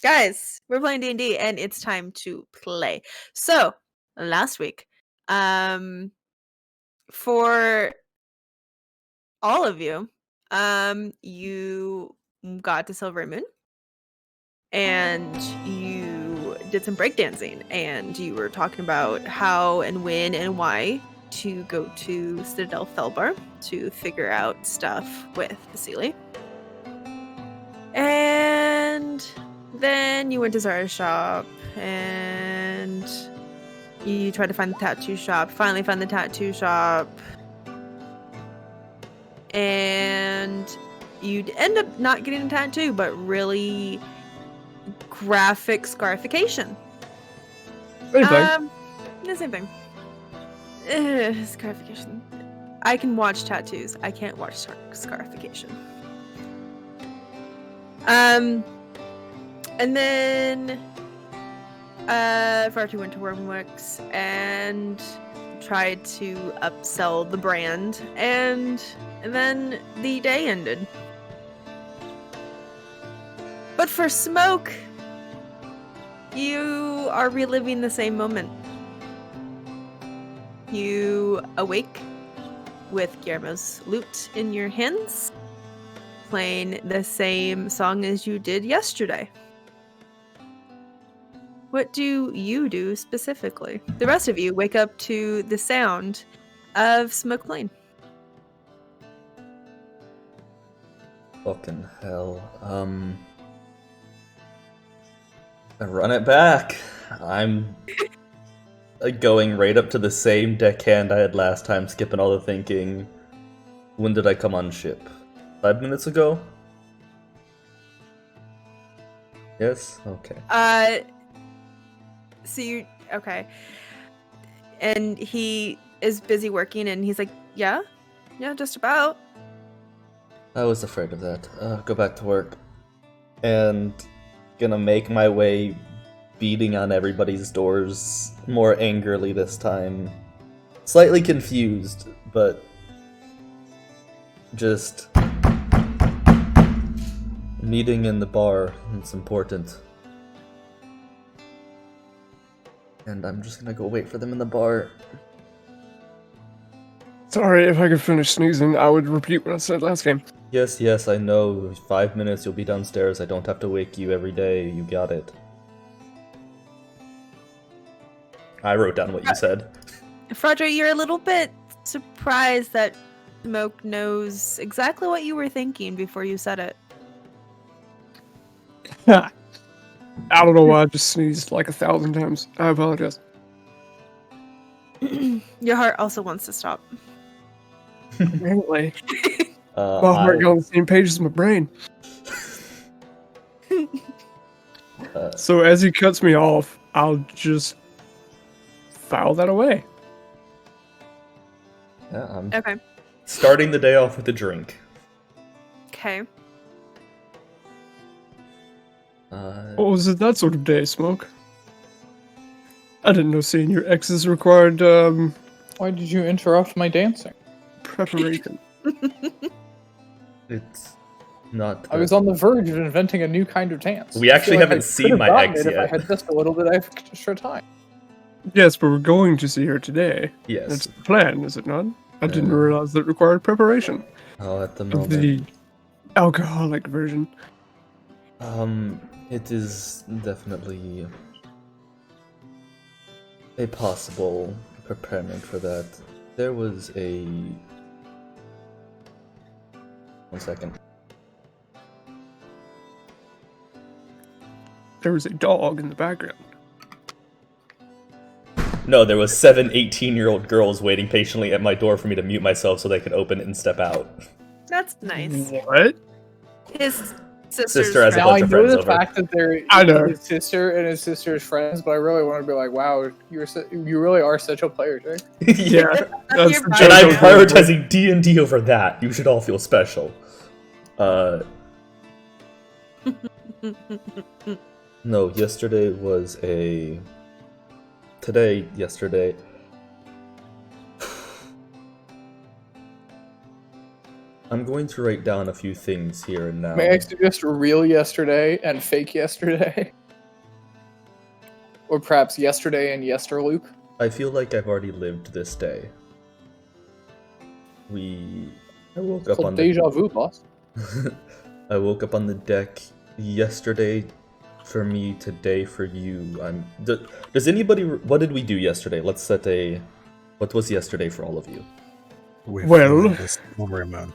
Guys, we're playing D&D and it's time to play. So, last week, for all of you, you got to Silverymoon and you did some breakdancing and you were talking about how and when and why to go to Citadel Felbar to figure out stuff with Vasily. And then you went to Zara's shop and you tried to find the tattoo shop. Finally found the tattoo shop. And you'd end up not getting a tattoo, but really graphic scarification. Same thing. The same thing. Scarification. I can watch tattoos. I can't watch scarification. And then Farty went to Wormworks and tried to upsell the brand, and then the day ended. But for Smoke, you are reliving the same moment. You awake with Guillermo's lute in your hands, playing the same song as you did yesterday. What do you do specifically? The rest of you wake up to the sound of Smoke playing. Fucking hell. I run it back. I'm going right up to the same deckhand I had last time, skipping all the thinking. When did I come on ship? 5 minutes ago? Yes? Okay. So you... Okay. And he is busy working and he's like, yeah? Yeah, just about. I was afraid of that. Go back to work. And gonna make my way beating on everybody's doors more angrily this time. Slightly confused, but just meeting in the bar. It's important. And I'm just gonna go wait for them in the bar. Sorry, if I could finish sneezing, I would repeat what I said last game. Yes, I know. 5 minutes, you'll be downstairs. I don't have to wake you every day. You got it. I wrote down what you said. Frodra, you're a little bit surprised that Smoke knows exactly what you were thinking before you said it. I don't know why I just sneezed like 1,000 times. I apologize. Your heart also wants to stop. Apparently. My heart got on the same page as my brain. So as he cuts me off, I'll just file that away. Yeah, I'm Okay. starting the day off with a drink. Okay. What was it that sort of day, Smoke? I didn't know seeing your exes required, Why did you interrupt my dancing? preparation. It's not. I was on the verge of inventing a new kind of dance. We actually I feel like haven't I seen could've my gotten ex it If I yet. had just a little bit of extra time. Yes, but we're going to see her today. Yes. That's the plan, is it not? I didn't realize that it required preparation. Oh, at the Of moment. the alcoholic version. It is definitely a possible preparement for that. There was a... 1 second. There was a dog in the background. No, there was 7 18-year-old girls waiting patiently at my door for me to mute myself so they could open it and step out. That's nice. What? His sister's Sister has a friend. Now bunch I of know friends the over. fact that they're I know. his sister and his sister's friends, but I really want to be like, wow, you really are such a player, Jake. Yeah, that's your the bio. And I'm joke. prioritizing D&D over that. You should all feel special. No, yesterday was a... I'm going to write down a few things here and now. May I suggest real yesterday and fake yesterday? Or perhaps yesterday and yesterluke? I feel like I've already lived this day. I woke up on deja vu, boss. I woke up on the deck yesterday for me, today for you. Does anybody... What did we do yesterday? Let's set a... What was yesterday for all of you? Well, Silverymoon.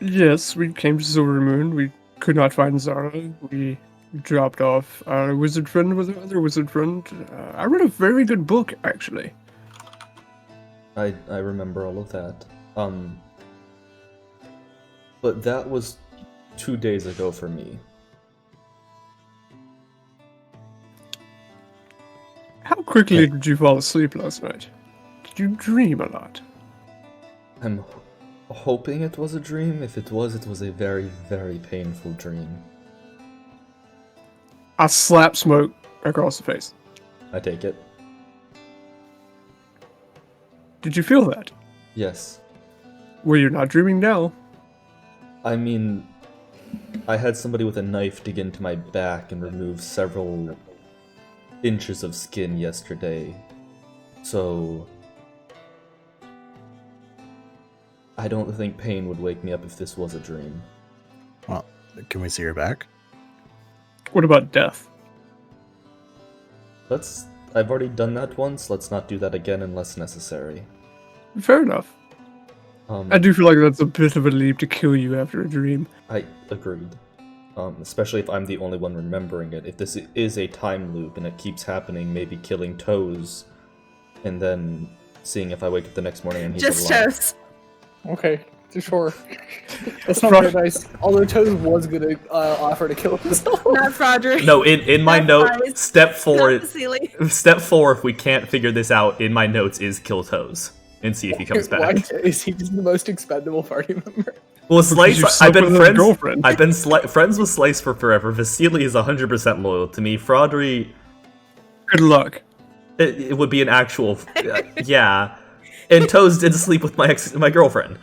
yes, we came to Silverymoon. We could not find Zara. We dropped off our wizard friend with our other wizard friend. I read a very good book, actually. I remember all of that. But that was 2 days ago for me. How quickly did you fall asleep last night? Did you dream a lot? I'm hoping it was a dream. If it was a very, very painful dream. I slap Smoke across the face. I take it. Did you feel that? Yes. Well, you're not dreaming now. I mean, I had somebody with a knife dig into my back and remove several inches of skin yesterday. So I don't think pain would wake me up if this was a dream. Well, can we see her back? What about death? I've already done that once, let's not do that again unless necessary. Fair enough. I do feel like that's a bit of a leap to kill you after a dream. I agreed. Especially if I'm the only one remembering it. If this is a time loop and it keeps happening, maybe killing Toes, and then seeing if I wake up the next morning and he's Just alive. Toast. Okay, sure. That's not very nice. Although Toes was gonna offer to kill himself. Not Frodrick. No, in my Not note, Fries. step 4, Not Vasily. step 4, if we can't figure this out, in my notes is kill Toes and see if he comes Why back. is he just the most expendable party member? Well, you Slice, I've slept been with his friends. girlfriend. I've been friends with Slice for forever. Vasily is 100% loyal to me. Fraudry, Good luck. it would be an actual, yeah. And Toes did sleep with my girlfriend.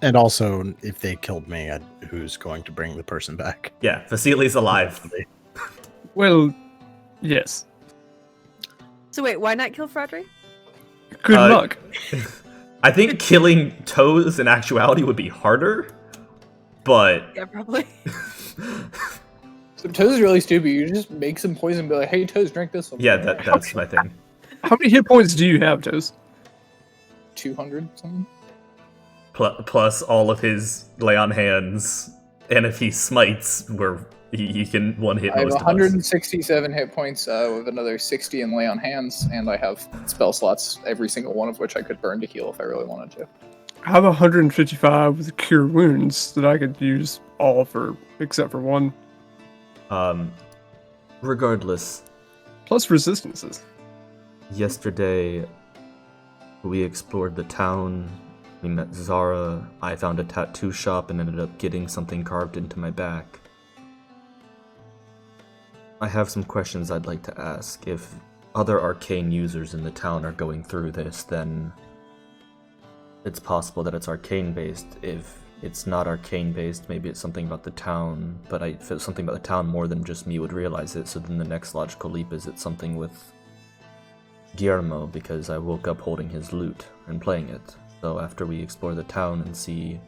And also, if they killed me, who's going to bring the person back? Yeah, Vasily's alive. Well, yes. So wait, why not kill Frodrick? Good luck. I think killing Toes in actuality would be harder, but Yeah, probably. So Toes is really stupid. You just make some poison and be like, hey, Toes, drink this one. yeah, that's my thing. How many hit points do you have, Toes? 200 something? Plus all of his lay on hands, and if he smites, where he can one hit I have most of us. 167 hit points with another 60 in lay on hands, and I have spell slots, every single one of which I could burn to heal if I really wanted to. I have 155 with cure wounds that I could use all for, except for one. Regardless, Plus resistances. yesterday we explored the town, we met Zara, I found a tattoo shop and ended up getting something carved into my back. I have some questions I'd like to ask. If other arcane users in the town are going through this, then it's possible that it's arcane based. If it's not arcane based, maybe it's something about the town, but if it's something about the town, more than just me would realize it, so then the next logical leap is it's something with Guillermo, because I woke up holding his lute and playing it. So after we explore the town and see...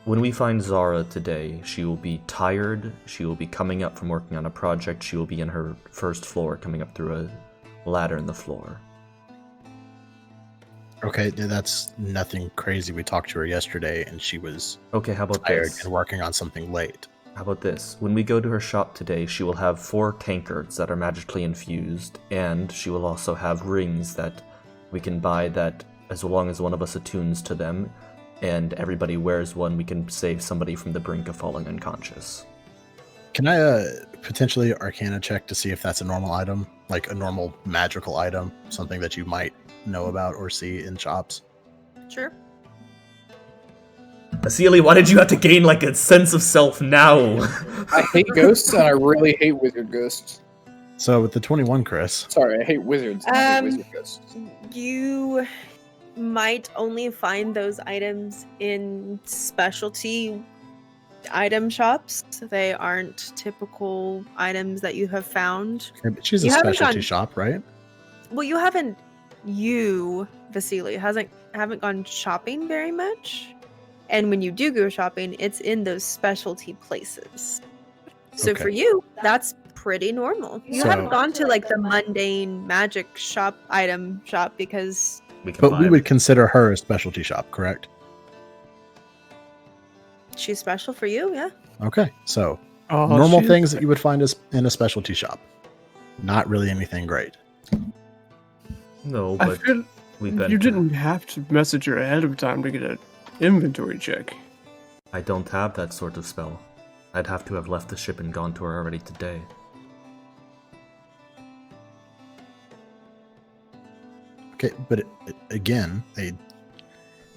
When we find Zara today, she will be tired, she will be coming up from working on a project, she will be in her first floor, coming up through a ladder in the floor. Okay, that's nothing crazy. We talked to her yesterday, and she was Okay, how about tired this? and working on something late. How about this? When we go to her shop today, she will have 4 tankards that are magically infused, and she will also have rings that we can buy that, as long as one of us attunes to them, and everybody wears one, we can save somebody from the brink of falling unconscious. Can I potentially Arcana check to see if that's a normal item? Like a normal magical item? Something that you might know about or see in shops? Sure. Vasily, why did you have to gain like a sense of self now? I hate ghosts, and I really hate wizard ghosts. So with the 21, Chris. Sorry, I hate wizards. and I hate Um, wizard ghosts. You might only find those items in specialty item shops. They aren't typical items that you have found. Okay, but she's a You haven't specialty gone- shop, right? Well, you, Vasily, haven't gone shopping very much. And when you do go shopping, it's in those specialty places. So Okay. for you, that's pretty normal. You So- haven't gone to like the mundane magic item shop because We can But buy we it. would consider her a specialty shop, correct? she's special for you, yeah. Okay, so Oh, normal she's- things that you would find in a specialty shop. Not really anything great. No, I but feel we've been. you didn't have to message her ahead of time to get an inventory check. I don't have that sort of spell. I'd have to have left the ship and gone to her already today. Okay, but again, a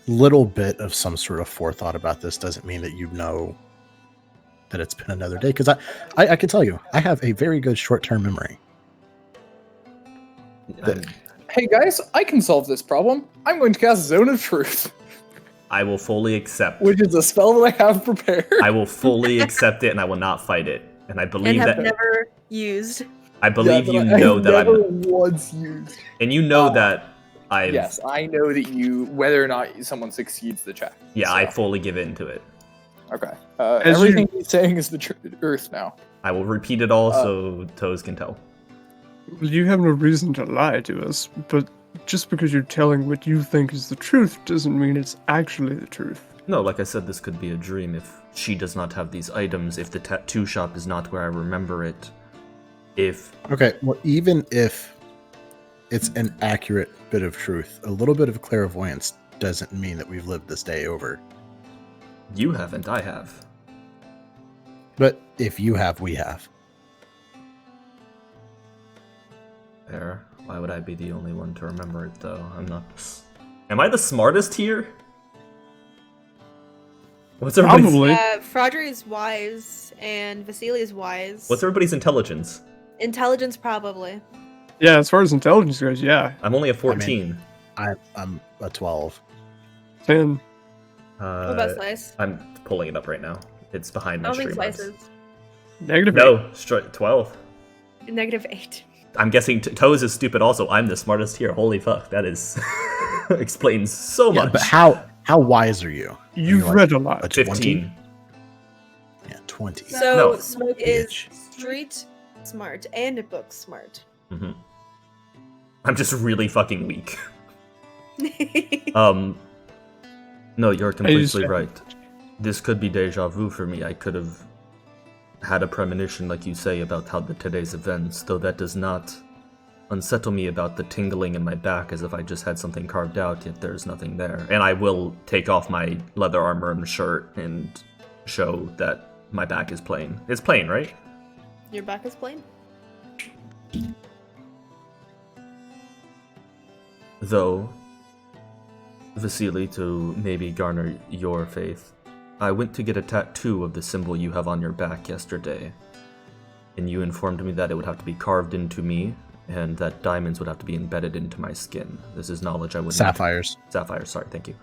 little bit of some sort of forethought about this doesn't mean that you know that it's been another day. Because I can tell you, I have a very good short-term memory. I'm- Hey guys, I can solve this problem. I'm going to cast Zone of Truth, I will fully accept. which is a spell that I have prepared. I will fully accept it, and I will not fight it. And I And believe have that. never used. I believe Yeah, you but know I've that never I'm. once used. And you know that I've. Yes, I know that you, whether or not someone succeeds the check. Yeah, I So, fully give in to it. okay. As Everything he's saying is the Earth now. I will repeat it all so Toes can tell. You have no reason to lie to us, but just because you're telling what you think is the truth doesn't mean it's actually the truth. No, like I said, this could be a dream if she does not have these items, if the tattoo shop is not where I remember it, if... Okay, well, even if it's an accurate bit of truth, a little bit of clairvoyance doesn't mean that we've lived this day over. You haven't, I have. But if you have, we have. Fair. Why would I be the only one to remember it, though? I'm not... Am I the smartest here? What's everybody's... Probably. Fraudry is wise, and Vasily is wise. What's everybody's intelligence? Intelligence, probably. Yeah, as far as intelligence goes, yeah. I'm only a 14. I'm a 12. 10. What about Slice? I'm pulling it up right now. It's behind I my don't think stream. Slice odds. is. Negative 8. No, 12. -8. I'm guessing Toes is stupid also. I'm the smartest here. Holy fuck, that is... explains so Yeah, much. but how wise are you? You've You're like read a lot. a 20? 15. Yeah, 20. So No. Smoke is Bitch. street smart and book smart. hmm I'm just really fucking weak. No, you're completely right. This could be deja vu for me. I could have had a premonition, like you say, about how today's events, though that does not unsettle me about the tingling in my back as if I just had something carved out, yet there's nothing there. And I will take off my leather armor and shirt and show that my back is plain. It's plain, right? Your back is plain. Though, Vasily, to maybe garner your faith, I went to get a tattoo of the symbol you have on your back yesterday, and you informed me that it would have to be carved into me, and that diamonds would have to be embedded into my skin. This is knowledge I wouldn't... Sapphires. Sapphires, sorry, thank you.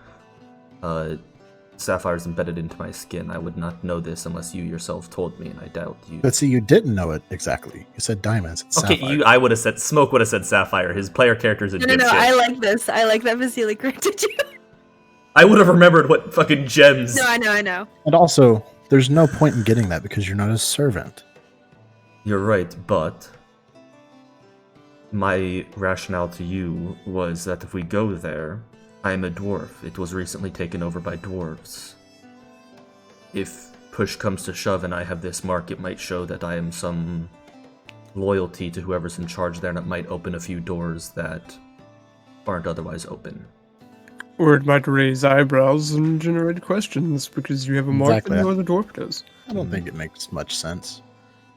Sapphires embedded into my skin. I would not know this unless you yourself told me, and I doubt you... But see, you didn't know it exactly. You said diamonds. It's Okay, sapphire. I would have said... Smoke would have said sapphire. His player character's a No, dipshit. I like this. I like that Vasily corrected you. I would have remembered what fucking gems... No, I know. And also, there's no point in getting that because you're not a servant. You're right, but my rationale to you was that if we go there, I am a dwarf. It was recently taken over by dwarves. If push comes to shove and I have this mark, it might show that I am some loyalty to whoever's in charge there, and it might open a few doors that aren't otherwise open. Or it might raise eyebrows and generate questions because you have a mark Exactly. that no other dwarf does. I don't think it makes much sense.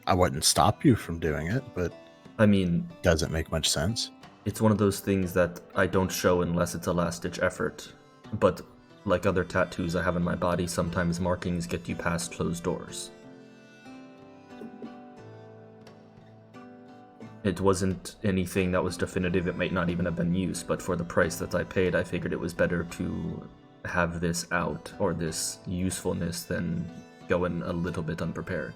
I wouldn't stop you from doing it, but I mean, it doesn't make much sense. it's one of those things that I don't show unless it's a last-ditch effort. But like other tattoos I have in my body, sometimes markings get you past closed doors. it wasn't anything that was definitive. It might not even have been used, but for the price that I paid, I figured it was better to have this out, or this usefulness, than go in a little bit unprepared.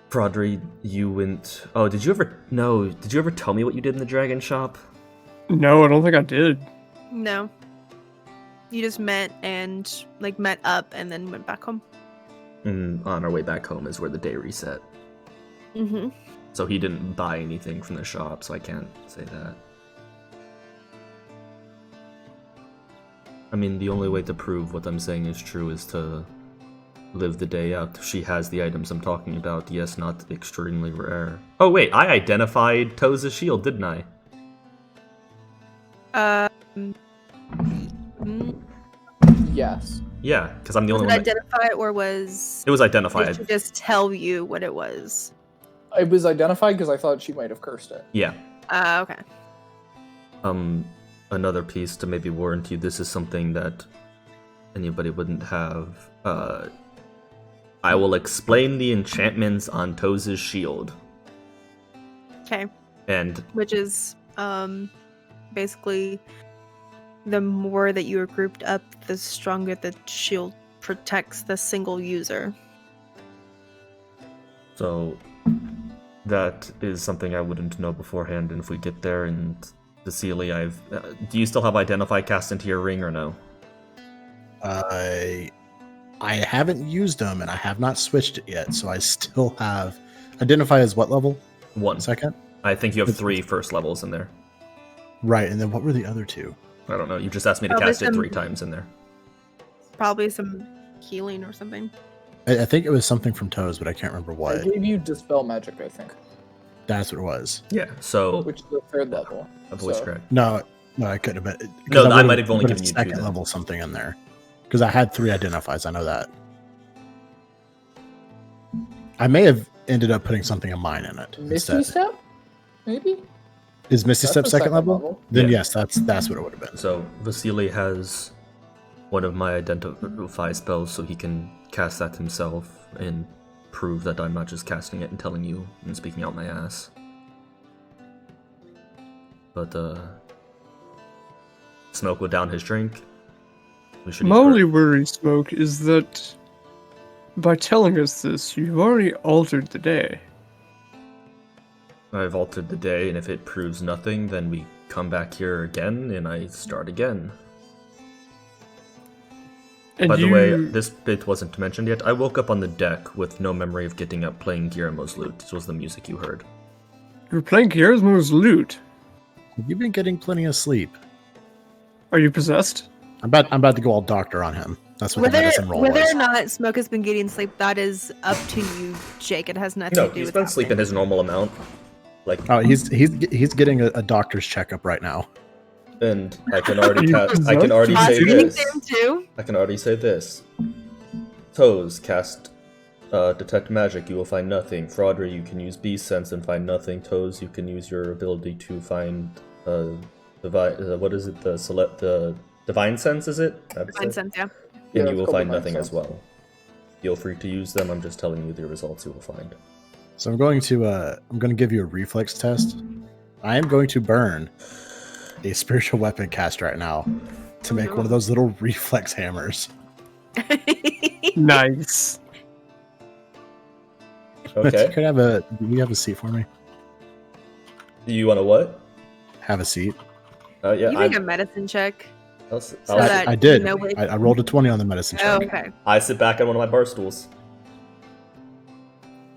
Prodri, you went... Oh, did you ever tell me what you did in the dragon shop? No, I don't think I did. No. You just met up and then went back home. And on our way back home is where the day reset. Mm-hmm. So he didn't buy anything from the shop, so I can't say that. I mean, the only way to prove what I'm saying is true is to live the day out. She has the items I'm talking about, yes, not extremely rare. Oh wait, I identified Toes' shield, didn't I? Yes. Yeah, because I'm the Was only it one that... identified or was... It was identified. Did she just tell you what it was? It was identified because I thought she might have cursed it. Yeah. Okay. Another piece to maybe warrant you, this is something that anybody wouldn't have. I will explain the enchantments on Toes' shield. Okay. And Which is, basically, the more that you are grouped up, the stronger the shield protects the single user. so that is something I wouldn't know beforehand, and if we get there and Vasily, do you still have Identify cast into your ring or no? I haven't used them, and I have not switched it yet, so I still have... Identify as what level? 1. Second? I think you have 3 first levels in there. Right, and then what were the other 2? I don't know, you just asked me to Probably cast it some- 3 times in there. Probably some healing or something. I think it was something from Toes, but I can't remember I what. gave you Dispel Magic, I think, That's what it was. Yeah, so... which is the 3rd level. I've always So- correct. No, I couldn't have been. No, I would've might have only put a given you 2 second then. level something in there. Because I had 3 identifies, I know that. I may have ended up putting something of mine in it. Misty instead. Step? Maybe? Is Misty That's Step the second second level? level. Then Yeah. yes, that's what it would have been. So Vasily has one of my identify spells, so he can cast that himself and prove that I'm not just casting it and telling you and speaking out my ass. But Smoke will down his drink. We should My only worry, Smoke, is that by telling us this, you've already altered the day. I've altered the day, and if it proves nothing, then we come back here again and I start again. And By the way, this bit wasn't mentioned yet. I woke up on the deck with no memory of getting up playing Guillermo's lute. This was the music you heard. You're playing Guillermo's lute. You've been getting plenty of sleep. Are you possessed? I'm about to go all doctor on him. That's what the medicine roll Whether was. or not Smoke has been getting sleep, that is up to you, Jake. It has nothing No, to do he's with been that. sleeping his normal amount. Like, Oh, he's getting a doctor's checkup right now. and I can already You I can already say possessed? this. Him too. I can already say this. Toes, cast Detect Magic, you will find nothing. Fraudry, you can use Beast Sense and find nothing. Toes, you can use your ability to find what is it? The Divine Sense, is it? Divine sense, yeah. And Yeah, you it's will called find Divine nothing Sense. as well. Feel free to use them. I'm just telling you the results you will find. So I'm going to give you a reflex test. I am going to burn a spiritual weapon cast right now to make one of those little reflex hammers. Nice. Okay. Do you have a seat for me? You want to what? Have a seat. Yeah, You make a medicine check. I'll So sit- that I did. you know what- I rolled a 20 on the medicine Oh, check. okay. I sit back on one of my bar stools.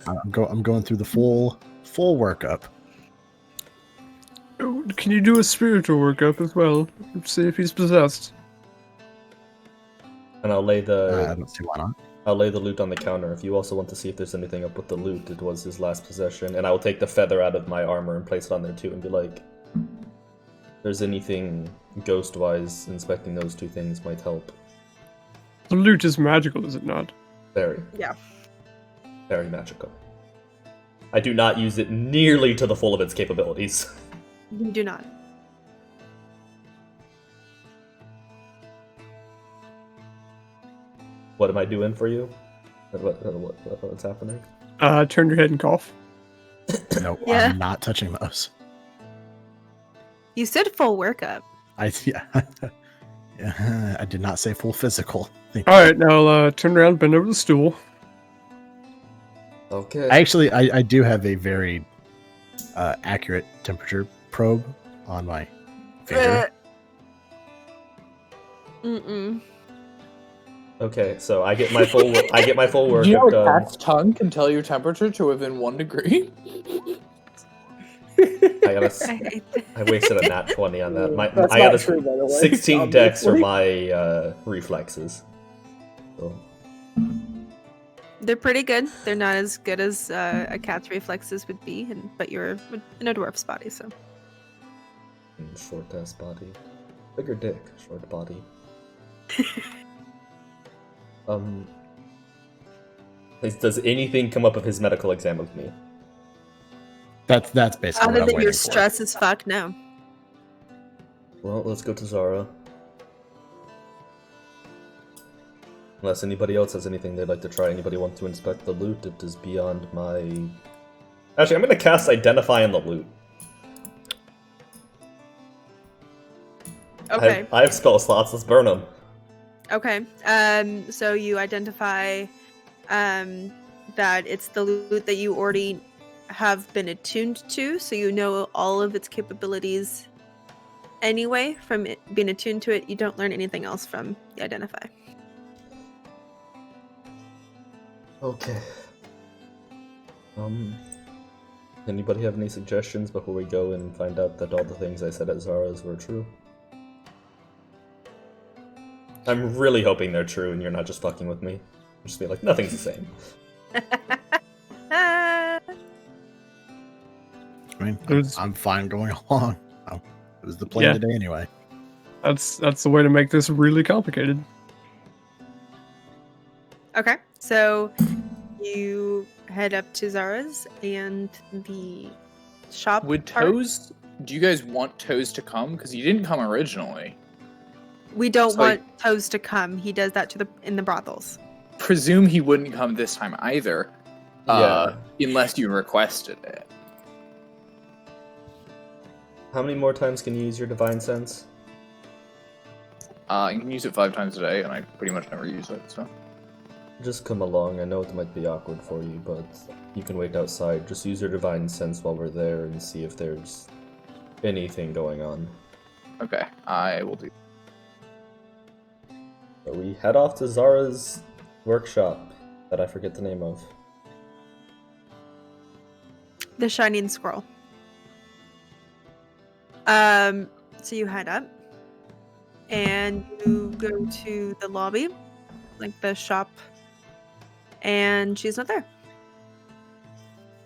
I'm going through the full workup. Oh, can you do a spiritual workup as well? See if he's possessed. And I'll lay I the don't see why not. loot on the counter. If you also want to see if there's anything up with the loot, it was his last possession. And I will take the feather out of my armor and place it on there too and be like, if there's anything ghost-wise, inspecting those 2 things might help. The loot is magical, is it not? Very. Yeah. Very magical. I do not use it nearly to the full of its capabilities. You do not. What am I doing for you? What's happening? Turn your head and cough. No, Yeah. I'm not touching those. You said full workup. Yeah. I did not say full physical. Thank All you. right, now turn around, bend over the stool. Okay. I do have a very accurate temperature probe on my finger. Mm-mm. Okay, so I get my full workup You know a done. cat's tongue can tell your temperature to within 1 degree? I wasted a nat 20 on that. That's I not got true, by the a way, 16 dex for obviously. my reflexes. So, They're pretty good. They're not as good as a cat's reflexes would be, but you're in a dwarf's body, so. short ass body. Bigger dick, short body. Does anything come up of his medical exam with me? That's basically Other what I'm than waiting your for. stress as fuck, no. Well, let's go to Zara. Unless anybody else has anything they'd like to try. Anybody want to inspect the loot? It is beyond my... Actually, I'm going to cast Identify on the loot. Okay. I have spell slots. Let's burn them. Okay. So you identify that it's the loot that you already have been attuned to, so you know all of its capabilities anyway from it being attuned to it. You don't learn anything else from the identify. Okay. Anybody have any suggestions before we go and find out that all the things I said at Zara's were true? I'm really hoping they're true and you're not just fucking with me. Just be like, nothing's the same. I mean, I'm fine going along. It was the plan today anyway. That's the way to make this really complicated. Okay, so you head up to Zara's and the shop. Would part. Toes... Do you guys want Toes to come? Because he didn't come originally. We don't So want Toes to come. He does that in the brothels. Presume he wouldn't come this time either. Yeah. Unless you requested it. How many more times can you use your Divine Sense? You can use it 5 times a day, and I pretty much never use it, so... Just come along. I know it might be awkward for you, but you can wait outside. Just use your Divine Sense while we're there and see if there's anything going on. Okay, I will do. So we head off to Zara's workshop that I forget the name of. The Shining Scroll. So you head up and you go to the lobby, like the shop, and she's not there.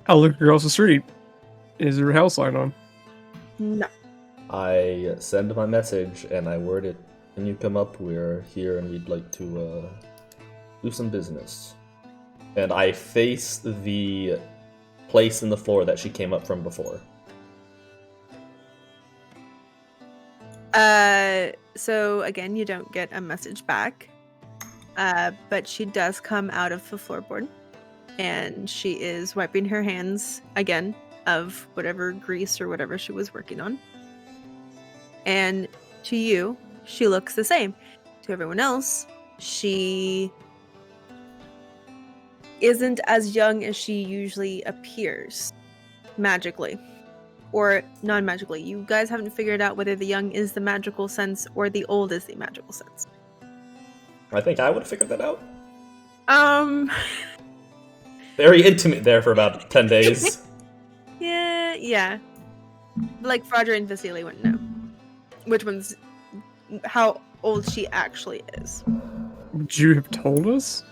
I'll look across the street. Is there a house light on? No. I send my message and I word it. Can you come up? We're here and we'd like to do some business. And I face the place in the floor that she came up from before. So again, you don't get a message back. But she does come out of the floorboard, and she is wiping her hands again of whatever grease or whatever she was working on. And to you, she looks the same. To everyone else, she isn't as young as she usually appears, magically. Or non-magically. You guys haven't figured out whether the young is the magical sense or the old is the magical sense. I think I would have figured that out. Very Very intimate there for about 10 days. Yeah. Like Frodra and Vasily wouldn't know which one's how old she actually is. Would you have told us?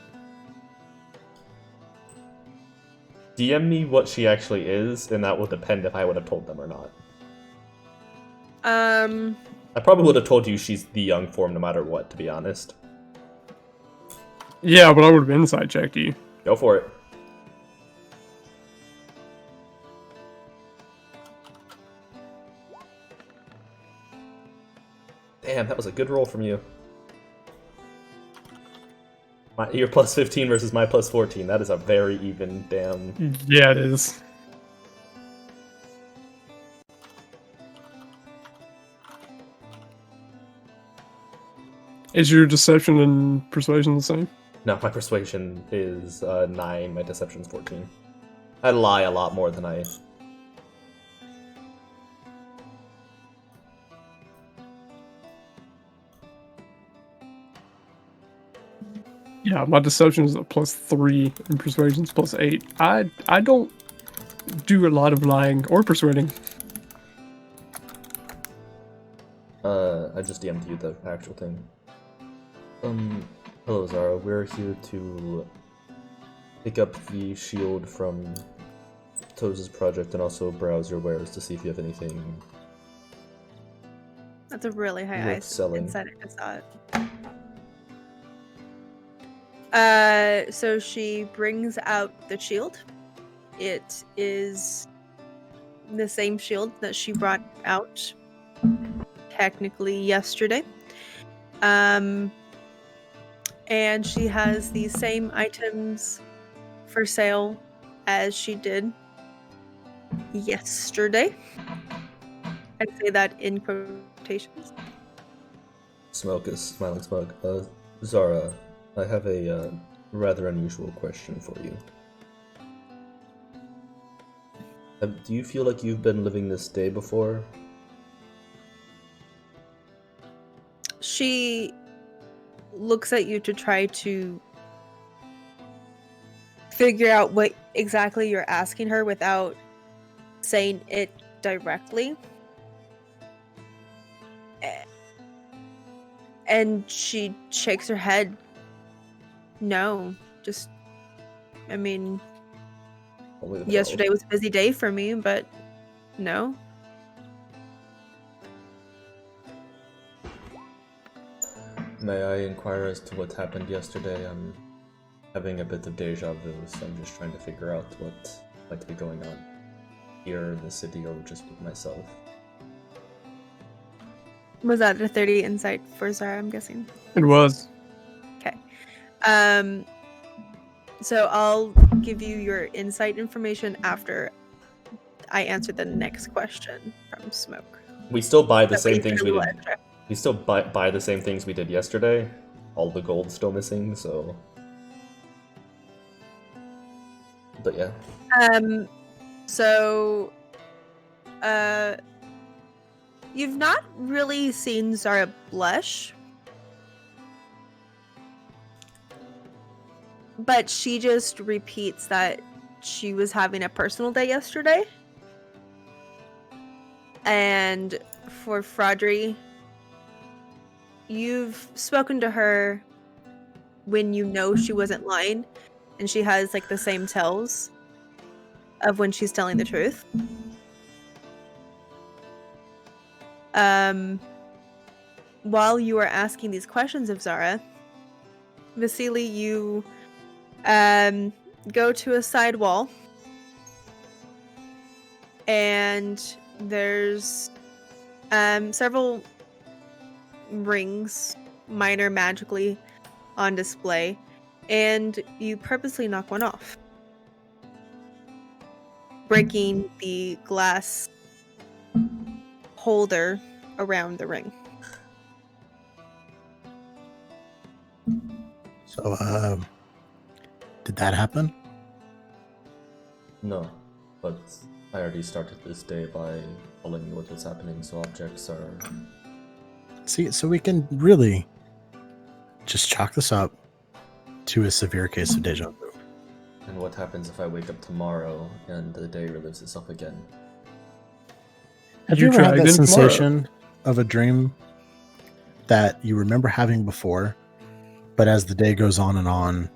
DM me what she actually is, and that will depend if I would have told them or not. I probably would have told you she's the young form no matter what, to be honest. Yeah, but I would have inside checked you. Go for it. Damn, that was a good roll from you. Your plus 15 versus my plus 14. That is a very even damn. Yeah, it is. Is your deception and persuasion the same? No, my persuasion is 9, my deception's 14. I lie a lot more than I... Yeah, my deception is a +3 and persuasion's +8. I don't do a lot of lying or persuading. I just DM'd you the actual thing. Hello Zara, we're here to pick up the shield from Toes' project and also browse your wares to see if you have anything That's a really high worth ice selling. insight. I just saw it. So she brings out the shield. It is the same shield that she brought out technically yesterday. And she has the same items for sale as she did yesterday. I'd say that in quotations. Smoke is smiling smoke. Zara, I have a rather unusual question for you. Do you feel like you've been living this day before? She looks at you to try to figure out what exactly you're asking her without saying it directly. And she shakes her head. No, I mean, yesterday was a busy day for me, but no. May I inquire as to what happened yesterday? I'm having a bit of deja vu, so I'm just trying to figure out what might be going on here in the city or just with myself. Was that a 30 insight for Zara, I'm guessing? It was. Okay. So I'll give you your insight information after I answer the next question from Smoke. We still buy the That way same you things get a we little did. extra. We still buy the same things we did yesterday. All the gold's still missing, so. But yeah. So, you've not really seen Zara blush, but she just repeats that she was having a personal day yesterday. And for Fraudry, you've spoken to her when you know she wasn't lying, and she has like the same tells of when she's telling the truth. While you are asking these questions of Zara, Vasily, you go to a side wall, and there's several rings, minor magically, on display, and you purposely knock one off, breaking the glass holder around the ring. So, did that happen? No, but I already started this day by telling you what was happening, so objects are... See, so we can really just chalk this up to a severe case of deja vu. And what happens if I wake up tomorrow and the day relives itself again? Have you ever had tried that it tomorrow? sensation of a dream that you remember having before, but as the day goes on,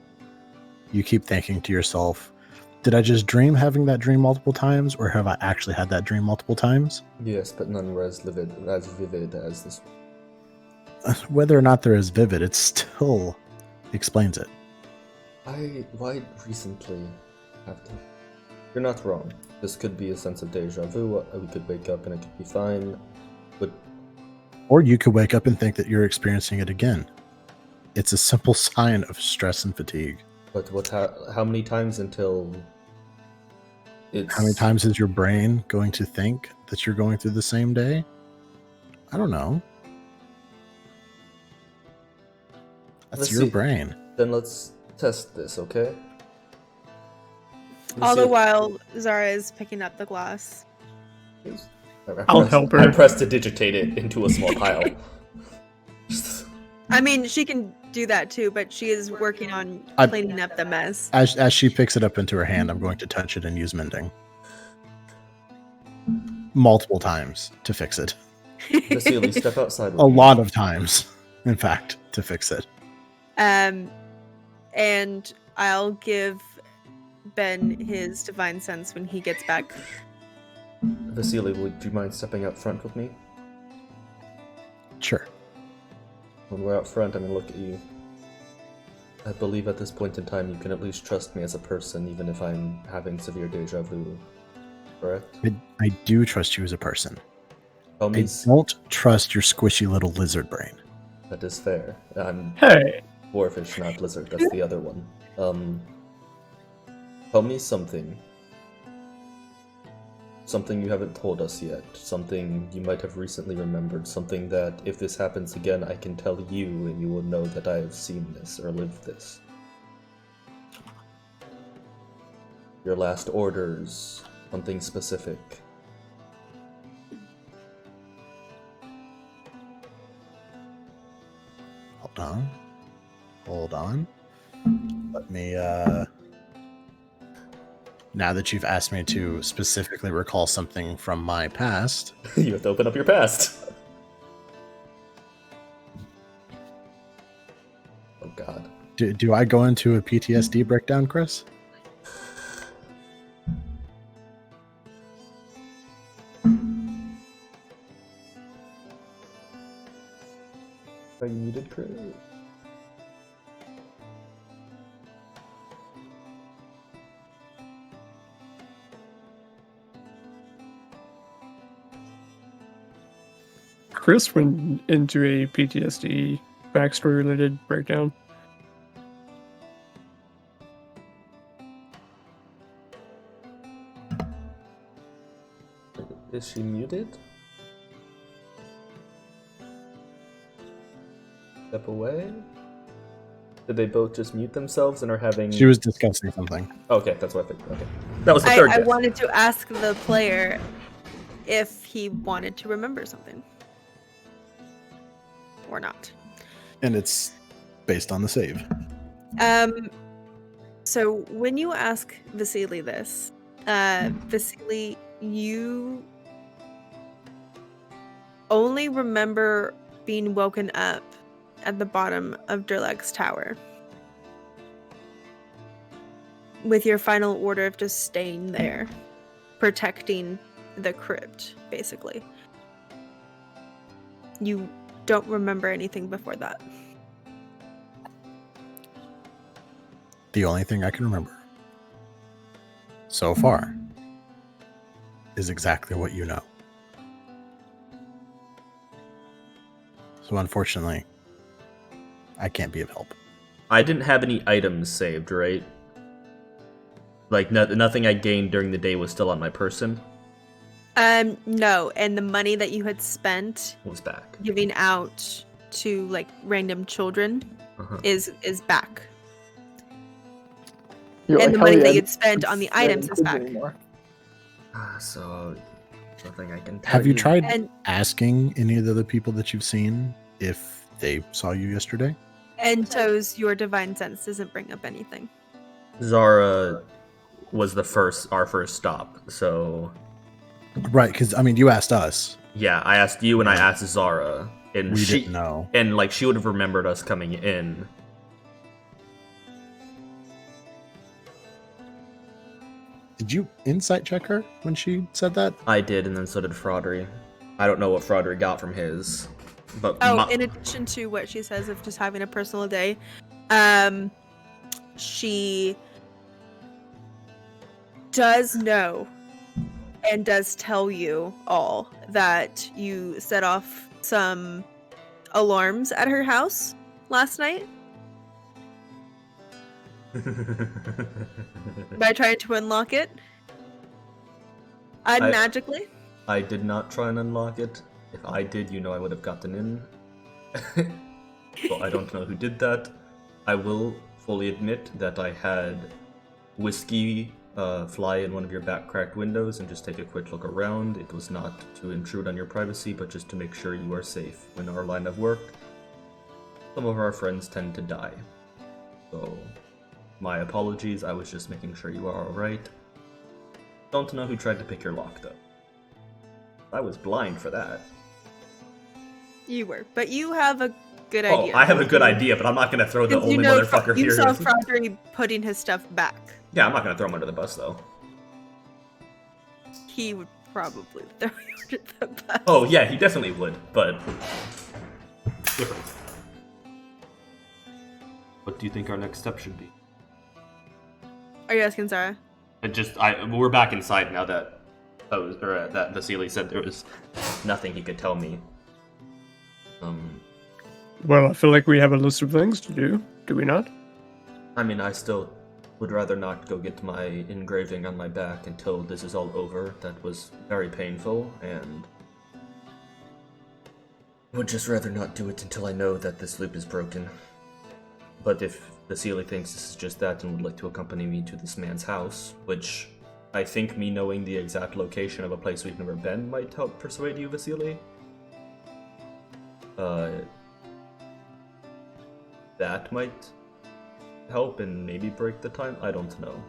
you keep thinking to yourself, did I just dream having that dream multiple times, or have I actually had that dream multiple times? Yes, but none were as vivid as this. Whether or not they're as vivid, it still explains it. Why recently have to... You're not wrong. This could be a sense of deja vu. We could wake up and it could be fine. But Or you could wake up and think that you're experiencing it again. It's a simple sign of stress and fatigue. But how many times until it's... How many times is your brain going to think that you're going through the same day? I don't know. That's Let's your see. brain. Then let's test this, okay? All the while, Zara is picking up the glass. I'll help her. I pressed to digitate it into a small pile. I mean, she can do that too, but she is working on cleaning up the mess. As she picks it up into her hand, I'm going to touch it and use mending. Multiple times to fix it. Vasily, step outside. A lot of times, in fact, to fix it. And I'll give Ben his divine sense when he gets back. Vasily, would you mind stepping out front with me? Sure. When we're out front, I'm gonna look at you. I believe at this point in time you can at least trust me as a person, even if I'm having severe deja vu. Correct? I do trust you as a person. Homies? I don't trust your squishy little lizard brain. That is fair. I'm Hey. dwarfish, not lizard. That's the other one. Tell me something. Something you haven't told us yet. Something you might have recently remembered. Something that, if this happens again, I can tell you and you will know that I have seen this or lived this. Your last orders. Something specific. Hold on. Let me, now that you've asked me to specifically recall something from my past... You have to open up your past. Oh god. Do I go into a PTSD breakdown, Chris? Are you muted, Chris? Chris went into a PTSD backstory related breakdown. Is she muted? Step away? Did they both just mute themselves and are having... She was discussing something. Okay, that's what I figured. Okay. That was the third I guess. wanted to ask the player if he wanted to remember something. Or not. And it's based on the save. So when you ask Vasily this, Vasily, you only remember being woken up at the bottom of Durlag's tower. With your final order of just staying there, protecting the crypt, basically. You don't remember anything before that. The only thing I can remember so far is exactly what you know. So unfortunately, I can't be of help. I didn't have any items saved, right? Like, nothing I gained during the day was still on my person? No, and the money that you had spent Was back. giving out to, like, random children is back. You're And like, the "Hell money yeah, that you'd spent on the I items don't is need back. anymore." So, nothing I can tell Have you tried And- asking any of the other people that you've seen if they saw you yesterday? And so's your divine sense doesn't bring up anything. Zara was our first stop, so... Right, because, I mean, you asked us. Yeah, I asked you and I asked Zara, and We she didn't know. and like she would have remembered us coming in. Did you insight check her when she said that? I did, and then so did Fraudry. I don't know what Fraudry got from his, but In addition to what she says of just having a personal day, she does know and does tell you all that you set off some alarms at her house last night By trying to unlock it? Magically? I did not try and unlock it. If I did, you know I would have gotten in. Well, I don't know who did that. I will fully admit that I had Whiskey fly in one of your back cracked windows and just take a quick look around. It was not to intrude on your privacy, but just to make sure you are safe. In our line of work, some of our friends tend to die. So, my apologies, I was just making sure you are alright. Don't know who tried to pick your lock, though. I was blind for that. You were, but you have a good Oh, idea. I have a good idea, but I'm not gonna throw the only motherfucker you here. saw Frodry putting his stuff back. Yeah, I'm not gonna throw him under the bus, though. He would probably throw you under the bus. Oh, yeah, he definitely would, but... different. What do you think our next step should be? Are you asking Zara? We're back inside now that that Vasily said there was nothing he could tell me. Well, I feel like we have a list of things to do we not? I mean, I still would rather not go get my engraving on my back until this is all over. That was very painful, and would just rather not do it until I know that this loop is broken. But if Vasily thinks this is just that and would like to accompany me to this man's house, which I think me knowing the exact location of a place we've never been might help persuade you, Vasily. That might help and maybe break the time? I don't know.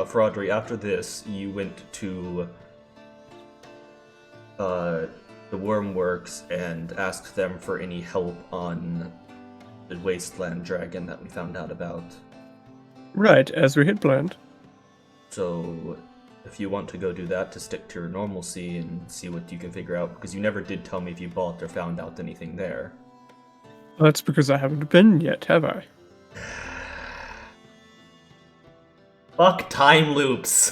Frodry, after this, you went to the Wormworks and asked them for any help on the Wasteland Dragon that we found out about. Right, as we had planned. So, if you want to go do that to stick to your normalcy and see what you can figure out, because you never did tell me if you bought or found out anything there. That's because I haven't been yet, have I? Fuck time loops!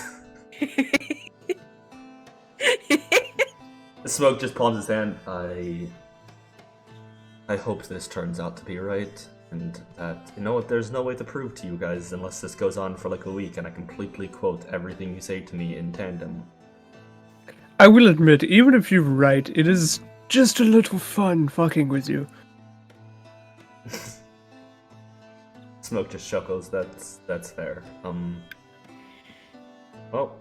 The Smoke just palms his hand. I hope this turns out to be right, and that, you know what, there's no way to prove to you guys unless this goes on for like a week and I completely quote everything you say to me in tandem. I will admit, even if you're right, it is just a little fun fucking with you. Smoke just chuckles. That's fair. Well,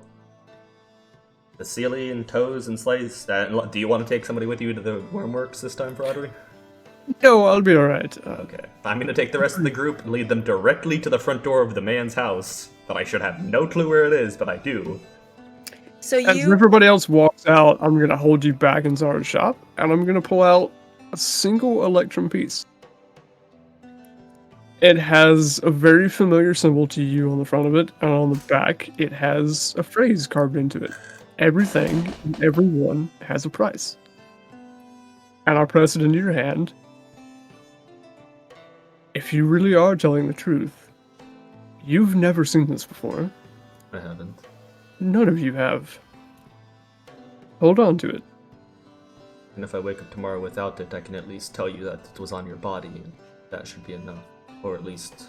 Vasily and Toes and Slice. Do you want to take somebody with you to the Wormworks this time, Frodry? No, I'll be alright. Okay. I'm gonna take the rest of the group and lead them directly to the front door of the man's house. But I should have no clue where it is, but I do. So As everybody else walks out, I'm gonna hold you back in Zara's shop, and I'm gonna pull out a single electrum piece. It has a very familiar symbol to you on the front of it, and on the back, it has a phrase carved into it. Everything and everyone has a price. And I press it into your hand. If you really are telling the truth, you've never seen this before. I haven't. None of you have. Hold on to it. And if I wake up tomorrow without it, I can at least tell you that it was on your body, and that should be enough. Or at least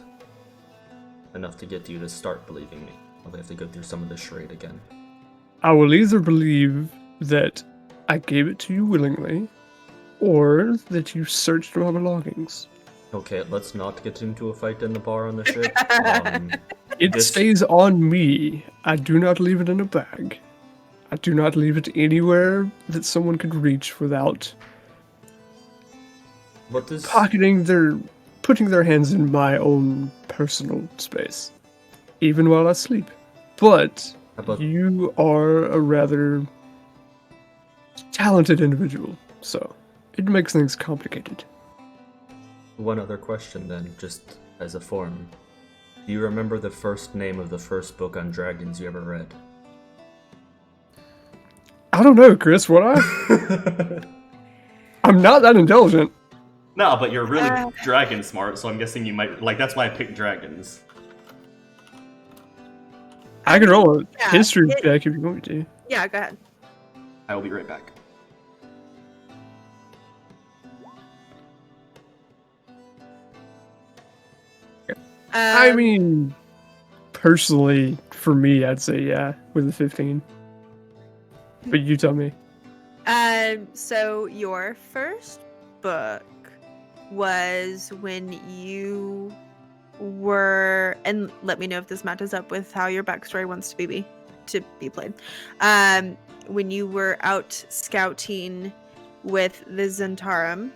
enough to get you to start believing me. I'll have to go through some of this charade again. I will either believe that I gave it to you willingly, or that you searched my belongings. Okay, let's not get into a fight in the bar on the ship. It stays on me. I do not leave it in a bag. I do not leave it anywhere that someone could reach without putting their hands in my own personal space, even while I sleep. But you are a rather talented individual, so it makes things complicated. One other question then, just as a form. Do you remember the first name of the first book on dragons you ever read? I don't know, Chris, would I? I'm not that intelligent. No, but you're really dragon smart, so I'm guessing you might... Like, that's why I picked dragons. I can roll a history check if you want me to. Yeah, go ahead. I will be right back. I mean, personally, for me, I'd say yeah, with a 15. But you tell me. So your first book was when you were, and let me know if this matches up with how your backstory wants to be played. When you were out scouting with the Zentarum,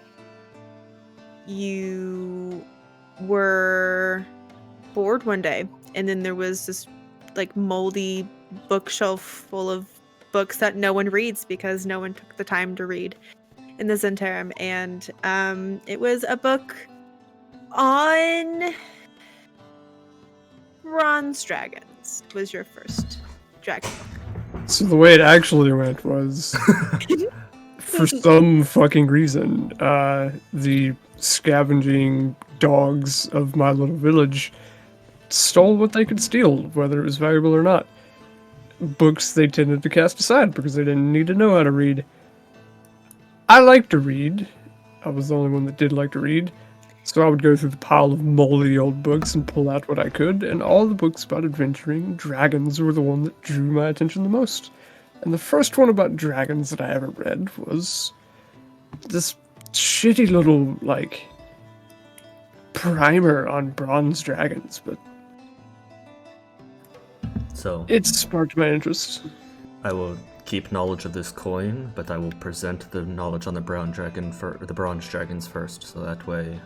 you were bored one day, and then there was this like moldy bookshelf full of books that no one reads because no one took the time to read in the Zentarum, and it was a book on bronze dragons. Was your first dragon book. So the way it actually went was, for some fucking reason, the scavenging dogs of my little village stole what they could steal, whether it was valuable or not. Books they tended to cast aside because they didn't need to know how to read. I like to read. I was the only one that did like to read. So I would go through the pile of moldy old books and pull out what I could, and all the books about adventuring dragons were the one that drew my attention the most. And the first one about dragons that I ever read was this shitty little, like, primer on bronze dragons, but So it sparked my interest. I will keep knowledge of this coin, but I will present the knowledge on the bronze dragons first, so that way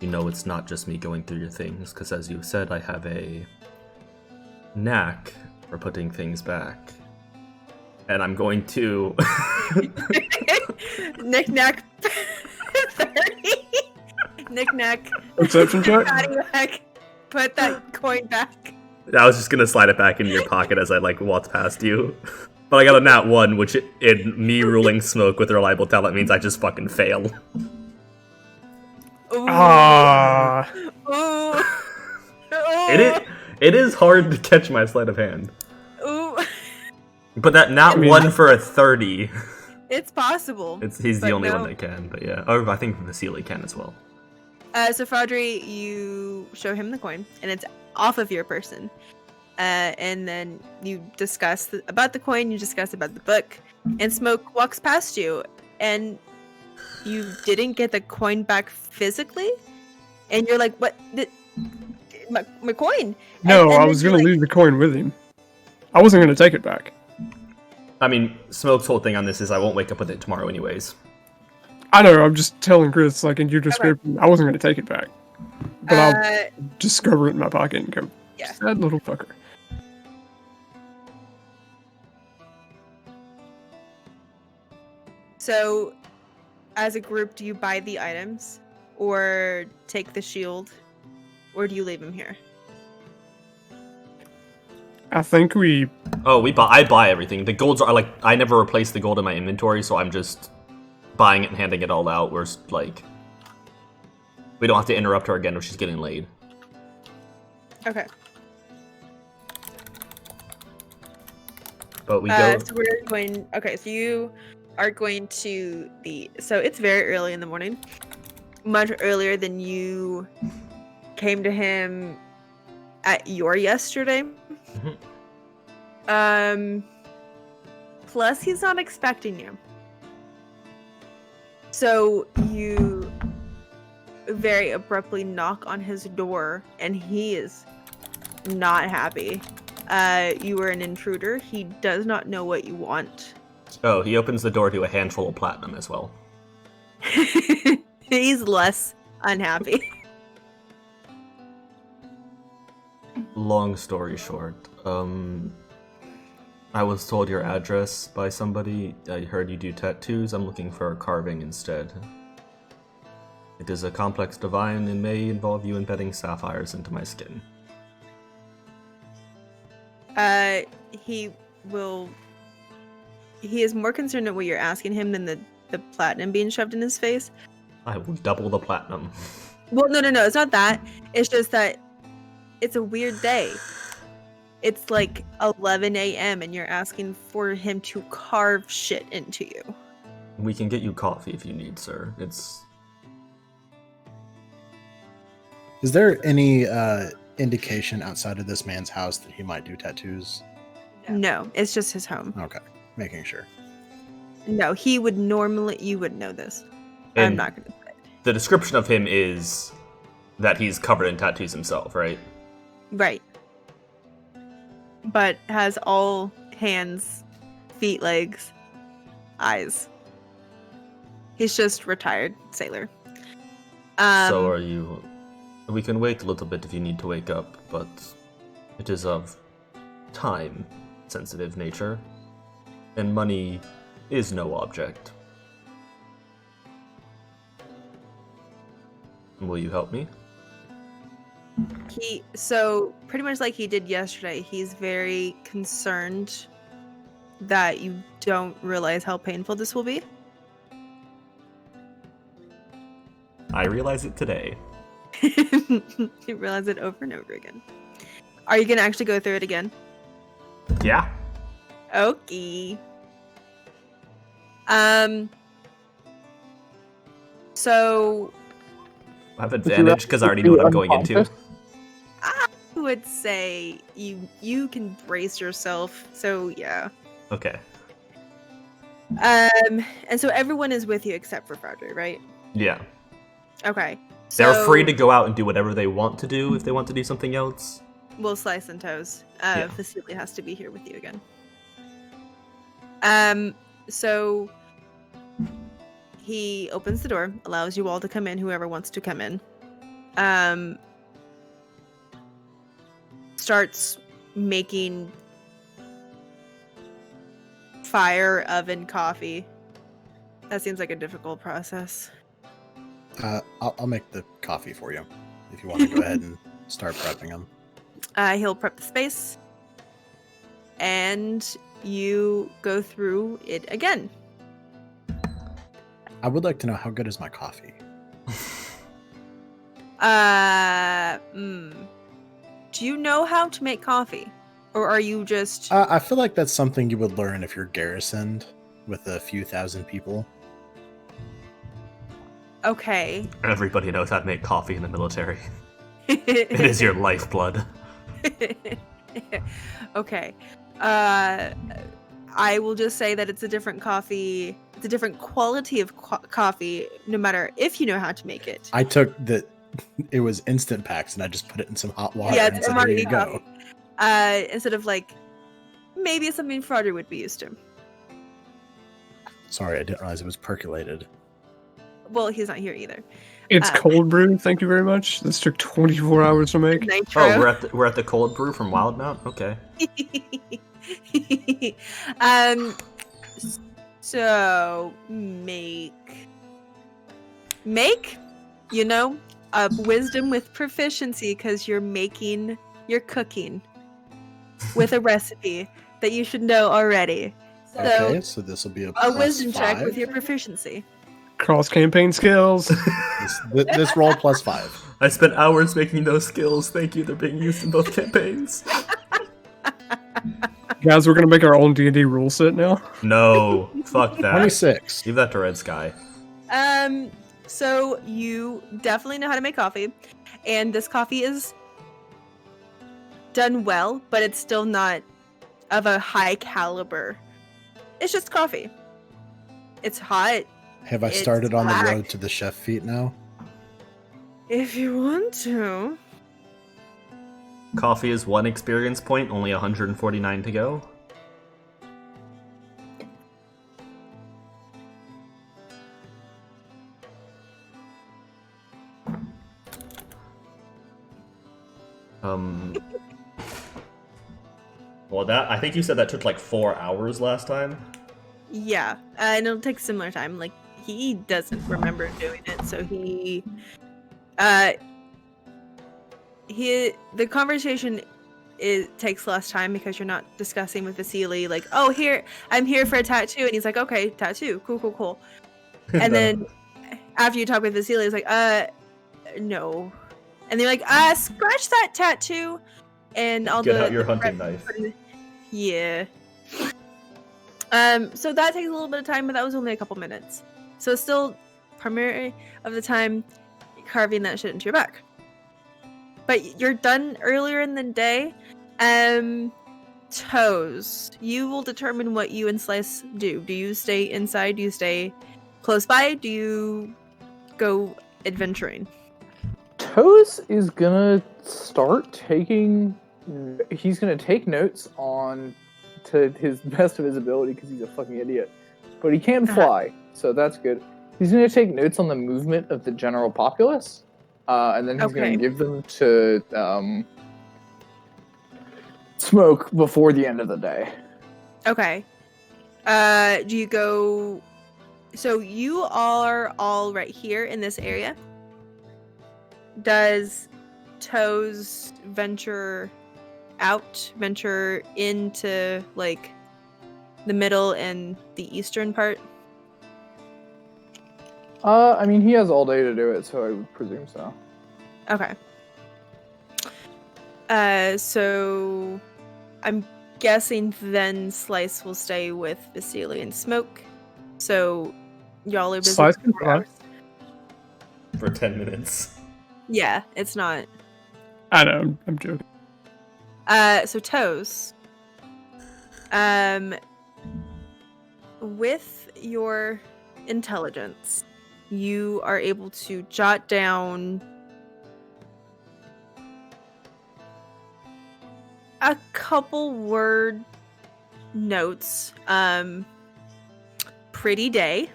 you know it's not just me going through your things, because as you said, I have a knack for putting things back. And I'm going to... Knick-knack 30. Knick-knack. Perception check? Paddywhack. Put that coin back. I was just gonna slide it back into your pocket as I walked past you. But I got a nat 1, which in me ruling smoke with reliable talent means I just fucking fail. Ooh. Ah, Ooh. It is hard to catch my sleight of hand. Ooh. But that nat 1 for a 30. It's possible. He's the but only no. one that can, but yeah. Or I think Vasily can as well. So Fadri, you show him the coin, and it's off of your person. And then you discuss about the coin, you discuss about the book, and Smoke walks past you, and you didn't get the coin back physically, and you're like, what? My coin? no, and I was gonna you're like, leave the coin with him. I wasn't gonna take it back. I mean, Smoke's whole thing on this is I won't wake up with it tomorrow anyways. I know, I'm just telling Chris, like, in your description, I wasn't gonna take it back. But I'll discover it in my pocket and go, Yeah. sad little fucker. So, as a group, do you buy the items, or take the shield, or do you leave him here? I think we... Oh, I buy everything. The golds are I never replace the gold in my inventory, so I'm just buying it and handing it all out. We're we don't have to interrupt her again if she's getting laid. Okay. But we go. So we're going. Okay, so you are going to the. So it's very early in the morning, much earlier than you came to him at your yesterday. Plus, he's not expecting you. So you very abruptly knock on his door, and he is not happy. You are an intruder. He does not know what you want. Oh, he opens the door to a handful of platinum as well. He's less unhappy. Long story short, I was told your address by somebody. I heard you do tattoos. I'm looking for a carving instead. It is a complex divine and may involve you embedding sapphires into my skin. He is more concerned at what you're asking him than the platinum being shoved in his face. I will double the platinum. Well, no, it's not that. It's just that it's a weird day. It's like 11 a.m. and you're asking for him to carve shit into you. We can get you coffee if you need, sir. Is there any indication outside of this man's house that he might do tattoos? No, it's just his home. Okay, making sure. No, he would normally. You would know this. I'm And not going to say. the description of him is that he's covered in tattoos himself, right? Right. But has all hands, feet, legs, eyes. He's just retired sailor. So are you. We can wait a little bit if you need to wake up, but it is of time-sensitive nature, and money is no object. Will you help me? So pretty much like he did yesterday, he's very concerned that you don't realize how painful this will be. I realize it today. You realize it over and over again. Are you gonna actually go through it again? Yeah. Okay. So I have advantage because I already know what I'm going into. I would say you can brace yourself. So yeah. Okay. And so everyone is with you except for Frederick, right? Yeah. Okay. They're So free to go out and do whatever they want to do if they want to do something else. we'll slice and toes. Yeah. Vasily has to be here with you again. So he opens the door, allows you all to come in, whoever wants to come in. Starts making fire oven coffee. That seems like a difficult process. I'll make the coffee for you if you want to go ahead and start prepping them. He'll prep the space, and you go through it again. I would like to know, how good is my coffee? Do you know how to make coffee? Or are you just... I feel like that's something you would learn if you're garrisoned with a few thousand people. Okay. Everybody knows how to make coffee in the military. It is your lifeblood. Okay. I will just say that it's a different coffee. It's a different quality of coffee, no matter if you know how to make it. I took it was instant packs, and I just put it in some hot water Yeah, and it's said, here you coffee. go. Instead of like, maybe it's something Frodder would be used to. Sorry, I didn't realize it was percolated. Well, he's not here either. It's cold brew. Thank you very much. This took 24 hours to make. Nitro. Oh, we're at the cold brew from Wildmount? Okay. So make, you know, wisdom with proficiency, because you're cooking with a recipe that you should know already. So Okay, so this will be a wisdom +5. check with your proficiency. Cross campaign skills. This roll +5. I spent hours making those skills. Thank you. They're being used in both campaigns. Guys, we're gonna make our own D&D rule set now. No. Fuck that. 26. Leave that to Red Sky. So you definitely know how to make coffee, and this coffee is done well, but it's still not of a high caliber. It's just coffee. It's hot. Have I It's started on black. the road to the chef feat now? If you want to. Coffee is 1 experience point, only 149 to go. Well, I think you said that took like 4 hours last time. Yeah, and it'll take similar time. Like, he doesn't remember doing it, so the conversation takes less time because you're not discussing with Vasily like, oh, I'm here for a tattoo, and he's like, okay, tattoo, cool. And then after you talk with Vasily, he's like, no, and they're like, scratch that tattoo, and all Get out your hunting knife. Yeah. So that takes a little bit of time, but that was only a couple minutes. So it's still primarily of the time carving that shit into your back. but you're done earlier in the day. Toes, you will determine what you and Slice do. Do you stay inside? Do you stay close by? Do you go adventuring? Toes is gonna start taking. He's gonna take notes on to his best of his ability because he's a fucking idiot. But he can fly, so that's good. He's gonna take notes on the movement of the general populace, and then he's gonna give them to Smoke before the end of the day. Okay. Do you go? So you are all right here in this area. Does Toes venture into like the middle and the eastern part? I mean, he has all day to do it, so I would presume so. Okay. So I'm guessing then Slice will stay with Vasily and Smoke. So y'all are busy Slice can for 4 hours. For 10 minutes. Yeah, it's not. I know, I'm joking. So Toes, with your intelligence, you are able to jot down a couple word notes. Pretty day.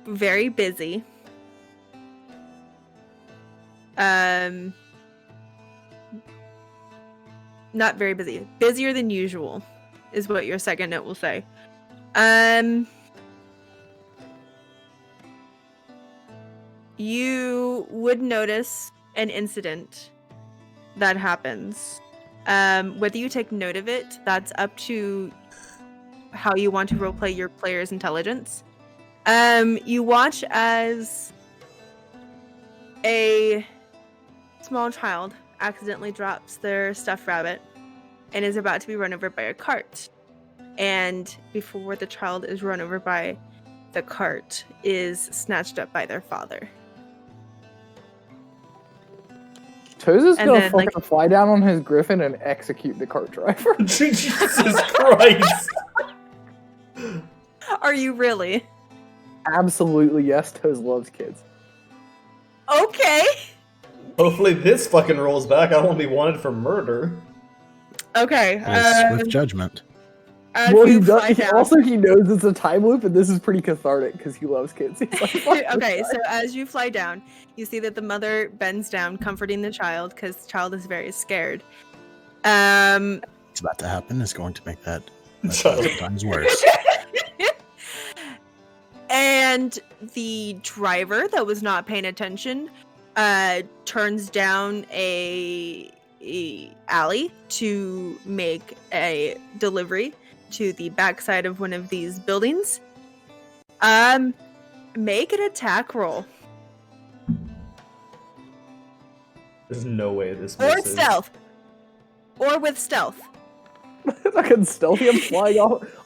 Very busy. Not very busy. Busier than usual is what your second note will say. You would notice an incident that happens. Whether you take note of it, that's up to how you want to roleplay your player's intelligence. You watch as a small child accidentally drops their stuffed rabbit and is about to be run over by a cart. And before the child is run over by the cart, is snatched up by their father. Toes is gonna fucking fly down on his griffin and execute the cart driver. Jesus Christ! Are you really? Absolutely, yes. Toes loves kids. Okay. Hopefully this fucking rolls back. I don't want to be wanted for murder. Okay. Swift judgment. Well, he does. Also, he knows it's a time loop, and this is pretty cathartic because he loves kids. He's like, okay, so as you fly down, you see that the mother bends down, comforting the child because the child is very scared. What's about to happen is going to make that 1,000 times worse. And the driver that was not paying attention turns down a alley to make a delivery to the backside of one of these buildings. Make an attack roll. There's no way this Or misses. stealth. Or with stealth. Fucking stealthy.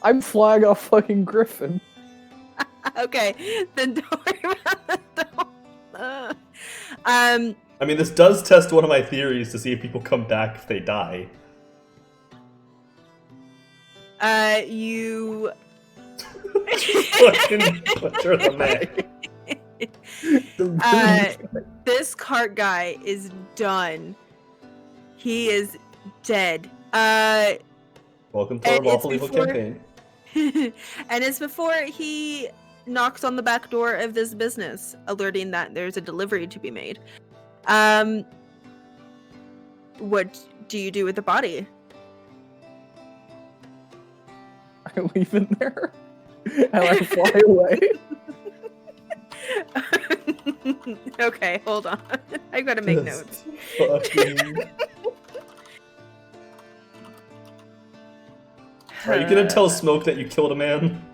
I'm flying off fucking Griffin. Okay, then don't worry about that. I mean, this does test one of my theories to see if people come back if they die. You Fucking butcher the man. This cart guy is done. He is dead. Welcome to our Lawful Evil campaign. And it's before he knocks on the back door of this business, alerting that there's a delivery to be made. What do you do with the body? I leave it there, and I fly away. Okay, hold on. I gotta make notes. Are you gonna tell Smoke that you killed a man?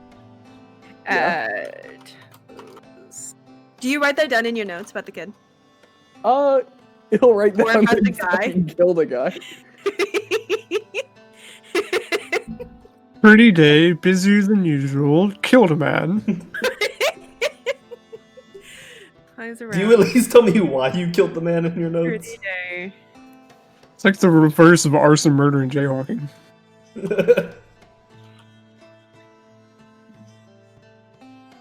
Do you write that down in your notes about the kid? He'll write down about the that guy? he killed a guy. Pretty day, busier than usual, killed a man. Eyes around. Do you at least tell me why you killed the man in your notes? Pretty day. It's like the reverse of arson, murder, and jaywalking.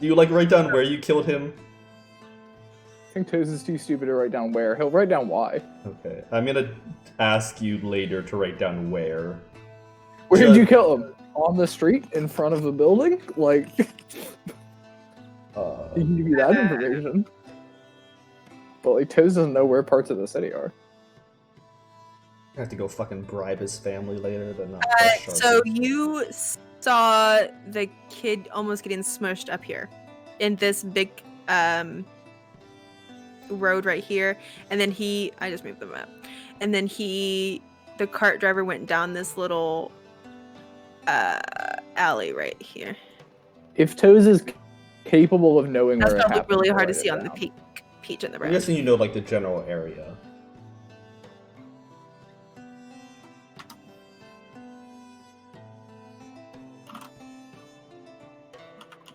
Do you like write down where you killed him? I think Toes is too stupid to write down where. He'll write down why. Okay, I'm gonna ask you later to write down where. Where did you kill him? On the street in front of a building? Like, he can give you that information. But like, Toes doesn't know where parts of the city are. I have to go fucking bribe his family later. Then not so you saw the kid almost getting smushed up here in this big road right here, and then I just moved the map, and then the cart driver went down this little alley right here. If Toes is capable of knowing That's where it probably happened, really hard to write see it on the down. peach in the I'm road. guessing you know like the general area.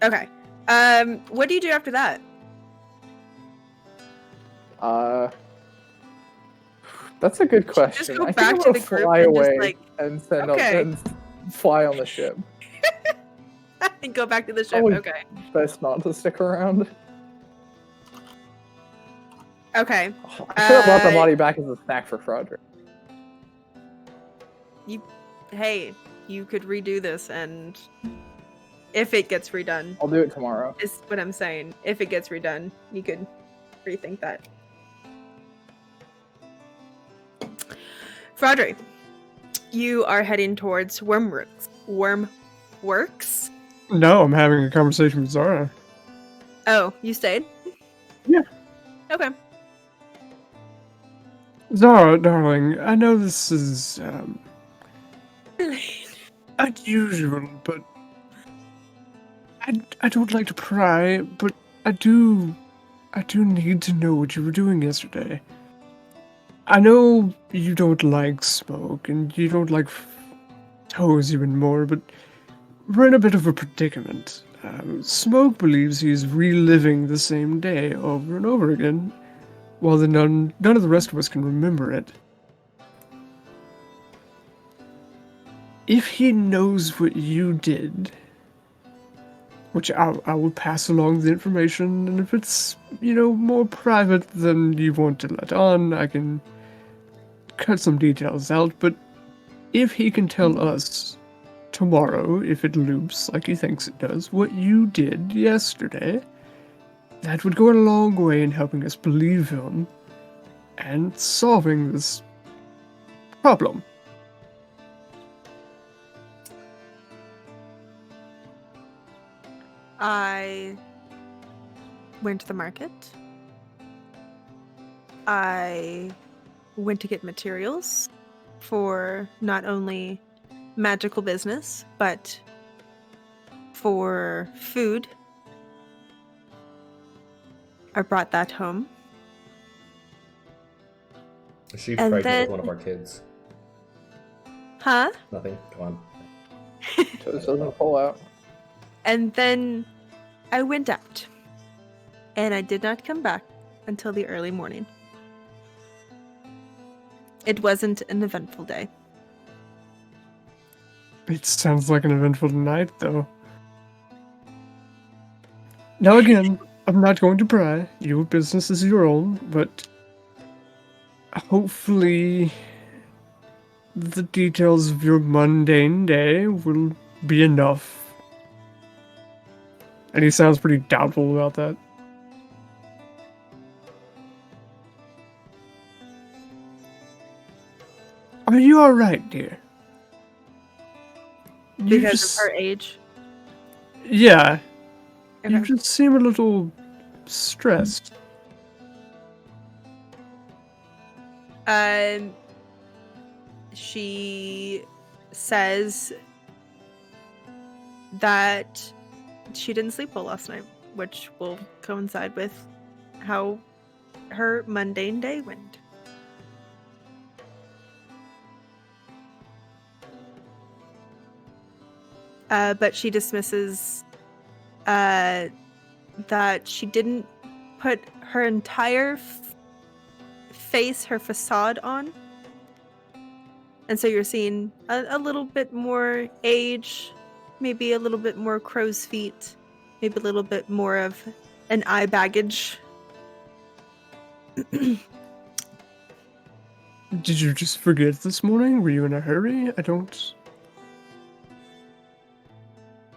Okay. What do you do after that? That's a good question. Just go I back think to I'm the gonna group fly and just, away like, and send okay. and fly on the ship. And go back to the ship. Probably Okay. Best not to stick around. Okay. I could have brought the body back as a snack for Frodrick. Hey, you could redo this, and if it gets redone, I'll do it tomorrow. is what I'm saying. If it gets redone, you could rethink that. Frodrick, you are heading towards Wormworks. No, I'm having a conversation with Zara. Oh, you stayed? Yeah. Okay. Zara, darling, I know this is unusual, but I don't like to pry, but I do need to know what you were doing yesterday. I know you don't like smoke, and you don't like toes even more, but we're in a bit of a predicament. Smoke believes he's reliving the same day over and over again, while none of the rest of us can remember it. If he knows what you did, which I will pass along the information, and if it's, more private than you want to let on, I can cut some details out, but if he can tell us tomorrow, if it loops like he thinks it does, what you did yesterday, that would go a long way in helping us believe him and solving this problem. I went to the market. I went to get materials for not only magical business, but for food. I brought that home. Is she And pregnant then- with one of our kids? Huh? Nothing. Come on. Toes doesn't pull out. And then I went out. And I did not come back until the early morning. It wasn't an eventful day. It sounds like an eventful night, though. Now again, I'm not going to pry. Your business is your own, but hopefully the details of your mundane day will be enough. And he sounds pretty doubtful about that. Are you alright, dear? You Because just- of her age. Yeah, Okay. you just seem a little stressed. She says that she didn't sleep well last night, which will coincide with how her mundane day went. But she dismisses that she didn't put her entire face, her facade on. And so you're seeing a little bit more age, maybe a little bit more crow's feet, maybe a little bit more of an eye baggage. Did you just forget this morning? Were you in a hurry? I don't...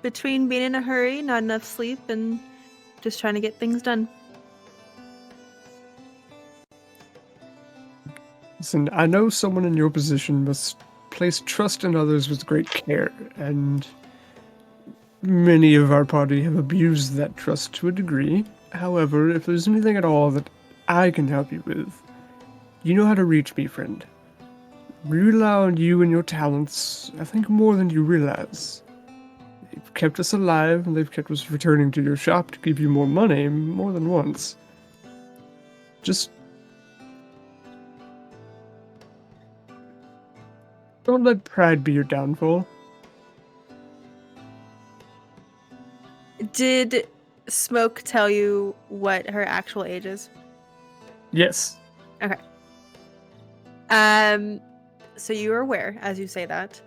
Between being in a hurry, not enough sleep, and just trying to get things done. Listen, I know someone in your position must place trust in others with great care, and many of our party have abused that trust to a degree. However, if there's anything at all that I can help you with, you know how to reach me, friend. We rely on you and your talents, I think, more than you realize. They've kept us alive, and they've kept us returning to your shop to give you more money more than once. Just don't let pride be your downfall. Did Smoke tell you what her actual age is? Yes. Okay. So you are aware as you say that.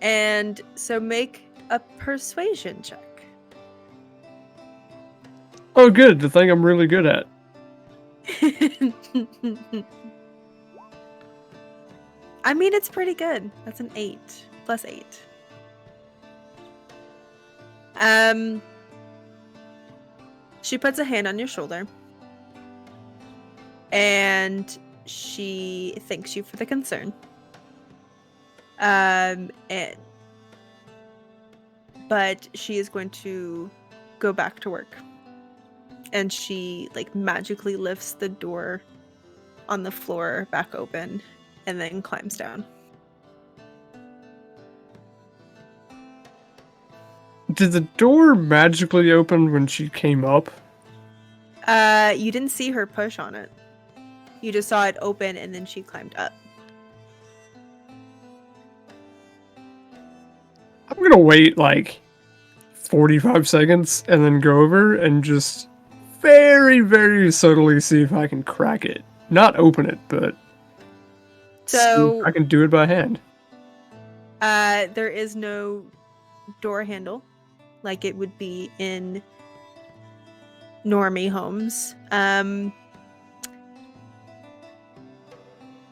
And so make a persuasion check. Oh, good. The thing I'm really good at. I mean, it's pretty good. That's an 8 plus 8. She puts a hand on your shoulder. And she thanks you for the concern. But she is going to go back to work. And she magically lifts the door on the floor back open and then climbs down. Did the door magically open when she came up? You didn't see her push on it. You just saw it open and then she climbed up. I'm gonna wait 45 seconds and then go over and just very, very subtly see if I can crack it. Not open it, but so I can do it by hand. There is no door handle like it would be in normie homes.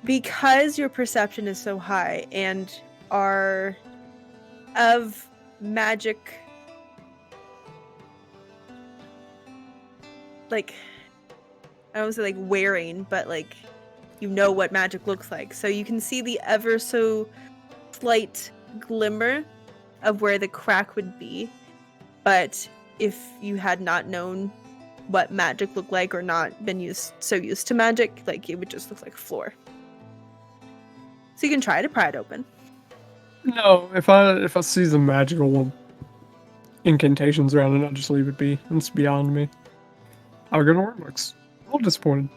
Because your perception is so high and are of magic, I don't say wearing, but you know what magic looks like. So you can see the ever so slight glimmer of where the crack would be. But if you had not known what magic looked like or not been used to magic, it would just look like floor. So you can try to pry it open. No, if I see the magical incantations around it, I'll just leave it be. It's beyond me. I'll go to Wormworks. A little disappointed.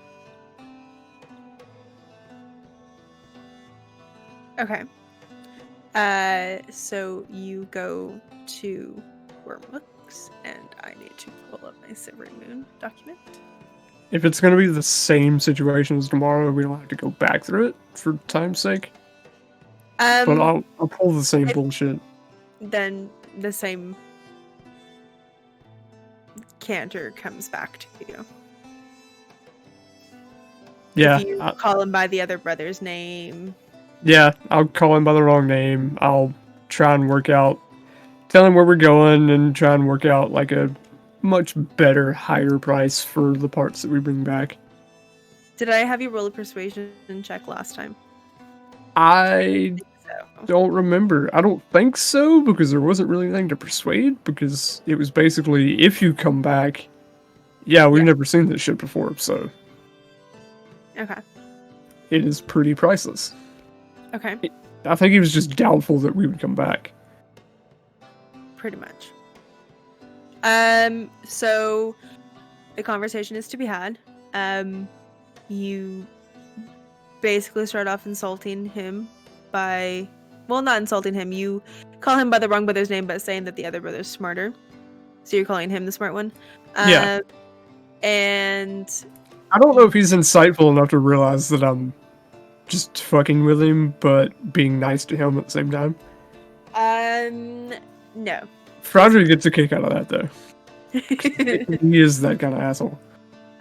Okay. So you go to Wormworks, and I need to pull up my Silverymoon document. If it's going to be the same situation as tomorrow, we don't have to go back through it for time's sake. But I'll pull the same bullshit. Then the same canter comes back to you. Yeah. If you call him by the other brother's name. Yeah, I'll call him by the wrong name. I'll try and tell him where we're going and try and work out a much better, higher price for the parts that we bring back. Did I have you roll a persuasion check last time? I don't remember. I don't think so, because there wasn't really anything to persuade, because it was basically, if you come back, we've never seen this shit before, so. Okay. It is pretty priceless. Okay. I think he was just doubtful that we would come back. Pretty much. So the conversation is to be had. You basically start off insulting him not insulting him. You call him by the wrong brother's name, but saying that the other brother's smarter. So you're calling him the smart one. Yeah. And I don't know if he's insightful enough to realize that I'm just fucking with him, but being nice to him at the same time. no. Frodrick gets a kick out of that, though. He is that kind of asshole.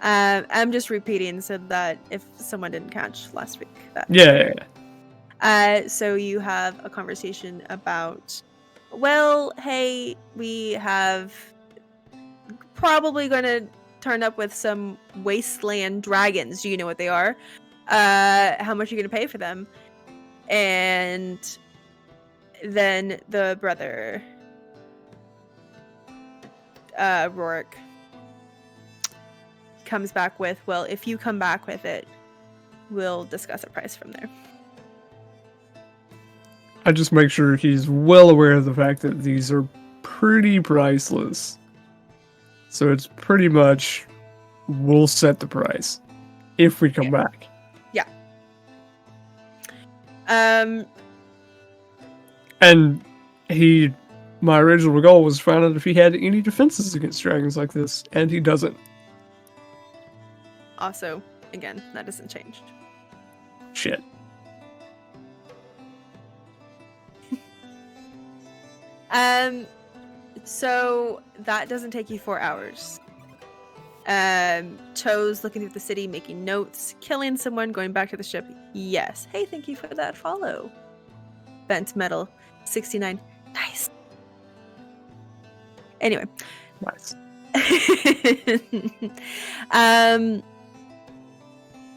I'm just repeating so that if someone didn't catch last week. Yeah. So you have a conversation about, well, hey, we have probably going to turn up with some wasteland dragons. Do you know what they are? How much are you going to pay for them? And then the brother, Rourke, comes back with, well, if you come back with it, we'll discuss a price from there. I just make sure he's well aware of the fact that these are pretty priceless. So it's pretty much, we'll set the price if we come back. Yeah. And my original goal was to find out if he had any defenses against dragons like this, and he doesn't. Also, again, that hasn't changed. Shit. So that doesn't take you 4 hours. Toes looking through the city, making notes, killing someone, going back to the ship. Yes. Hey, thank you for that follow. Bent metal, 69. Nice. Anyway. Nice.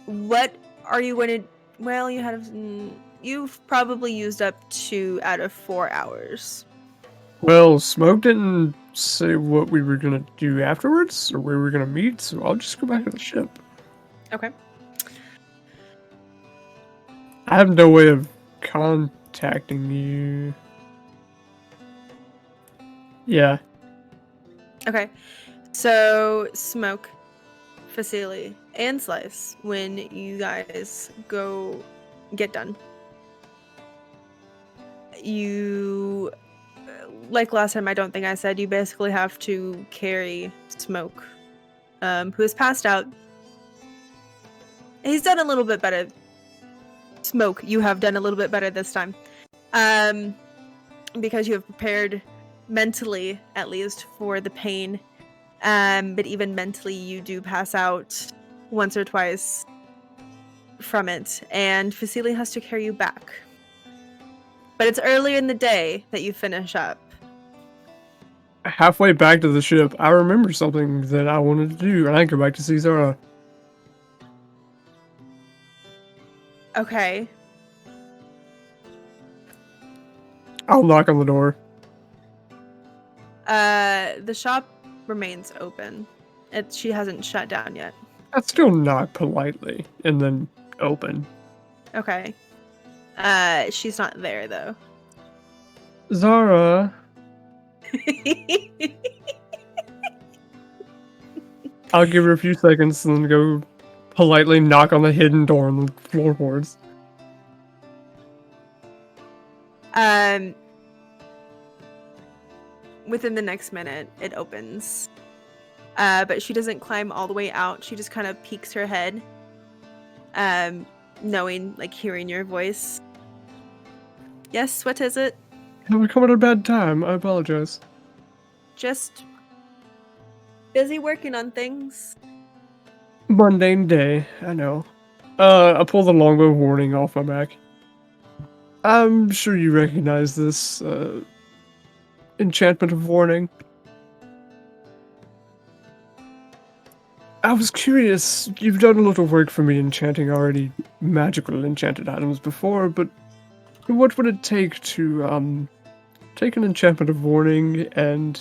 What are you going to... Well, you've probably used up 2 out of 4 hours. Well, Smoke didn't say what we were going to do afterwards, or where we were going to meet, so I'll just go back to the ship. Okay. I have no way of contacting you. Yeah. Okay. So, Smoke, Facili, and Slice, when you guys get done, you... Like last time, I don't think I said, you basically have to carry Smoke, who has passed out. He's done a little bit better. Smoke, you have done a little bit better this time. Because you have prepared mentally, at least, for the pain. But even mentally, you do pass out once or twice from it. And Facili has to carry you back. But it's earlier in the day that you finish up. Halfway back to the ship, I remember something that I wanted to do, and I go back to see Zara. Okay. I'll knock on the door. The shop remains open. She hasn't shut down yet. I'd still knock politely, and then open. Okay. She's not there, though. Zara. I'll give her a few seconds and then go politely knock on the hidden door on the floorboards. Within the next minute, it opens. But she doesn't climb all the way out. She just kind of peeks her head. Knowing, like, hearing your voice. Yes, what is it? Have we come at a bad time? I apologize. Just busy working on things. Mundane day, I know. I pull the longbow warning off my back. I'm sure you recognize this, enchantment of warning. I was curious, you've done a little work for me enchanting already magical enchanted items before, but what would it take to, take an enchantment of warning and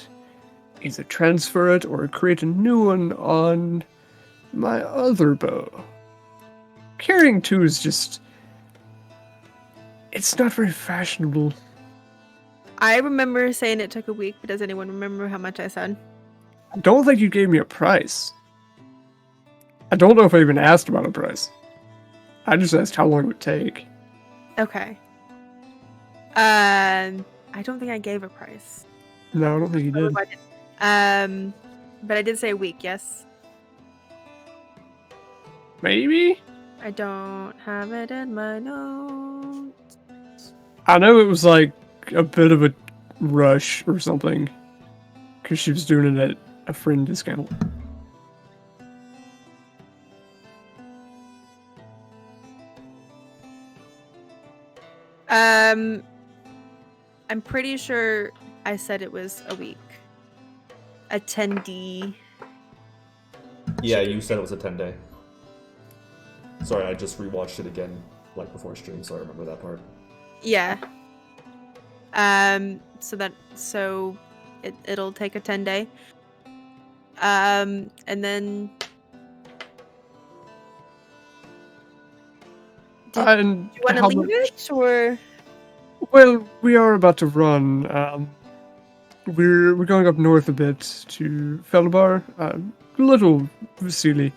either transfer it or create a new one on my other bow? Carrying two is just... it's not very fashionable. I remember saying it took a week, but does anyone remember how much I said? I don't think you gave me a price. I don't know if I even asked about a price. I just asked how long it would take. Okay. I don't think I gave a price. No, I don't think you did. But I did say a week, yes? Maybe? I don't have it in my notes. I know it was like a bit of a rush or something. Because she was doing it at a friend discount. I'm pretty sure I said it was a week. A 10D. Yeah, you said it was a 10-day. Sorry, I just rewatched it again, like before stream, so I remember that part. Yeah. So it'll take a 10-day. And then do you want to leave it or? Well, we are about to run. We're going up north a bit to Felbar. Little Vasily.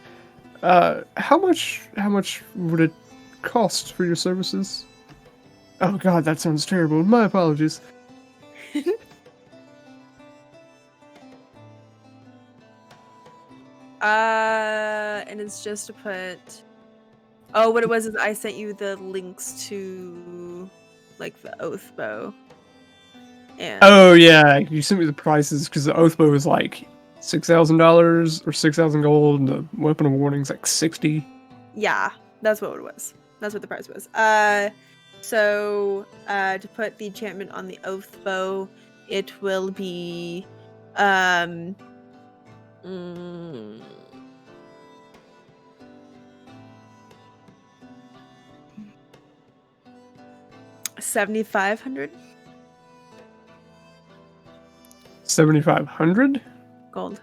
How much would it cost for your services? Oh god, that sounds terrible. My apologies. And it's just to put. Oh, what it was is I sent you the links to, like, the oath bow. And Oh yeah, you sent me the prices because the oath bow is like $6,000 or 6,000 gold, and the weapon of warning is like 60. yeah, that's what it was. That's what the price was. So to put the enchantment on the oath bow, it will be mm, 7,500 7,500? gold.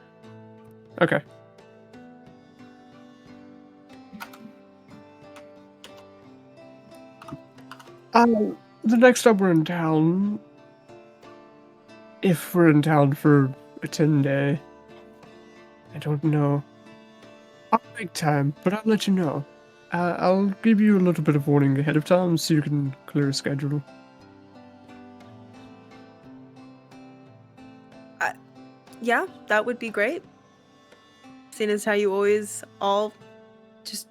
Okay. The next time we're in town, if we're in town for a 10-day, I don't know. I'll make time, but I'll let you know. I'll give you a little bit of warning ahead of time so you can clear a schedule. Yeah, that would be great. Seeing as how you always all just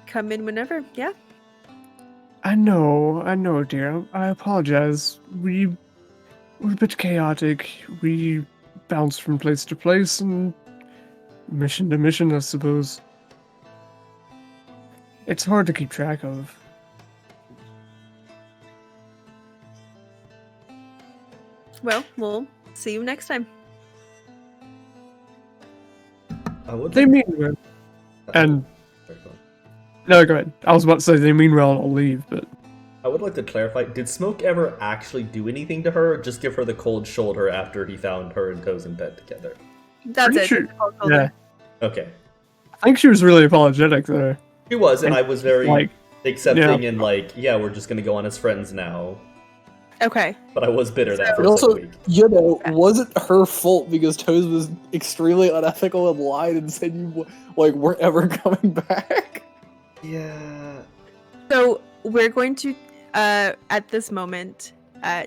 come in whenever, yeah. I know, dear. I apologize. We're a bit chaotic. We bounce from place to place and mission to mission, I suppose. It's hard to keep track of. Well, we'll see you next time. They mean well. And no, go ahead. I was about to say they mean well and I'll leave, but I would like to clarify, did Smoke ever actually do anything to her, or just give her the cold shoulder after he found her and Toes in bed together? That's pretty it. sure- Hold yeah. on. Okay. I think she was really apologetic there. He was, and I was very Like, accepting yeah. and like, yeah, we're just gonna go on as friends now. Okay. But I was bitter that It first also, week. you know, wasn't her fault because Toes was extremely unethical and lied and said you weren't ever coming back. Yeah. So we're going to, at this moment,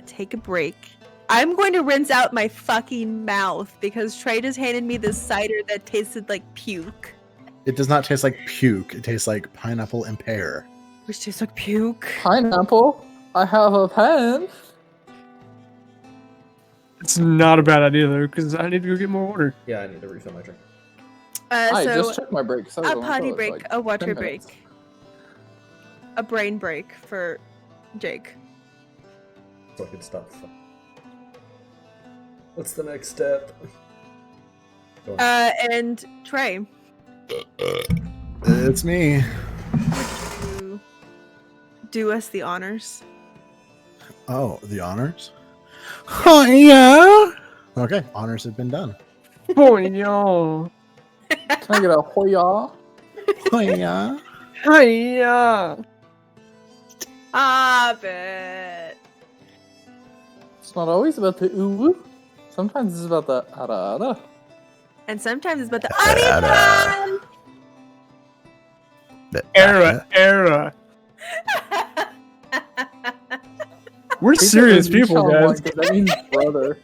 take a break. I'm going to rinse out my fucking mouth because Trey just handed me this cider that tasted like puke. It does not taste like puke. It tastes like pineapple and pear. Which tastes like puke. Pineapple, I have a pen. It's not a bad idea though, because I need to go get more water. Yeah, I need to refill my drink. I So just took my break. So a potty break, a water break, a brain break for Jake. So I can stop. What's the next step? Go on. And Trey, It's me. you do us the honors. Oh, the honors? Oh, yeah. Okay, honors have been done. Oh no. Can I get a hoya? Oh, yeah. Hiya. Stop it. It's not always about the ooh. Sometimes it's about the ara ara. And sometimes it's about the Ada. Era. We're serious people, guys. That means brother.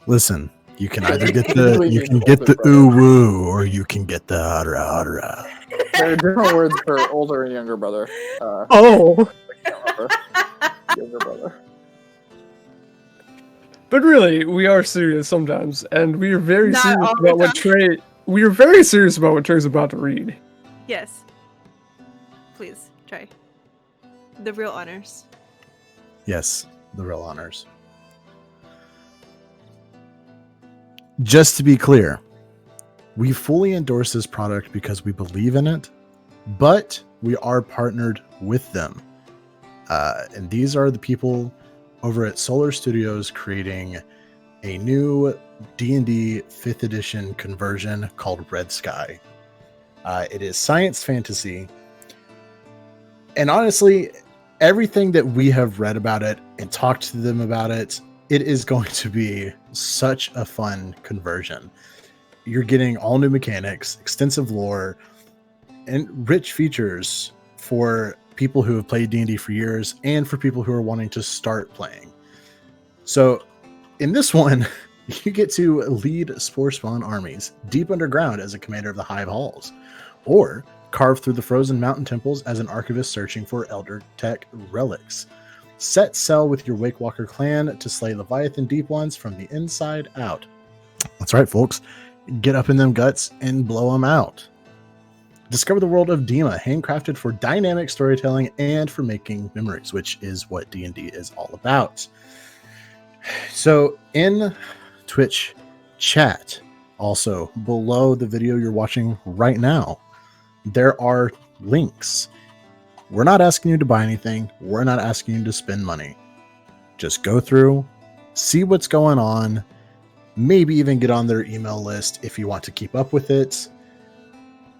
Listen, You can either get the ooh woo, or you can get the hara hara. There are different words for older and younger brother. Oh, I can't remember. Younger brother. but really, we are serious sometimes, and we are very Not serious all the about what time. Trey. We are very serious about what Trey's about to read. Yes. Please, try. The real honors. Yes, the real honors. Just to be clear, we fully endorse this product because we believe in it, but we are partnered with them. And these are the people over at Solar Studios creating a new D&D 5th edition conversion called Red Sky. It is science fantasy. And honestly, everything that we have read about it and talked to them about it, it is going to be such a fun conversion. You're getting all new mechanics, extensive lore, and rich features for people who have played D&D for years and for people who are wanting to start playing. So in this one, you get to lead spore spawn armies deep underground as a commander of the Hive Halls, or carve through the frozen mountain temples as an archivist searching for Elder Tech relics. Set sail with your Wake Walker clan to slay Leviathan Deep Ones from the inside out. That's right, folks. Get up in them guts and blow them out. Discover the world of Dima, handcrafted for dynamic storytelling and for making memories, which is what D&D is all about. So in Twitch chat, also below the video you're watching right now, there are links. We're not asking you to buy anything. We're not asking you to spend money. Just go through, see what's going on, maybe even get on their email list if you want to keep up with it.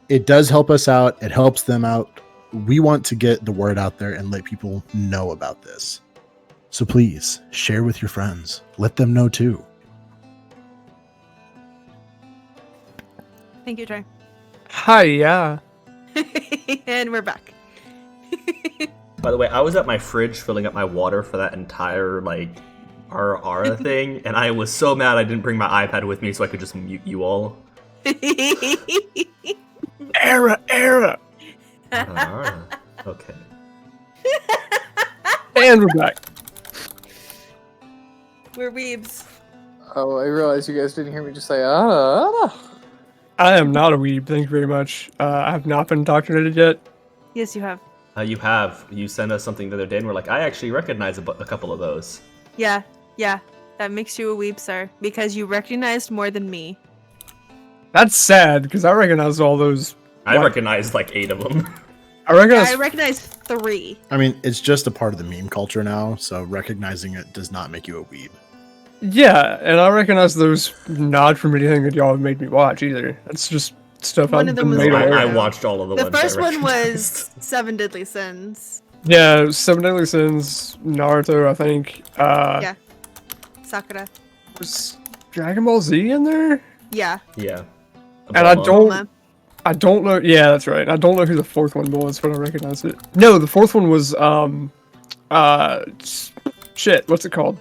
It does help us out. It helps them out. We want to get the word out there and let people know about this. So please share with your friends. Let them know too. Thank you, Trey. Hi, yeah. And we're back. By the way, I was at my fridge filling up my water for that entire, Aura thing, and I was so mad I didn't bring my iPad with me so I could just mute you all. Era. Okay. And we're back. We're weebs. Oh, I realized you guys didn't hear me just say, ah. I am not a weeb, thank you very much. I have not been indoctrinated yet. Yes, you have. You have. You sent us something the other day, and we're like, I actually recognize a couple of those. Yeah. That makes you a weeb, sir. Because you recognized more than me. That's sad, because I recognize all those. I recognized 8 of them. I recognize. I recognize 3. I mean, it's just a part of the meme culture now, so recognizing it does not make you a weeb. Yeah, and I recognize those not from anything that y'all have made me watch either. That's just stuff One I've of them been was made aware I of. watched all of the The ones. first I one recognized. was 7 Deadly Sins. Yeah, Seven Deadly Sins, Naruto, I think. Yeah. Sakura. Was Dragon Ball Z in there? Yeah. Yeah. And I Bulma. don't. I don't know. Yeah, that's right. I don't know who the fourth one was, but I recognize it. No, the fourth one was shit. What's it called?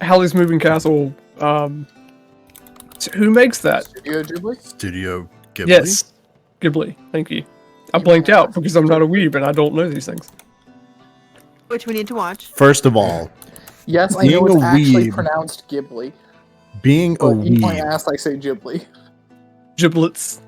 Halley's Moving Castle. Who makes that? Studio Ghibli? Studio Ghibli? Yes, Ghibli. Thank you. I blanked out because I'm not a weeb and I don't know these things. Which we need to watch. First of all, Yes, I know Being it's a actually weeb- pronounced Ghibli. being a But eat my weeb, ass, I say Ghibli. Giblets.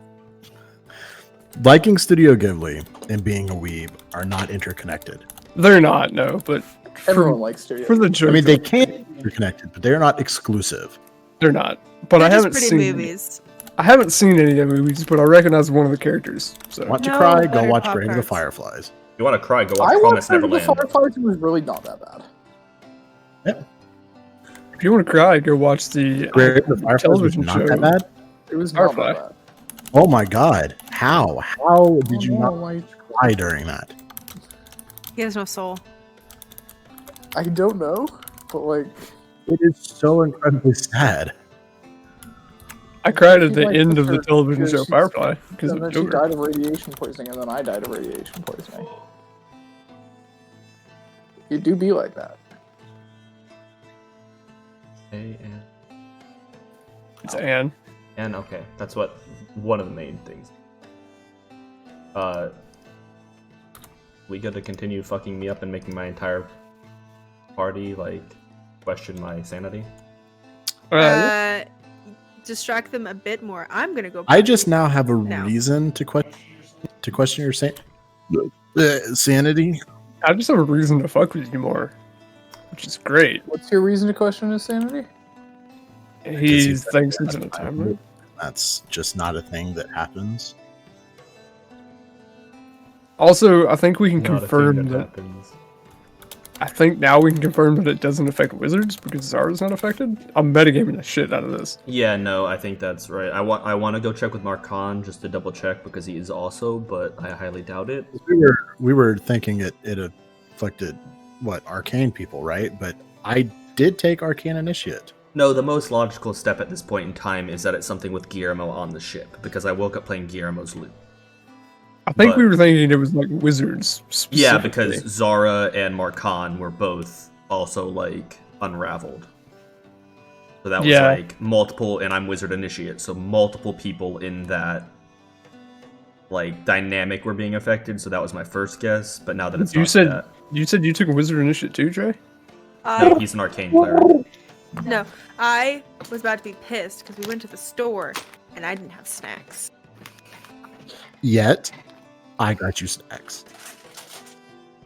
liking Studio Ghibli and being a weeb are not interconnected. They're not, no, but Everyone likes Studio for the Ghibli. joke, I mean, they can be interconnected, but they're not exclusive. they're not. But They're I just haven't pretty seen. movies. I haven't seen any of the movies, but I recognize one of the characters. So Want to No, cry? Go buttered watch Grave of the Pop-Tarts. Fireflies. If you want to cry, go watch I Promise watched the Neverland. Fireflies. It was really not that bad. if you want to cry, go watch the Grave of the Fireflies was television not show. that bad. It was not Firefly. that bad. Oh my god! How? How did you Oh, not no, like, cry during that? He has no soul. I don't know, but like, It is so incredibly sad. I cried at She's the like end of the Sister, television because show she's- Firefly because and of then she Joker. died of radiation poisoning, and then I died of radiation poisoning. It do be like that. It's Anne. And okay, that's one of the main things. We got to continue fucking me up and making my entire party like question my sanity. Distract them a bit more. I'm gonna go. I just now have a now. reason to question your sanity. I just have a reason to fuck with you more, which is great. What's your reason to question his sanity? He thinks he's in a time loop. That's just not a thing that happens. Also, I think we can Not a thing confirm that. happens. I think now we can confirm that it doesn't affect wizards because Zara's not affected. I'm metagaming the shit out of this. Yeah, no, I think that's right. I want to go check with Marcon just to double check because he is also, but I highly doubt it. We were thinking it affected arcane people, right? But I did take arcane initiate. No, the most logical step at this point in time is that it's something with Guillermo on the ship because I woke up playing Guillermo's loot. I think we were thinking it was like wizards. Yeah, because Zara and Marcon were both also like unraveled. So that was like multiple, and I'm wizard initiate, so multiple people in that like dynamic were being affected. So that was my first guess. But now that it's you said you took wizard initiate too, Trey? No, he's an arcane player. No, I was about to be pissed because we went to the store and I didn't have snacks. Yet, I got you snacks.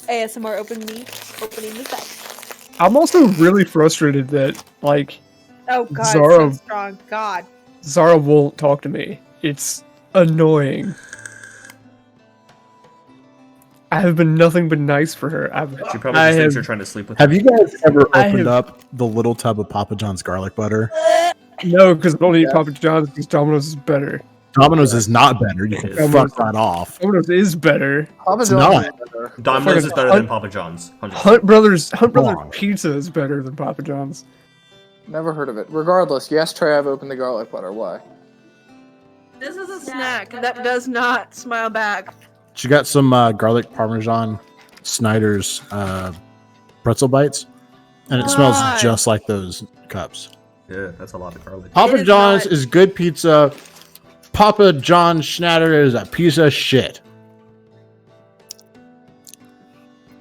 ASMR opening the snacks. I'm also really frustrated that like Oh god, Zara- it's so strong. God. Zara won't talk to me. It's annoying. I have been nothing but nice for her. She probably just thinks you're trying to sleep with her. Have you guys ever opened up the little tub of Papa John's garlic butter? No, because I don't eat Papa John's because Domino's is better. Domino's is not better. You can fuck that off. Domino's is better. Papa It's John's not. is better. Domino's is better than Papa John's. 100%. Hunt Brothers Wrong. Pizza is better than Papa John's. Never heard of it. Regardless, yes, Trey, I've opened the garlic butter. Why? This is a snack that does not smile back. She got some garlic parmesan Snyder's pretzel bites, and it smells God. just like those cups. Yeah, that's a lot of garlic. Papa is John's not- is good pizza. Papa John Schnatter is a piece of shit.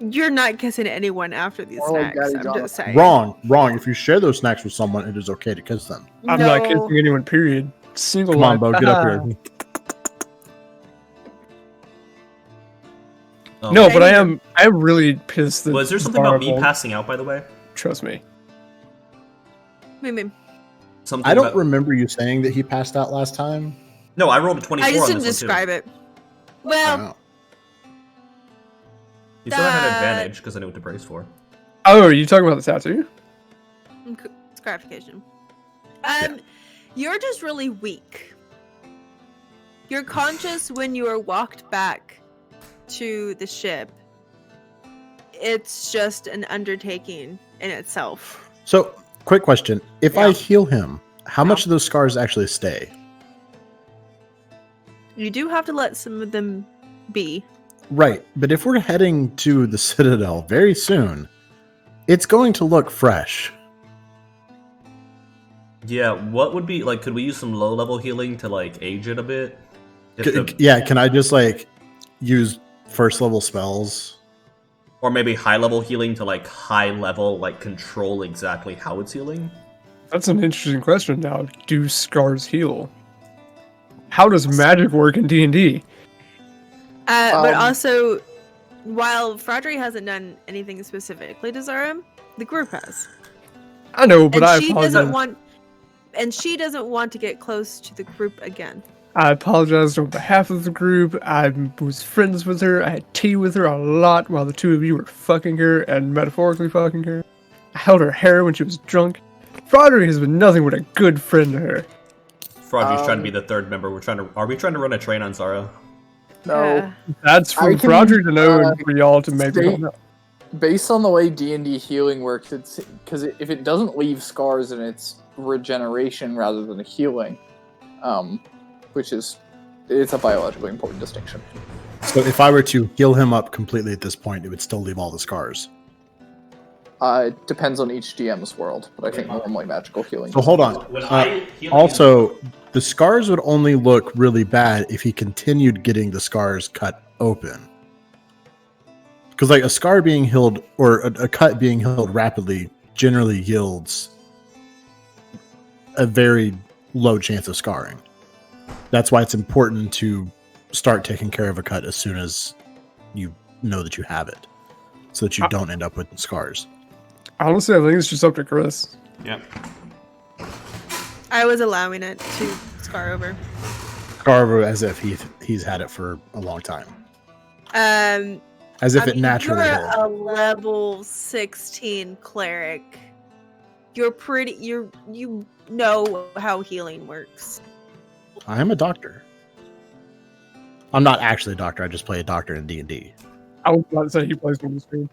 You're not kissing anyone after these More like snacks. Daddy I'm John. just saying. Wrong. If you share those snacks with someone, it is okay to kiss them. I'm not kissing anyone, period. Single Come on, life. Bo, get up here. Oh. No, but I'm really pissed that Was there something about me Zara won't passing out, by the way? trust me. Maybe. Something I don't about... remember you saying that he passed out last time. No, I rolled a 24 I just on didn't this one, too. describe it. Well, Oh. You still had That- advantage because I knew what to brace for. Oh, are you talking about the tattoo? it's gratification. Yeah. You're just really weak. You're conscious when you are walked back to the ship. It's just an undertaking in itself. So, quick question. If I Yeah. heal him, how much of those scars actually stay? You do have to let some of them be. Right, but if we're heading to the Citadel very soon, it's going to look fresh. Yeah, what would be, like, could we use some low-level healing to, like, age it a bit? Yeah, can I just, like, use first-level spells? Or maybe high-level healing to, like, high-level, like, control exactly how it's healing? That's an interesting question now. Do scars heal? How does magic work in D&D? But also, while Fraudry hasn't done anything specifically to Zara, the group has. I know, but And I she apologize. doesn't want to get close to the group again. I apologized on behalf of the group. I was friends with her. I had tea with her a lot while the two of you were fucking her and metaphorically fucking her. I held her hair when she was drunk. Fraudry has been nothing but a good friend to her. Fraudry's trying to be the third member. Are we trying to run a train on Zara? No. That's for I can, Fraudry to know and for y'all to maybe don't know. Based on the way D&D healing works, it's because if it doesn't leave scars, and it's regeneration rather than a healing, which is it's a biologically important distinction. So if I were to heal him up completely at this point, it would still leave all the scars. Depends on each DM's world, but I think normally magical healing. So hold on. Also, the scars would only look really bad if he continued getting the scars cut open. Because like a scar being healed or a cut being healed rapidly generally yields a very low chance of scarring. That's why it's important to start taking care of a cut as soon as you know that you have it, so that you don't end up with scars. Honestly, I think it's just up to Chris. Yep. I was allowing it to scar over. Scar over as if he's had it for a long time. As if it naturally you're healed. a level 16 cleric. You know how healing works. I am a doctor. I'm not actually a doctor. I just play a doctor in D&D. I was about to say he plays on the screen.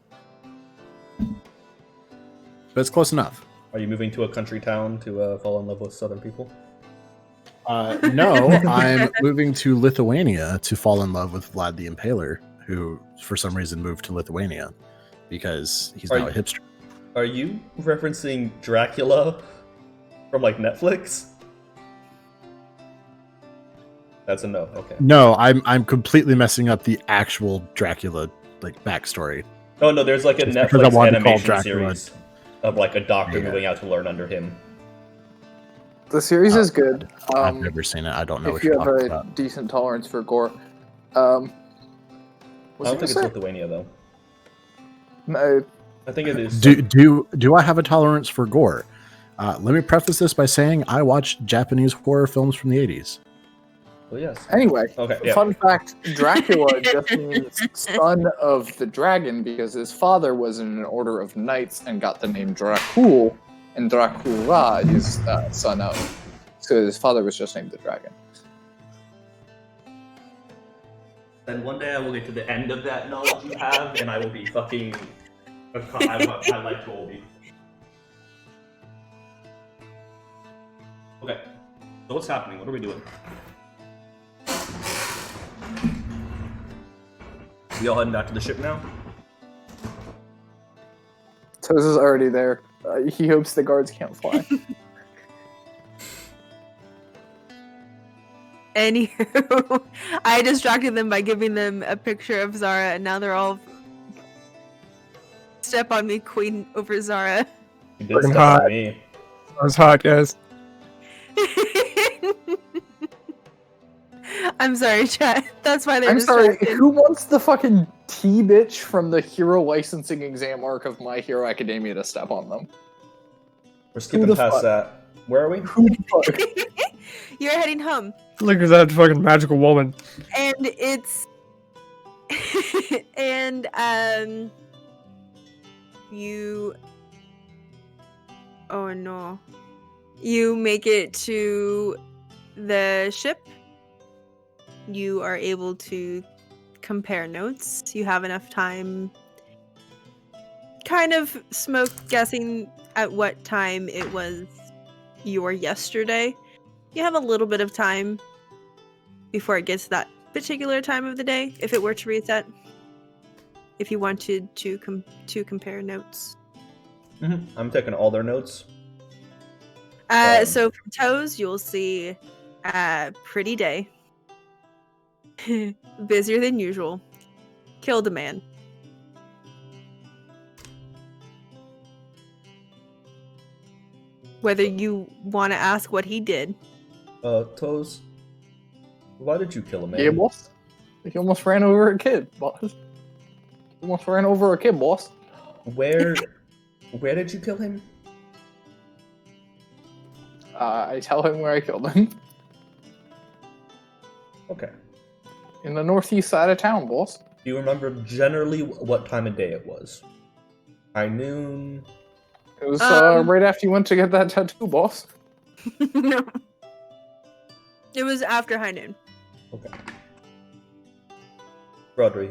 But it's close enough. Are you moving to a country town to fall in love with southern people? No, I'm moving to Lithuania to fall in love with Vlad the Impaler, who for some reason moved to Lithuania because he's now a hipster. Are you referencing Dracula from like Netflix? That's a no. Okay. No, I'm completely messing up the actual Dracula like backstory. Oh no, there's like a Just because I Netflix wanted to call animation Dracula. series of like a doctor moving out to learn under him. The series is good. I've never seen it. I don't know what If you're you have talking a about. decent tolerance for gore. I don't think it's Lithuania though. No, I think it is. Do I have a tolerance for gore? Let me preface this by saying I watched Japanese horror films from the 80s. Well, yes. Anyway, Okay. Yeah. fun fact, Dracula just means son of the dragon because his father was in an order of knights and got the name Dracul, and Dracula is son of. So his father was just named the dragon. Then one day I will get to the end of that knowledge you have, and I will be fucking. I like Goldie. Okay. So what's happening? What are we doing? We all heading back to the ship now? Toes is already there. He hopes the guards can't fly. Anywho, I distracted them by giving them a picture of Zara, and now they're all step on me, queen over Zara. You did Fucking stuff hot. for me. That was hot, guys. I'm sorry, chat. That's why they're I'm sorry, distracted. who wants the fucking T-bitch from the hero licensing exam arc of My Hero Academia to step on them? We're skipping the past fuck? that. Where are we? Who the fuck? You're heading home, Look at that fucking magical woman. and it's and you. Oh no! You make it to the ship. You are able to compare notes. You have enough time, kind of smoke guessing at what time it was your yesterday. You have a little bit of time before it gets to that particular time of the day, if it were to reset. If you wanted to compare notes. Mm-hmm. I'm taking all their notes. So from Toes, you'll see pretty day. Busier than usual. Killed a man. Whether you want to ask what he did. Toes, why did you kill a man? He almost ran over a kid, boss. He almost ran over a kid, boss. Where did you kill him? I tell him where I killed him. Okay. In the northeast side of town, boss. Do you remember generally what time of day it was? High noon? It was right after you went to get that tattoo, boss. No. It was after high noon. Okay. Rodri,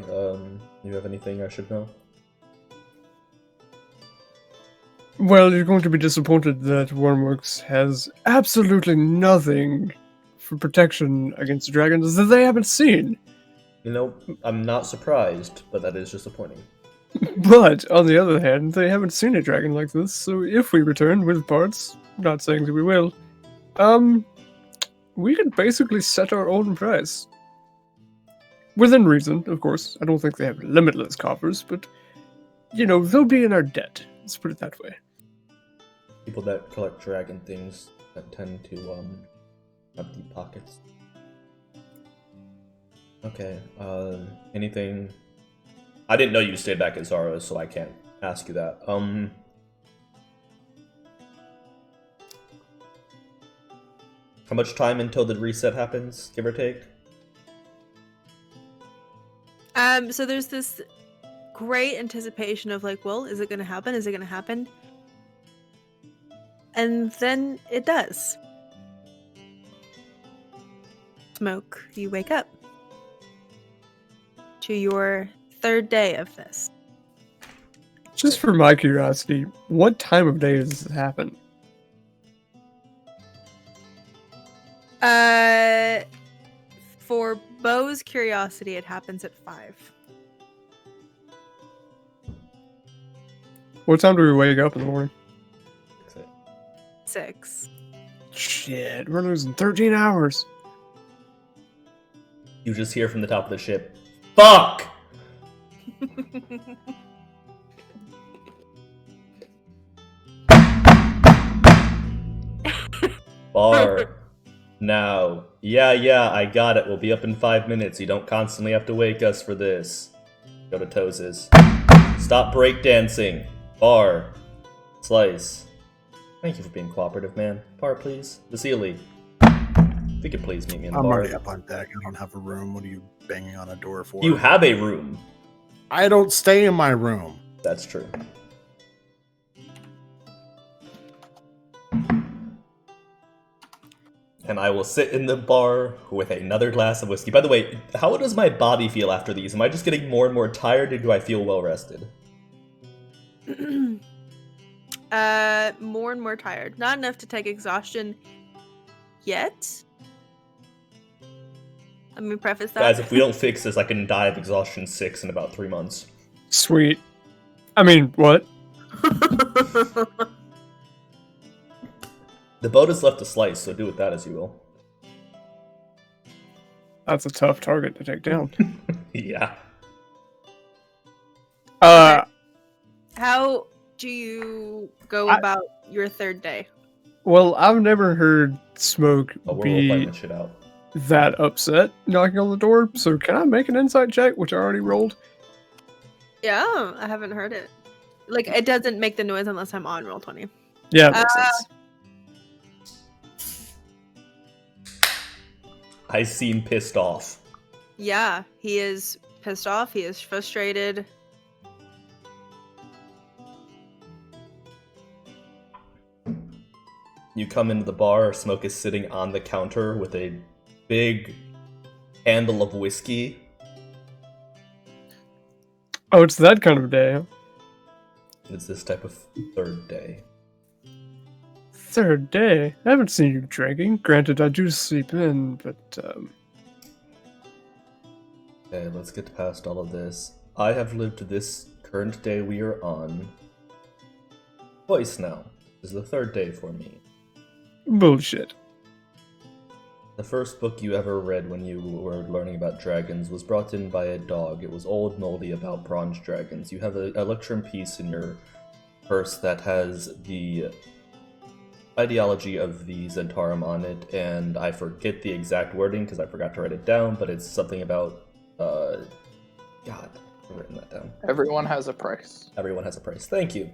you have anything I should know? Well, you're going to be disappointed that Wormworks has absolutely nothing for protection against dragons that they haven't seen. You know, I'm not surprised, but that is disappointing. But, on the other hand, they haven't seen a dragon like this, so if we return with parts, not saying that we will, we could basically set our own price. Within reason, of course. I don't think they have limitless coffers, but, they'll be in our debt. Let's put it that way. People that collect dragon things that tend to have deep pockets. Okay, anything... I didn't know you stayed back at Zara, so I can't ask you that. How much time until the reset happens, give or take? So there's this great anticipation of like, well, is it gonna happen? Is it gonna happen? And then it does. Smoke, you wake up to your third day of this. Just for my curiosity, what time of day does this happen? For Bo's curiosity, it happens at 5. What time do we wake up in the morning? 6. Shit, we're losing 13 hours. You just hear from the top of the ship, "Fuck!" Bar. Now. Yeah, I got it. We'll be up in 5 minutes. You don't constantly have to wake us for this. Go to Toes's. Stop breakdancing. Bar. Slice. Thank you for being cooperative, man. Bar, please. Vasily. If you could please meet me in the I'm bar. already up on deck. I don't have a room. What are you banging on a door for? You have a room. I don't stay in my room. That's true. And I will sit in the bar with another glass of whiskey. By the way, how does my body feel after these? Am I just getting more and more tired, or do I feel well rested? More and more tired. Not enough to take exhaustion yet. Let me preface that. Guys, if we don't fix this, I can die of exhaustion 6 in about 3 months. Sweet. I mean, what? The boat is left to slice, so do with that as you will. That's a tough target to take down. Yeah. How do you go about your third day? Well, I've never heard Smoke Oh, we're be fighting this shit out. that upset knocking on the door, so can I make an insight check, which I already rolled? Yeah, I haven't heard it. Like, it doesn't make the noise unless I'm on Roll20. Yeah, that makes sense. I seem pissed off. Yeah, he is pissed off. He is frustrated. You come into the bar, Smoke is sitting on the counter with a big handle of whiskey. Oh, it's that kind of day, huh? It's this type of third day. Third day? I haven't seen you drinking. Granted, I do sleep in, but, Okay, let's get past all of this. I have lived this current day we are on twice now. This is the third day for me. bullshit. The first book you ever read when you were learning about dragons was brought in by a dog. It was old moldy about bronze dragons. You have a lecture piece in your purse that has the ideology of the Zentarum on it, and I forget the exact wording because I forgot to write it down, but it's something about, God, I've written that down. Everyone has a price. Everyone has a price. Thank you.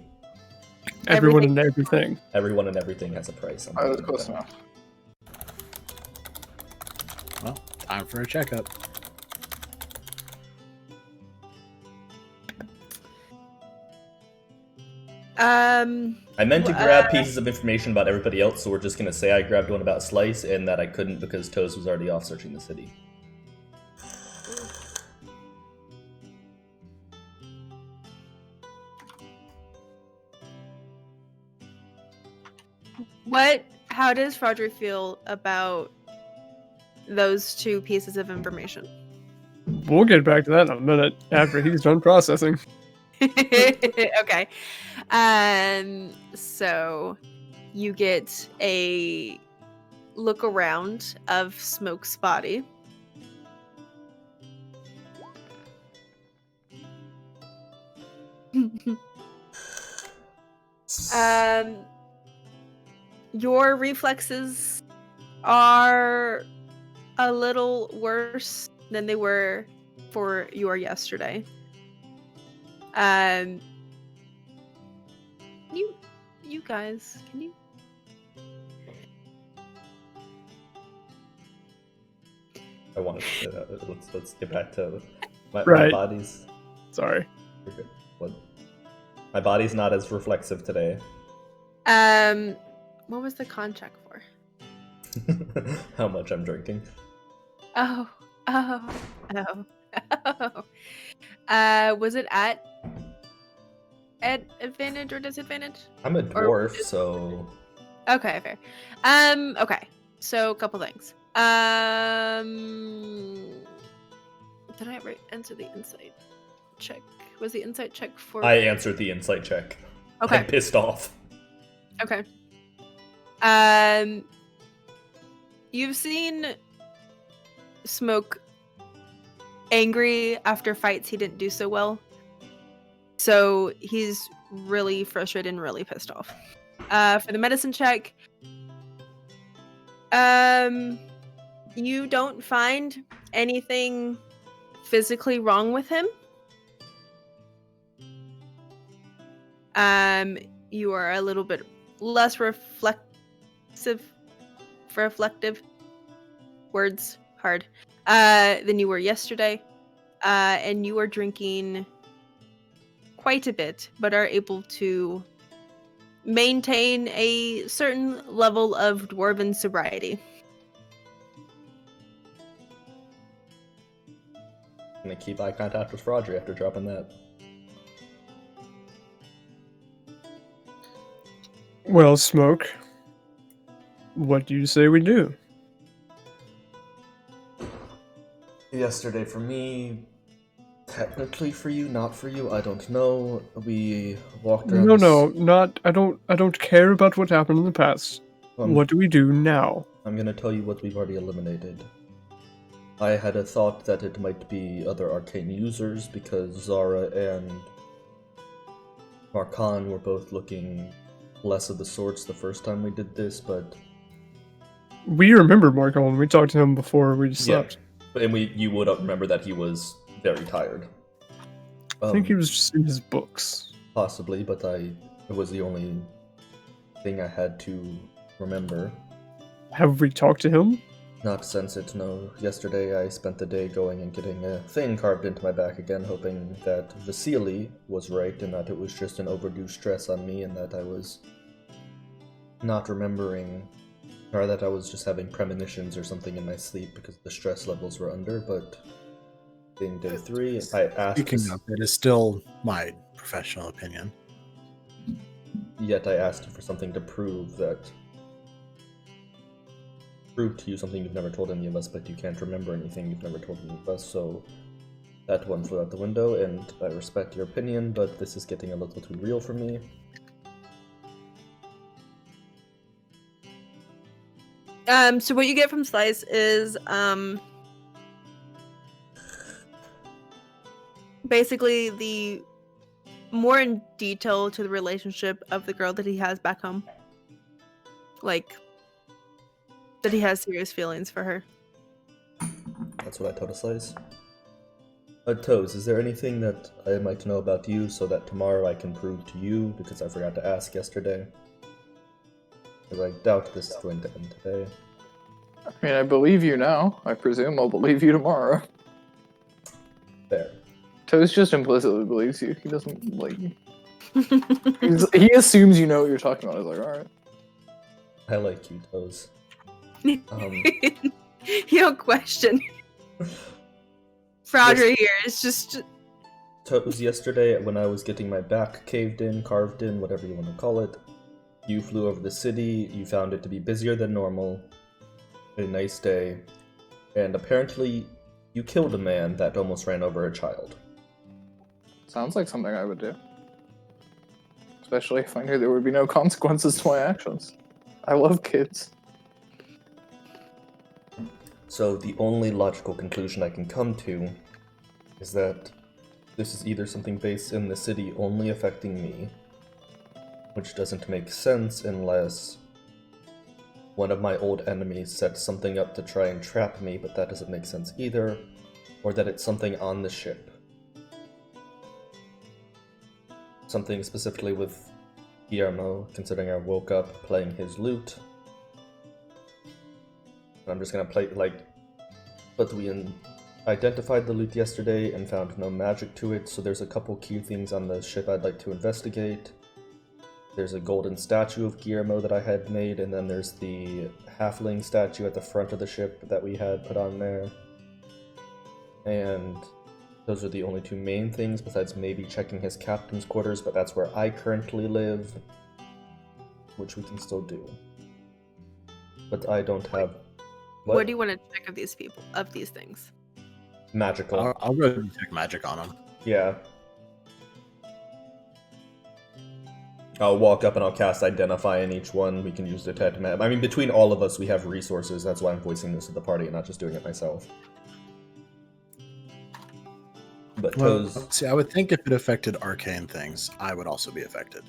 Everyone and everything. Everyone and everything has a price. I was close enough. Well, time for a checkup. I meant to grab pieces of information about everybody else, so we're just gonna say I grabbed one about Slice and that I couldn't because Toes was already off searching the city. How does Frodry feel about those two pieces of information? We'll get back to that in a minute after he's done processing. Okay. So you get a look around of Smoke's body. Your reflexes are a little worse than they were for your yesterday. You guys, can you? I wanted to let's get back to my Right. body's. Sorry. What? My body's not as reflexive today. What was the con check for? How much I'm drinking. Oh. Was it at advantage or disadvantage? I'm a dwarf, so. Okay, fair. Okay. So a couple things. Did I answer the insight check? Was the insight check for? I answered the insight check. Okay. I'm pissed off. Okay. You've seen Smoke angry after fights he didn't do so well. So he's really frustrated and really pissed off. For the medicine check, you don't find anything physically wrong with him. You are a little bit less reflective words hard than you were yesterday, and you are drinking quite a bit, but are able to maintain a certain level of dwarven sobriety. I'm gonna keep eye contact with Fraudry after dropping that. Well, Smoke, what do you say we do? Yesterday for me, technically for you, not for you, I don't know. We walked around. I don't care about what happened in the past. What do we do now? I'm gonna tell you what we've already eliminated. I had a thought that it might be other arcane users because Zara and Markan were both looking less of the sorts the first time we did this, but We remember Markon. We talked to him before we slept. Yeah. And you would remember that he was very tired. I think he was just in his books. Possibly, but it was the only thing I had to remember. Have we talked to him? Not since it, no. Yesterday I spent the day going and getting a thing carved into my back again, hoping that Vasily was right and that it was just an overdue stress on me and that I was not remembering, or that I was just having premonitions or something in my sleep because the stress levels were under, but being day 3, I asked... Speaking of, it is still my professional opinion. Yet I asked for something to prove to you something you've never told any of us, but you can't remember anything you've never told any of us, so that one flew out the window, and I respect your opinion, but this is getting a little too real for me. So what you get from Slice is, basically the more in detail to the relationship of the girl that he has back home. Like, that he has serious feelings for her. That's what I told Slice. Toes, is there anything that I might know about you so that tomorrow I can prove to you, because I forgot to ask yesterday? Because I doubt this is going to end today. I mean, I believe you now. I presume I'll believe you tomorrow. Fair. Toast just implicitly believes you. He doesn't, like... he assumes you know what you're talking about. He's like, alright. I like you, Toes. You don't question. Fraudry here is just... Toes, yesterday when I was getting my back caved in, carved in, whatever you want to call it, you flew over the city, you found it to be busier than normal, a nice day, and apparently you killed a man that almost ran over a child. Sounds like something I would do. Especially if I knew there would be no consequences to my actions. I love kids. So the only logical conclusion I can come to is that this is either something based in the city only affecting me, which doesn't make sense unless one of my old enemies set something up to try and trap me, but that doesn't make sense either, or that it's something on the ship. Something specifically with Guillermo, considering I woke up playing his lute. I'm just gonna play, but we identified the lute yesterday and found no magic to it, so there's a couple key things on the ship I'd like to investigate. There's a golden statue of Guillermo that I had made, and then there's the halfling statue at the front of the ship that we had put on there. And those are the only two main things, besides maybe checking his captain's quarters, but that's where I currently live, which we can still do. But I don't have... What do you want to check of these things? Magical. I'll go and check magic on them. Yeah. I'll walk up and I'll cast Identify in each one. We can use Detect Map. I mean, between all of us, we have resources. That's why I'm voicing this to the party and not just doing it myself. But see, I would think if it affected arcane things, I would also be affected.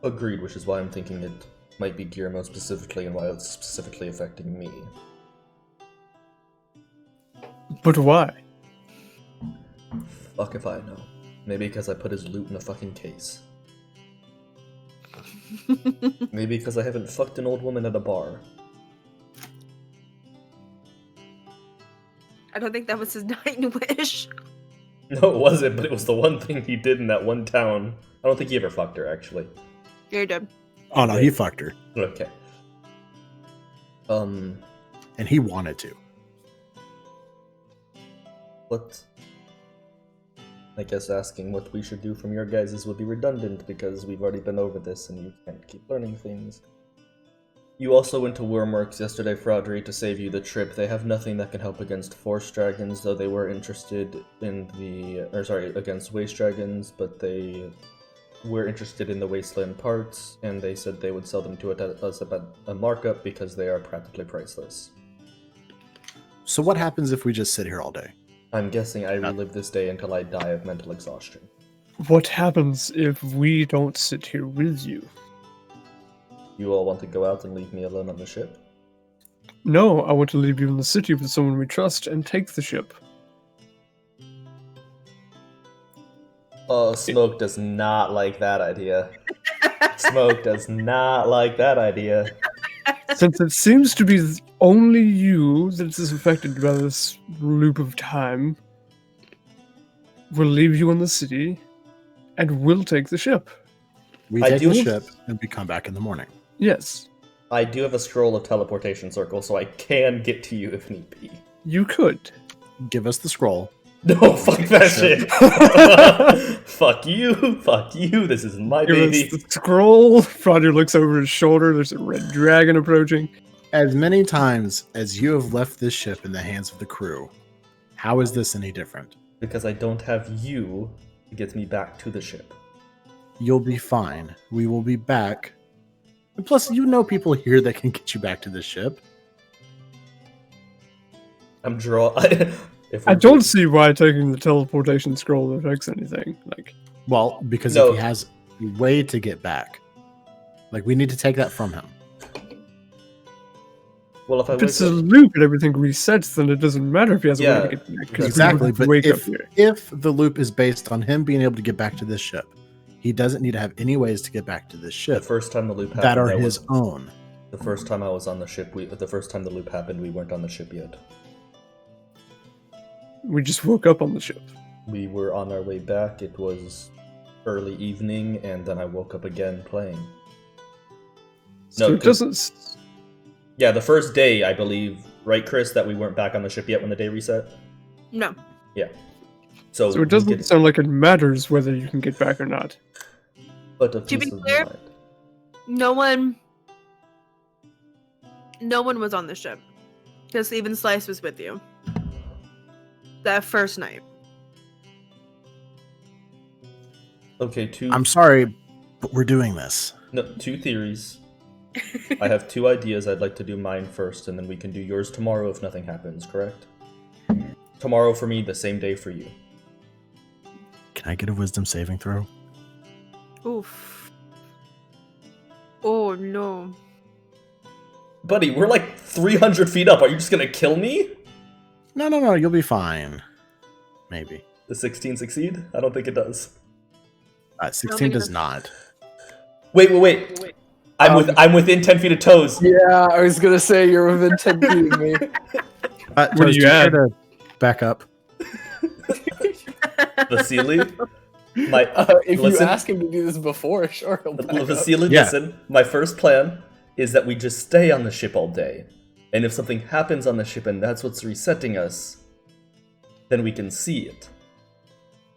Agreed, which is why I'm thinking it might be Guillermo specifically and why it's specifically affecting me. But why? Fuck if I know. Maybe because I put his loot in a fucking case. Maybe because I haven't fucked an old woman at a bar. I don't think that was his dying wish. No, it wasn't, but it was the one thing he did in that one town. I don't think he ever fucked her, actually. Yeah, he did. Oh no, he fucked her. Okay. And he wanted to. What? I guess asking what we should do from your guys' would be redundant because we've already been over this and you can't keep learning things. You also went to Wormworks yesterday, Fraudry, to save you the trip. They have nothing that can help against Force Dragons, though they were interested in against Waste Dragons, but they were interested in the Wasteland parts, and they said they would sell them to us at a markup because they are practically priceless. So what happens if we just sit here all day? I'm guessing I relive this day until I die of mental exhaustion. What happens if we don't sit here with you? You all want to go out and leave me alone on the ship? No, I want to leave you in the city with someone we trust and take the ship. Oh, Smoke does not like that idea. Smoke does not like that idea. Since it seems to be only you that is affected by this loop of time, we'll leave you in the city, and we'll take the ship. We take the ship, and we come back in the morning. Yes. I do have a scroll of teleportation circle, so I can get to you if need be. You could. Give us the scroll. No, fuck that shit. Fuck you, this is my baby. Give us the scroll. Frogger looks over his shoulder, there's a red dragon approaching. As many times as you have left this ship in the hands of the crew, how is this any different? Because I don't have you to get me back to the ship. You'll be fine. We will be back. And plus, you know people here that can get you back to the ship. I don't see why taking the teleportation scroll affects anything. Well, because if he has a way to get back, we need to take that from him. Well, if it's a loop and everything resets, then it doesn't matter if he has a way to get back. Exactly, but if the loop is based on him being able to get back to this ship, he doesn't need to have any ways to get back to this ship. The first time the loop happened, that are his own. The first time I was on the ship, the first time the loop happened, we weren't on the ship yet. We just woke up on the ship. We were on our way back. It was early evening, and then I woke up again playing. So it doesn't... Yeah, the first day, I believe, right, Chris, that we weren't back on the ship yet when the day reset? No. Yeah. So it doesn't sound like it matters whether you can get back or not. But to be clear, no one was on the ship. Because even Slice was with you. That first night. Okay, I'm sorry, but we're doing this. No, 2 theories. I have 2 ideas. I'd like to do mine first, and then we can do yours tomorrow if nothing happens, correct? Tomorrow for me, the same day for you. Can I get a wisdom saving throw? Oof. Oh no. Buddy, we're like 300 feet up. Are you just gonna kill me? No, you'll be fine. Maybe. Does 16 succeed? I don't think it does. 16 does not. Wait. I'm within 10 feet of Toes. Yeah, I was gonna say you're within 10 feet of me. What do you add? To back up. Vasily? If Listen. you ask him to do this before, sure. He'll back up. Vasily, listen. My first plan is that we just stay on the ship all day. And if something happens on the ship and that's what's resetting us, then we can see it.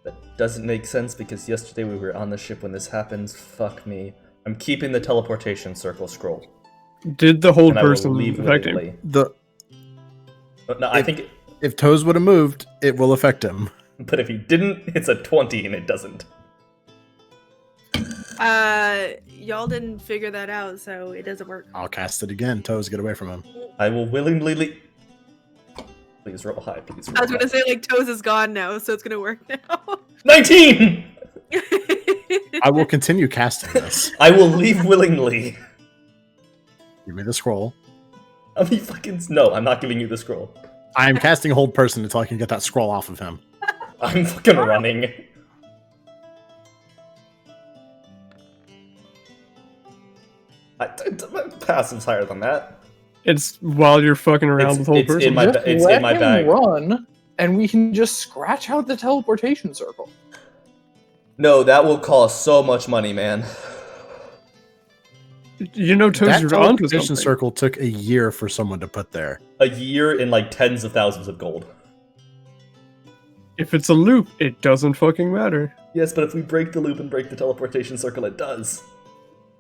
That doesn't make sense because yesterday we were on the ship when this happens. Fuck me. I'm keeping the teleportation circle scroll. Did the whole And I will person leave affect him? willingly. No, I think... If Toes would have moved, it will affect him. But if he didn't, it's a 20 and it doesn't. Y'all didn't figure that out, so it doesn't work. I'll cast it again. Toes, get away from him. I will willingly... Please roll high, please roll I was high. gonna say, like, Toes is gone now, so it's gonna work now. 19! I will continue casting this. I will leave willingly. Give me the scroll. I mean, fucking... No, I'm not giving you the scroll. I am casting Hold Person until I can get that scroll off of him. I'm fucking running. My passive's higher than that. It's while you're fucking around with whole It's person. in my, Just it's let in my him bag. run, and we can just scratch out the teleportation circle. No, that will cost so much money, man. You know, Toes, That you're onto teleportation something. circle took a year for someone to put there. A year in like tens of thousands of gold. If it's a loop, it doesn't fucking matter. Yes, but if we break the loop and break the teleportation circle, it does.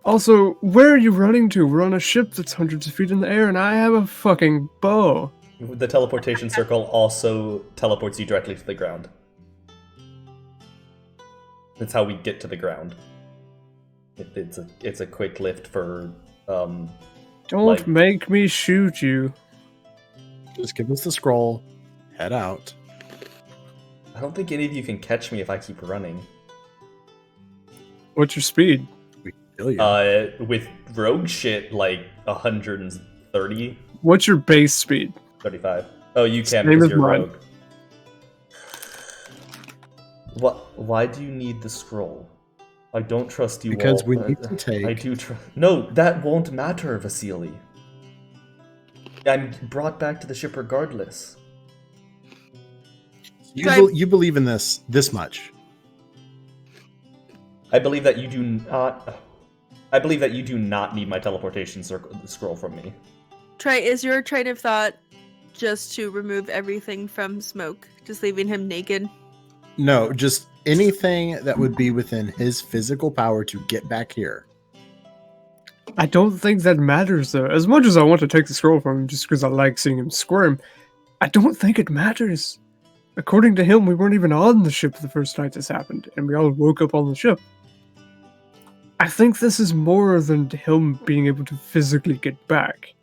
Also, where are you running to? We're on a ship that's hundreds of feet in the air, and I have a fucking bow. The teleportation circle also teleports you directly to the ground. That's how we get to the ground. It's a quick lift for Don't like- make me shoot you. Just give us the scroll. Head out. I don't think any of you can catch me if I keep running. What's your speed? We can kill you. With rogue shit, like 130, What's your base speed? 35. Oh, you can Same because as you're mine. rogue. What? Why do you need the scroll? I don't trust you Because all. we need to take- I do trust. No, that won't matter, Vasily. I'm brought back to the ship regardless. You believe in this much. I believe that you do not. I believe that you do not need my teleportation scroll from me. Trey, is your train of thought just to remove everything from Smoke? Just leaving him naked? No, just anything that would be within his physical power to get back here. I don't think that matters, though. As much as I want to take the scroll from him just because I like seeing him squirm, I don't think it matters. According to him, we weren't even on the ship the first night this happened, and we all woke up on the ship. I think this is more than him being able to physically get back.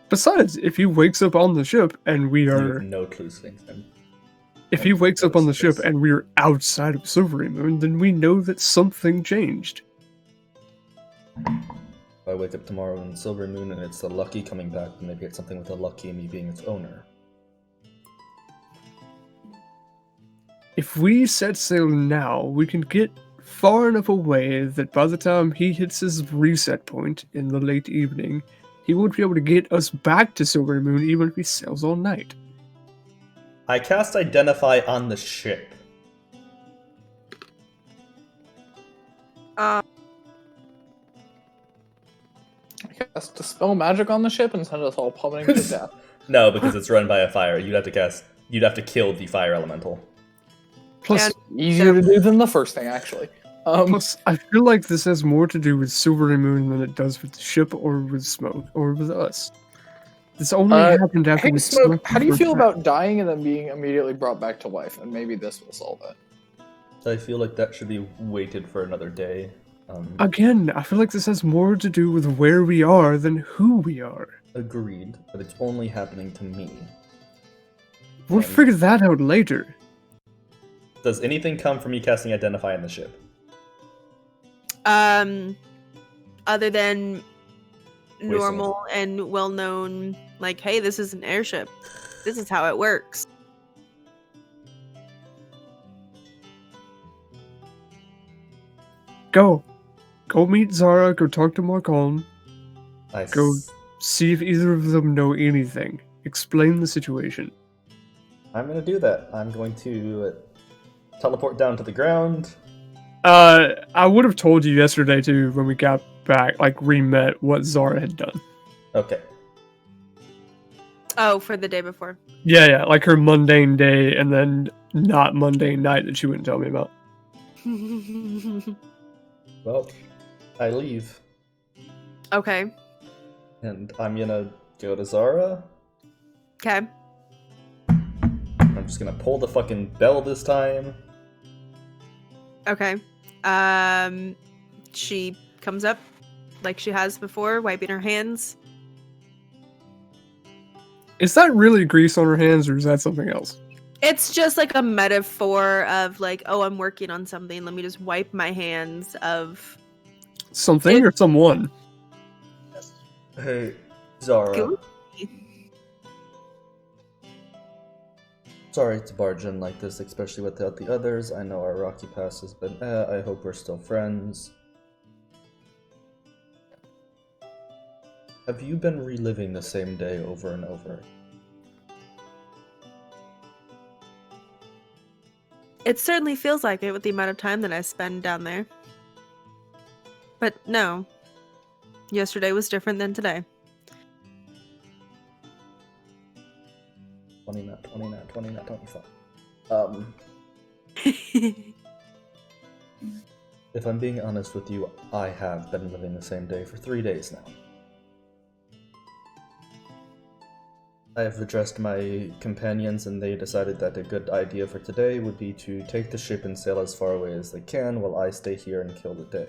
Besides, if he wakes up on the ship and we You are... have no clues things then. If he wakes up on the ship and we're outside of Silverymoon, then we know that something changed. If I wake up tomorrow in Silverymoon and it's the Lucky coming back, then maybe it's something with the Lucky and me being its owner. If we set sail now, we can get far enough away that by the time he hits his reset point in the late evening, he won't be able to get us back to Silverymoon even if he sails all night. I cast Identify on the ship. I guess dispel magic on the ship and send us all plummeting to death. No, because it's run by a fire. You'd have to kill the fire elemental. Plus, Easier to do than the first thing, actually. plus, I feel like this has more to do with Silverymoon than it does with the ship or with Smoke or with us. This only happened after Hey, we Smoke, slept how do you for feel time. about dying and then being immediately brought back to life? And maybe this will solve it. I feel like that should be waited for another day. Again, I feel like this has more to do with where we are than who we are. Agreed, but it's only happening to me. We'll And figure that out later. does anything come from me casting Identify on the ship? Other than Wasting normal and well-known, like, hey, this is an airship. This is how it works. Go meet Zara. Go talk to Marcon. I Go see if either of them know anything. Explain the situation. I'm gonna do that. I'm going to teleport down to the ground. I would have told you yesterday too when we got back, like re-met, what Zara had done. Okay. Oh, for the day before. Yeah, like her mundane day and then not mundane night that she wouldn't tell me about. Well, I leave. Okay. And I'm gonna go to Zara. Okay. I'm just gonna pull the fucking bell this time. Okay. She comes up like she has before, wiping her hands. Is that really grease on her hands or is that something else? It's just like a metaphor of like, oh, I'm working on something. Let me just wipe my hands of Something or someone? Hey, Zara. Goofy. Sorry to barge in like this, especially without the others. I know our rocky past has been I hope we're still friends. Have you been reliving the same day over and over? It certainly feels like it with the amount of time that I spend down there. But no. Yesterday was different than today. 20, not 25. If I'm being honest with you, I have been living the same day for 3 days now. I have addressed my companions and they decided that a good idea for today would be to take the ship and sail as far away as they can while I stay here and kill the day.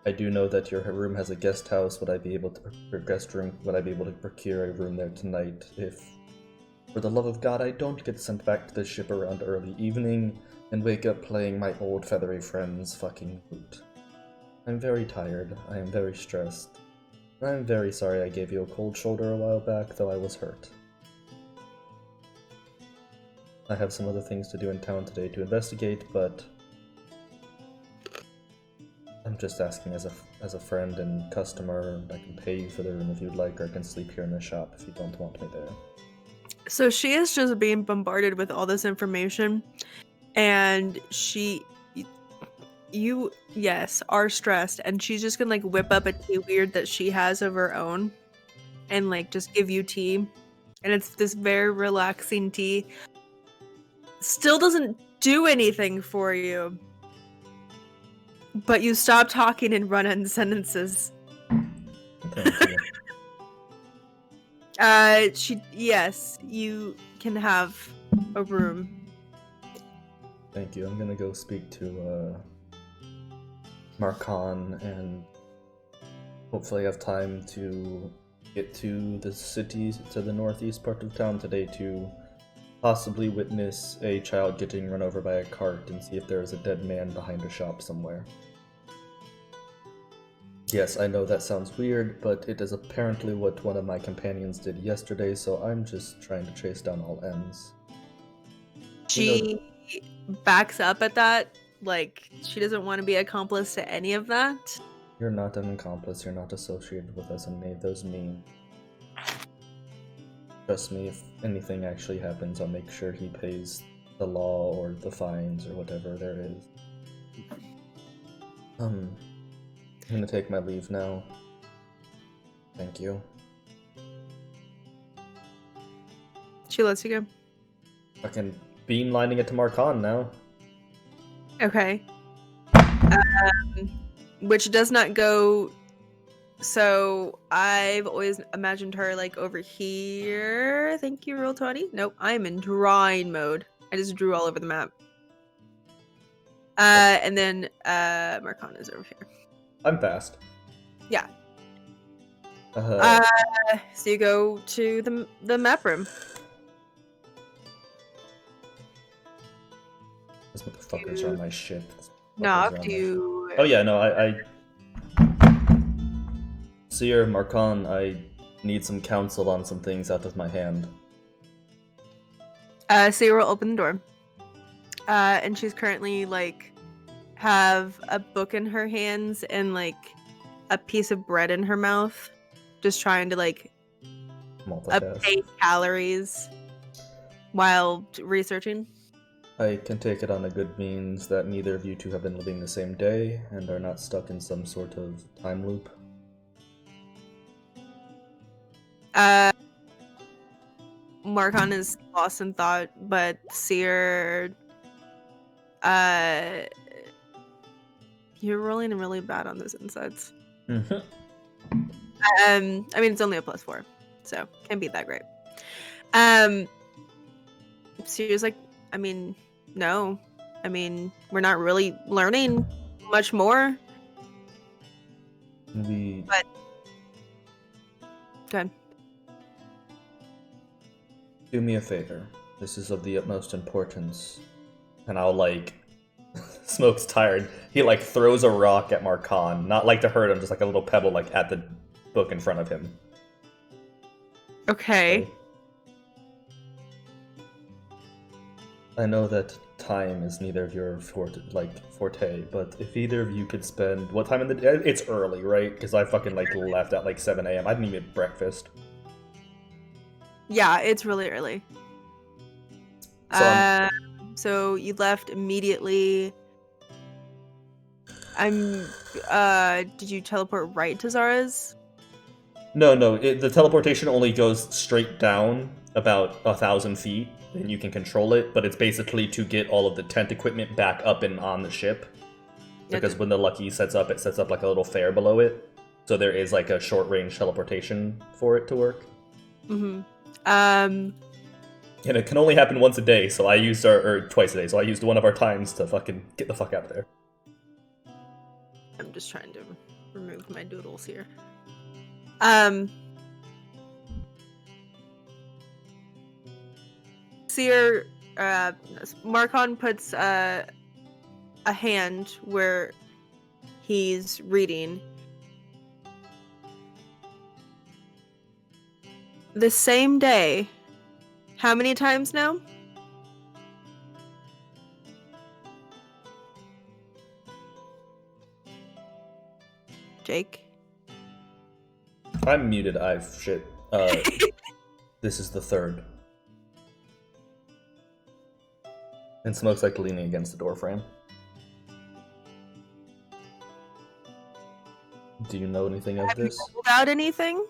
I do know that your room has a guest house. Would I be able to procure a room there tonight if, for the love of God, I don't get sent back to the ship around early evening and wake up playing my old feathery friend's fucking flute? I'm very tired. I am very stressed. I'm very sorry I gave you a cold shoulder a while back, though I was hurt. I have some other things to do in town today to investigate, but I'm just asking as a friend and customer. I can pay you for the room if you'd like, or I can sleep here in the shop if you don't want me there. So she is just being bombarded with all this information, and you are stressed, and she's just gonna like whip up a tea weird that she has of her own and like just give you tea, and it's this very relaxing tea. Still doesn't do anything for you, but you stop talking and run on sentences. Thank you. Yes, you can have a room. Thank you. I'm gonna go speak to Marcon and hopefully have time to get to the city, to the northeast part of town today to possibly witness a child getting run over by a cart and see if there is a dead man behind a shop somewhere. Yes, I know that sounds weird, but it is apparently what one of my companions did yesterday, so I'm just trying to chase down all ends. She backs up at that. Like, she doesn't want to be accomplice to any of that. You're not an accomplice, you're not associated with us, and any of those mean. Trust me, if anything actually happens, I'll make sure he pays the law or the fines or whatever there is. I'm gonna take my leave now. Thank you. She lets you go. Fucking beamlining it to Marcon now. Okay. Which does not go So I've always imagined her like over here. Thank you, roll 20. Nope, I'm in drawing mode. I just drew all over the map. And then Marcon is over here. I'm fast. Yeah. Uh, So you go to the map room. those motherfuckers are on my ship. Knock, do you... Oh yeah, no, I Seer, Marcon, I need some counsel on some things out of my hand. Seer will open the door. And she's currently, like, have a book in her hands and, like, a piece of bread in her mouth. Just trying to, like, update calories while researching. I can take it on a good means that neither of you two have been living the same day and are not stuck in some sort of time loop. Marcon is lost in thought, but Seer, you're rolling really bad on those insides. Mm-hmm. I mean, it's only a +4, so can't be that great. Seer's like, I mean, no. I mean, we're not really learning much more. But good. Do me a favor. This is of the utmost importance. And I'll, like... Smoke's tired. He, like, throws a rock at Marcon. Not, like, to hurt him, just, like, a little pebble, like, at the book in front of him. Okay. I know that time is neither of your forte, but if either of you could spend... What time in the day? It's early, right? Because I fucking, like, left at, like, 7 a.m. I didn't even eat breakfast. Yeah, it's really early. So you left immediately. Did you teleport right to Zara's? No. The teleportation only goes straight down about 1,000 feet, and you can control it, but it's basically to get all of the tent equipment back up and on the ship. Because when the Lucky sets up, it sets up like a little fair below it. So there is like a short-range teleportation for it to work. Mm-hmm. And it can only happen once a day, so I used or twice a day, so I used one of our times to fucking get the fuck out of there. I'm just trying to remove my doodles here. Seer, Marcon puts a hand where he's reading. The same day. How many times now? Jake? I'm muted, shit. This is the third. And Smoke's like leaning against the door frame. Do you know anything of this? Have you rolled out anything?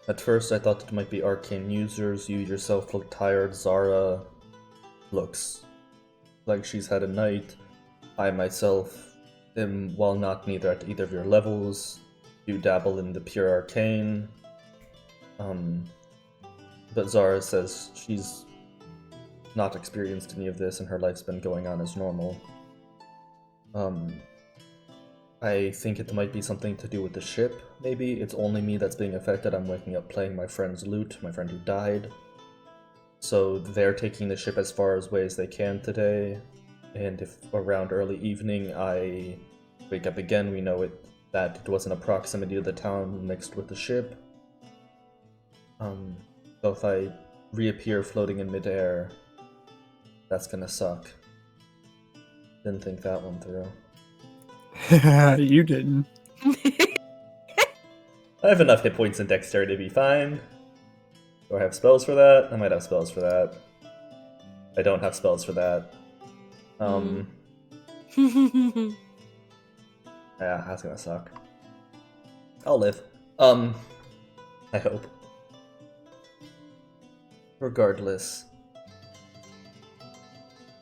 At first I thought it might be arcane users, you yourself look tired, Zara looks like she's had a night. I myself am, while not neither at either of your levels, do dabble in the pure arcane. But Zara says she's not experienced any of this and her life's been going on as normal. I think it might be something to do with the ship, maybe. It's only me that's being affected. I'm waking up playing my friend's loot, my friend who died. So they're taking the ship as far away as they can today. And if around early evening I wake up again, we know that it was in a proximity to the town mixed with the ship. So if I reappear floating in midair, that's gonna suck. Didn't think that one through. You didn't. I have enough hit points and dexterity to be fine. Do I have spells for that? I might have spells for that. I don't have spells for that. Yeah, that's gonna suck. I'll live. I hope. Regardless,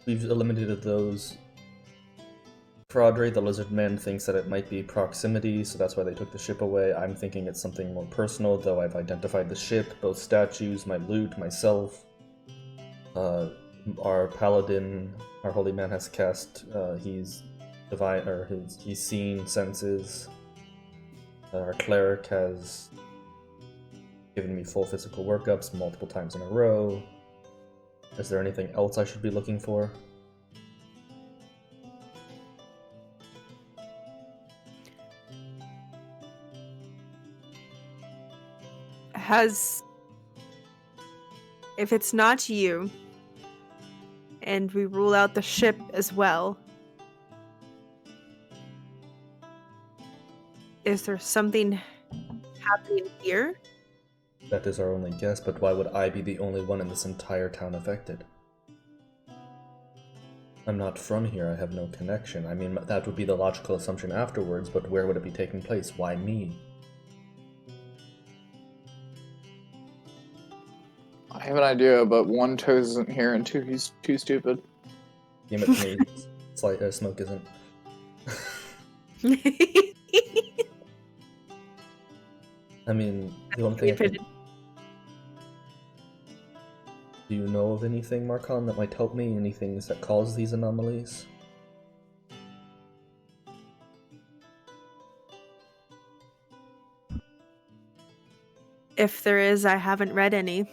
we've eliminated those Fraudry, the lizard man, thinks that it might be proximity, so that's why they took the ship away. I'm thinking it's something more personal, though I've identified the ship, both statues, my loot, myself. Our paladin, our holy man, has cast, he's divine, or he's seen senses. Our cleric has given me full physical workups multiple times in a row. Is there anything else I should be looking for? If it's not you, and we rule out the ship as well, is there something happening here? That is our only guess, but why would I be the only one in this entire town affected? I'm not from here, I have no connection. I mean, that would be the logical assumption afterwards, but where would it be taking place? Why me? I have an idea, but one, Toes isn't here, and two, he's too stupid. Damn it to me. Smoke isn't. I mean, the only thing I can... Do you know of anything, Marcon, that might help me? Any things that cause these anomalies? If there is, I haven't read any.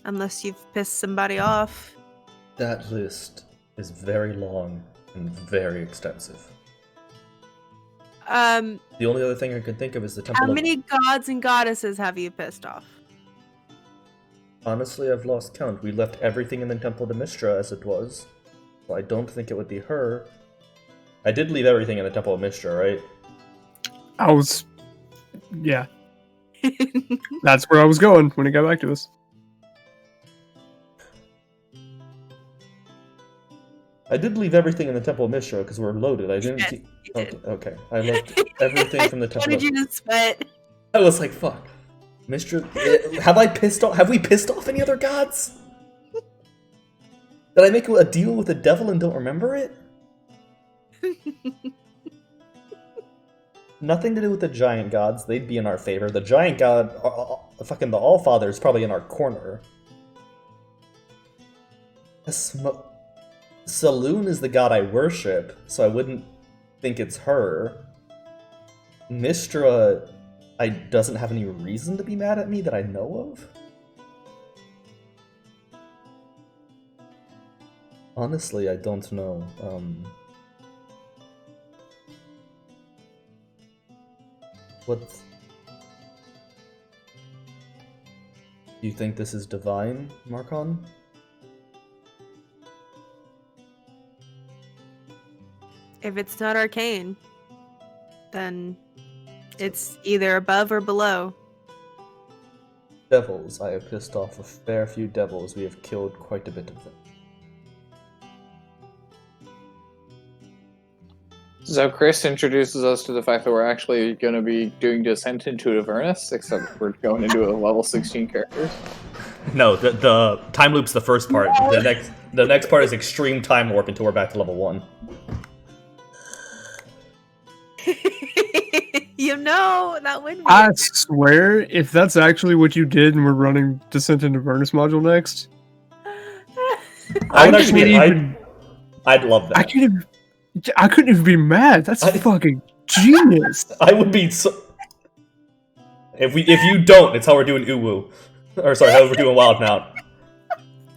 Unless you've pissed somebody off. That list is very long and very extensive. The only other thing I can think of is the temple. How many gods and goddesses have you pissed off? Honestly, I've lost count. We left everything in the Temple to Mistra as it was. So I don't think it would be her. I did leave everything in the Temple of Mistra, right? Yeah. That's where I was going when it got back to us. I did leave everything in the Temple of Mistra because we're loaded. I didn't see... Okay. I left everything from the Temple What did you just sweat? I was like, fuck. Mistra... Have we pissed off any other gods? Did I make a deal with the devil and don't remember it? Nothing to do with the giant gods. They'd be in our favor. The giant god... fucking the Allfather is probably in our corner. Saloon is the god I worship, so I wouldn't think it's her. Mistra doesn't have any reason to be mad at me that I know of. Honestly, I don't know. What? Do you think this is divine, Marcon? If it's not arcane, then it's either above or below. Devils. I have pissed off a fair few devils. We have killed quite a bit of them. So Chris introduces us to the fact that we're actually going to be doing Descent into Avernus, except we're going into a level 16 characters. No, the time loop's the first part. The next part is extreme time warp until we're back to level 1. You know, that would be... I swear, if that's actually what you did and we're running Descent into Avernus module next, I'd love that. I couldn't even be mad. That's fucking genius. I would be so... If you don't, it's how we're doing UWU. Or sorry, how we're doing Wild Mount.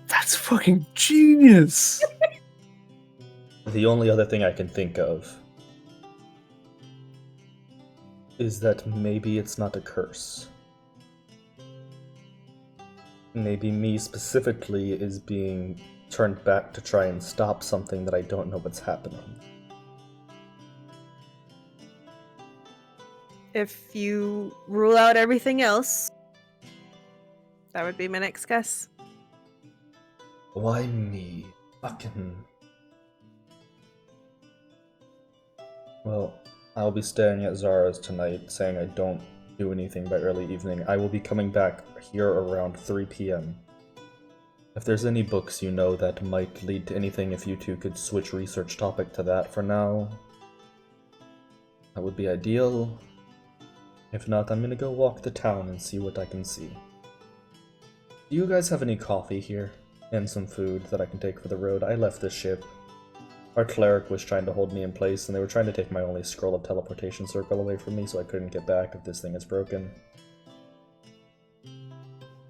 That's fucking genius. The only other thing I can think of is that maybe it's not a curse. Maybe me specifically is being turned back to try and stop something that I don't know what's happening. If you rule out everything else, that would be my next guess. Why me? Fucking... Well, I'll be staying at Zara's tonight, saying I don't do anything by early evening. I will be coming back here around 3 p.m. If there's any books you know that might lead to anything, if you two could switch research topic to that for now, that would be ideal. If not, I'm gonna go walk the town and see what I can see. Do you guys have any coffee here? And some food that I can take for the road? I left the ship. Our cleric was trying to hold me in place, and they were trying to take my only scroll of teleportation circle away from me, so I couldn't get back if this thing is broken.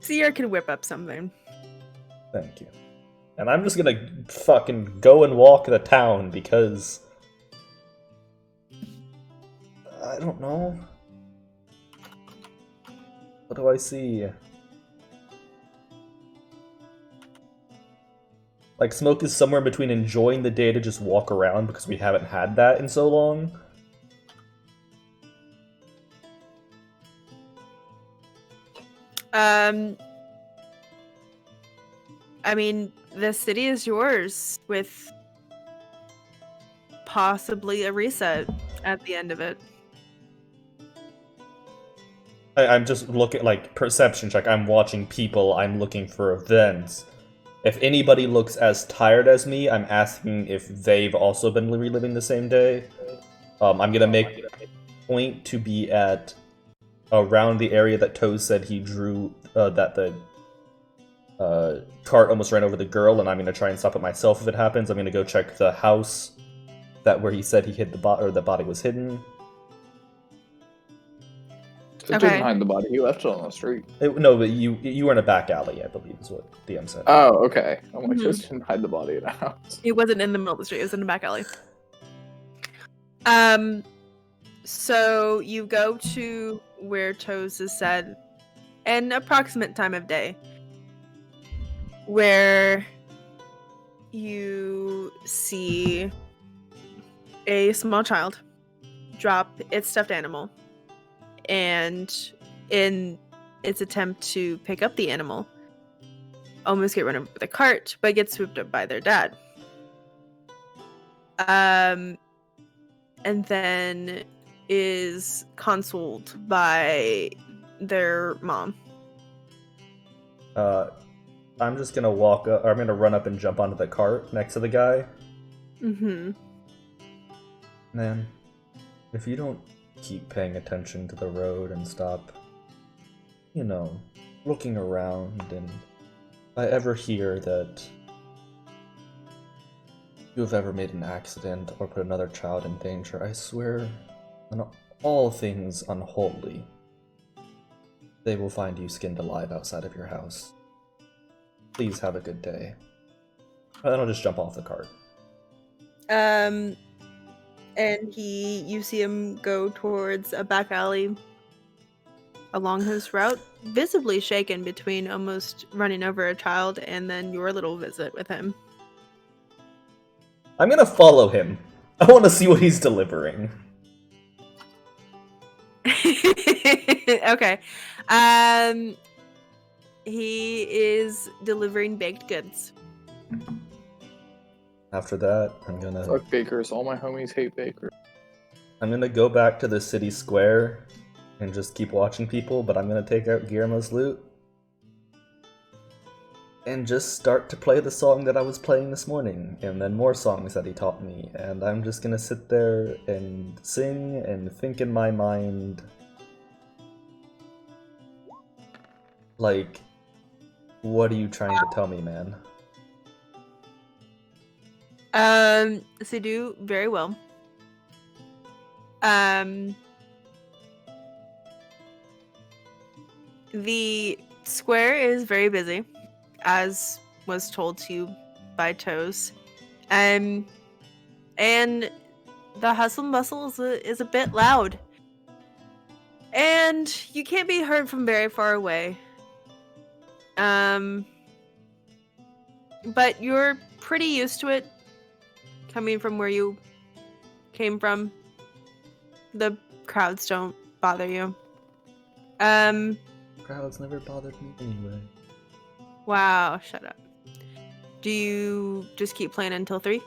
Seer can whip up something. Thank you. And I'm just gonna fucking go and walk the town, because... I don't know. What do I see? Like, Smoke is somewhere in between enjoying the day to just walk around, because we haven't had that in so long. I mean, the city is yours, with possibly a reset at the end of it. I'm just looking, like, perception check. I'm watching people, I'm looking for events. If anybody looks as tired as me, I'm asking if they've also been reliving the same day. I'm gonna make a point to be at around the area that Toes said he drew, that the cart almost ran over the girl, and I'm gonna try and stop it myself if it happens. I'm gonna go check the house where he said he hid the body, or the body was hidden. It didn't hide the body. He left it on the street. No, but you were in a back alley, I believe, is what DM said. Oh, okay. I'm like, just didn't hide the body in a house. It wasn't in the middle of the street. It was in the back alley. So you go to where Toes has said an approximate time of day, where you see a small child drop its stuffed animal, and in its attempt to pick up the animal, almost get run over with a cart, but gets swooped up by their dad. And then is consoled by their mom. I'm just gonna walk up, or I'm gonna run up and jump onto the cart next to the guy. Mm-hmm. Man, if you don't keep paying attention to the road and stop, you know, looking around, and if I ever hear that you have ever made an accident or put another child in danger, I swear on all things unholy, they will find you skinned alive outside of your house. Please have a good day. And I'll just jump off the cart. And you see him go towards a back alley along his route, visibly shaken between almost running over a child and then your little visit with him. I'm gonna follow him. I want to see what he's delivering. Okay. He is delivering baked goods. After that, I'm gonna... Fuck bakers. All my homies hate bakers. I'm gonna go back to the city square and just keep watching people, but I'm gonna take out Guillermo's loot and just start to play the song that I was playing this morning, and then more songs that he taught me, and I'm just gonna sit there and sing and think in my mind, like, what are you trying to tell me, man? So do very well. The square is very busy, as was told to you by Toes. And the hustle and bustle is a bit loud. And you can't be heard from very far away. But you're pretty used to it, coming from where you came from. The crowds don't bother you. Crowds never bothered me anyway. Wow, shut up. Do you just keep playing until 3?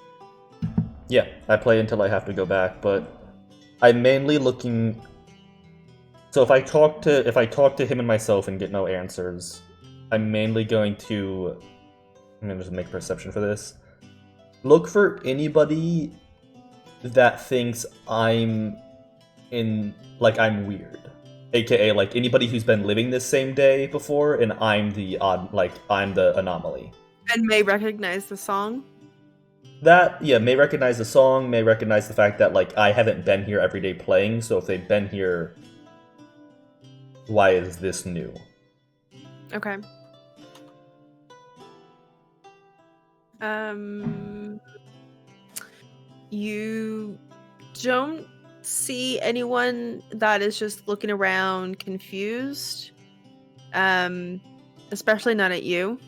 Yeah, I play until I have to go back, but I'm mainly looking... So if I talk to him and myself and get no answers, I'm mainly going to I'm gonna just make perception for this. Look for anybody that thinks I'm weird. AKA, like, anybody who's been living this same day before, and I'm the anomaly. And may recognize the song. That, yeah, may recognize the song, may recognize the fact that, like, I haven't been here every day playing, so if they've been here, why is this new? Okay. You don't see anyone that is just looking around confused. Especially not at you.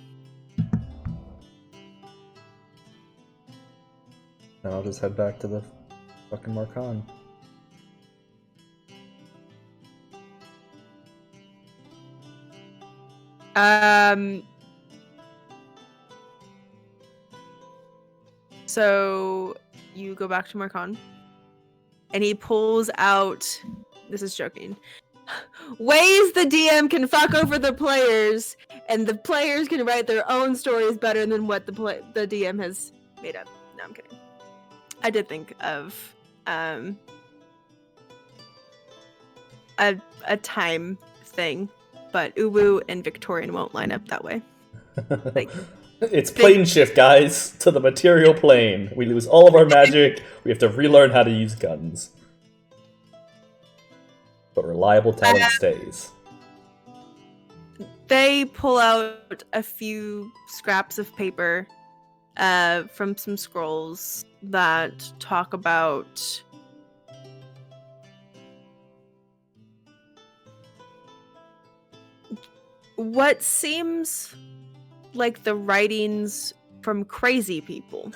And I'll just head back to the fucking Marcon. So you go back to Marcon, and he pulls out. This is joking. Ways the DM can fuck over the players, and the players can write their own stories better than what the DM has made up. No, I'm kidding. I did think of a time thing, but Uwu and Victorian won't line up that way. Like, it's plane shift, guys, to the material plane. We lose all of our magic. We have to relearn how to use guns. But reliable talent stays. They pull out a few scraps of paper from some scrolls that talk about what seems like the writings from crazy people,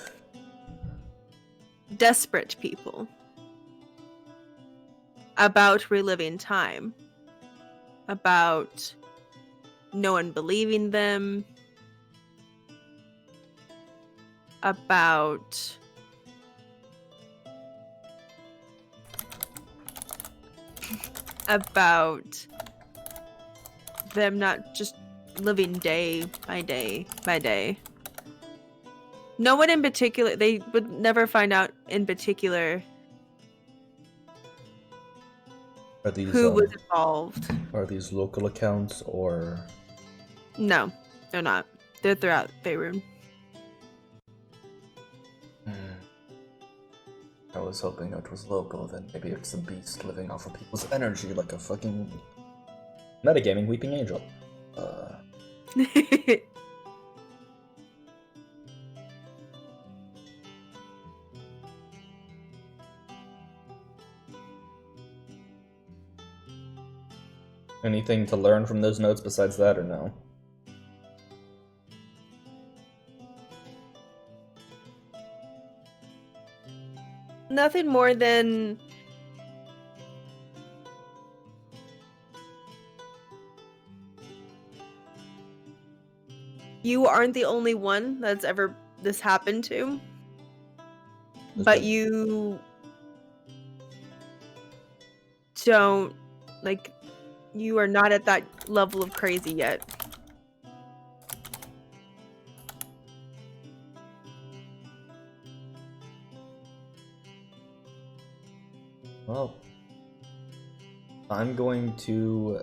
desperate people, about reliving time, about no one believing them, about them not just living day by day by day. No one in particular, they would never find out in particular who was involved. Are these local accounts or? No, they're not. They're throughout Faerun. I was hoping it was local, then maybe it's a beast living off of people's energy like a fucking metagaming weeping angel. Anything to learn from those notes besides that, or no? Nothing more than you aren't the only one that's ever this happened to. But you don't, like, you are not at that level of crazy yet. Well, I'm going to...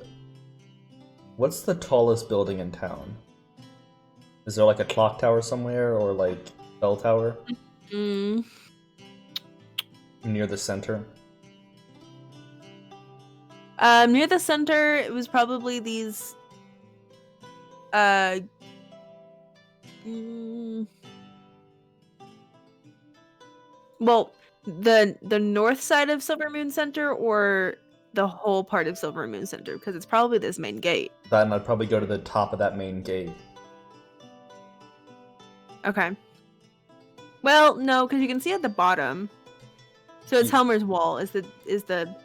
What's the tallest building in town? Is there like a clock tower somewhere, or like bell tower? Near the center? Near the center, it was probably these well, the north side of Silverymoon Center, or the whole part of Silverymoon Center, because it's probably this main gate. Then I'd probably go to the top of that main gate. Okay. Well, no, because you can see at the bottom. So it's Helmer's Wall is the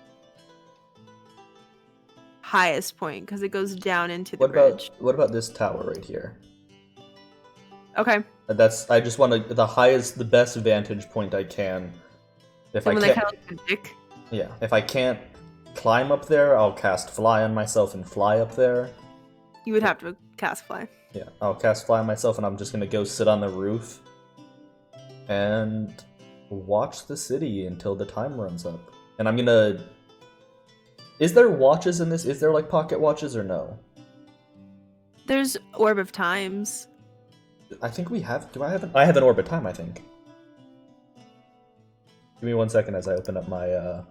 highest point, because it goes down into the bridge. What about this tower right here? Okay. I just want the best vantage point I can. If I can't, yeah, if I can't climb up there, I'll cast Fly on myself and fly up there. You would have to cast fly. Yeah, I'll cast fly myself, and I'm just gonna go sit on the roof and watch the city until the time runs up. And I'm gonna... Is there watches in this? Is there, like, pocket watches or no? There's Orb of Times. I think we have... Do I have an... I have an Orb of Time, I think. Give me 1 second as I open up my,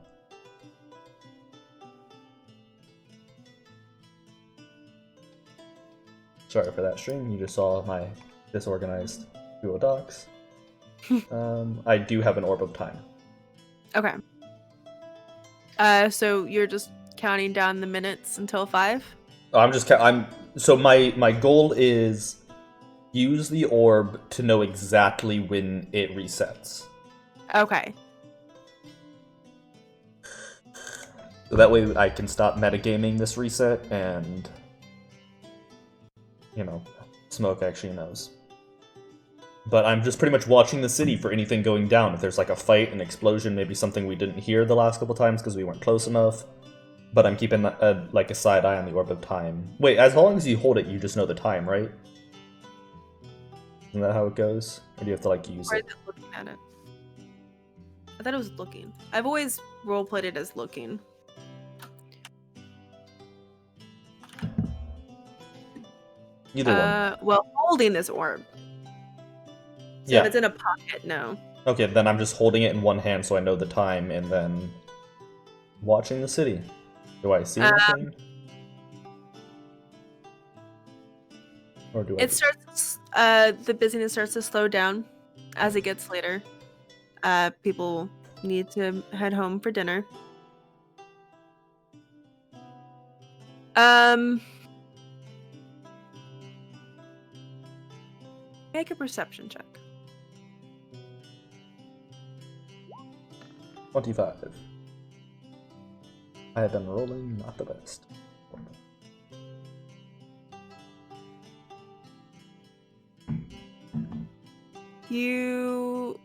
Sorry for that stream. You just saw my disorganized Duo Docs. I do have an Orb of Time. Okay. So you're just counting down the minutes until 5? So my goal is use the orb to know exactly when it resets. Okay. So that way I can stop metagaming this reset and, you know, Smoke actually knows. But I'm just pretty much watching the city for anything going down. If there's like a fight, an explosion, maybe something we didn't hear the last couple times because we weren't close enough. But I'm keeping like a side eye on the Orb of Time. Wait, as long as you hold it, you just know the time, right? Isn't that how it goes? Or do you have to like use Or it? is it looking at it? I thought it was looking. I've always roleplayed it as looking. Either one. Well, holding this orb. So Yeah. if it's in a pocket, no. Okay, then I'm just holding it in one hand so I know the time, and then watching the city. Do I see anything? Or do I? It starts. The busyness starts to slow down as it gets later. People need to head home for dinner. Make a perception check. 25. I have been rolling not the best. You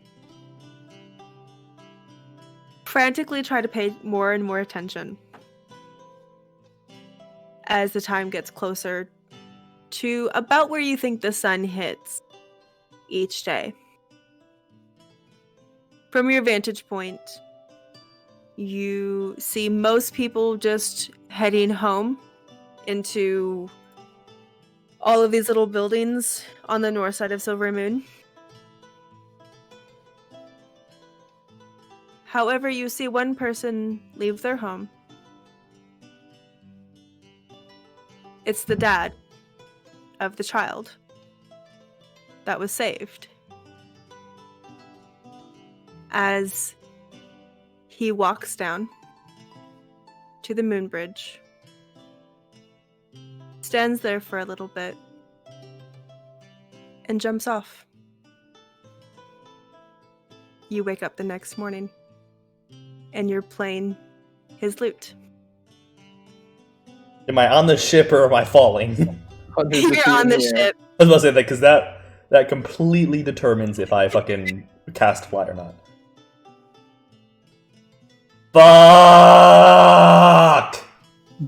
frantically try to pay more and more attention as the time gets closer to about where you think the sun hits each day. From your vantage point, you see most people just heading home into all of these little buildings on the north side of Silverymoon. However, you see one person leave their home. It's the dad of the child that was saved. As he walks down to the moon bridge, stands there for a little bit, and jumps off. You wake up the next morning, and you're playing his lute. Am I on the ship or am I falling? You're on the ship. I was about to say that because that completely determines if I fucking cast fly or not. Fuck!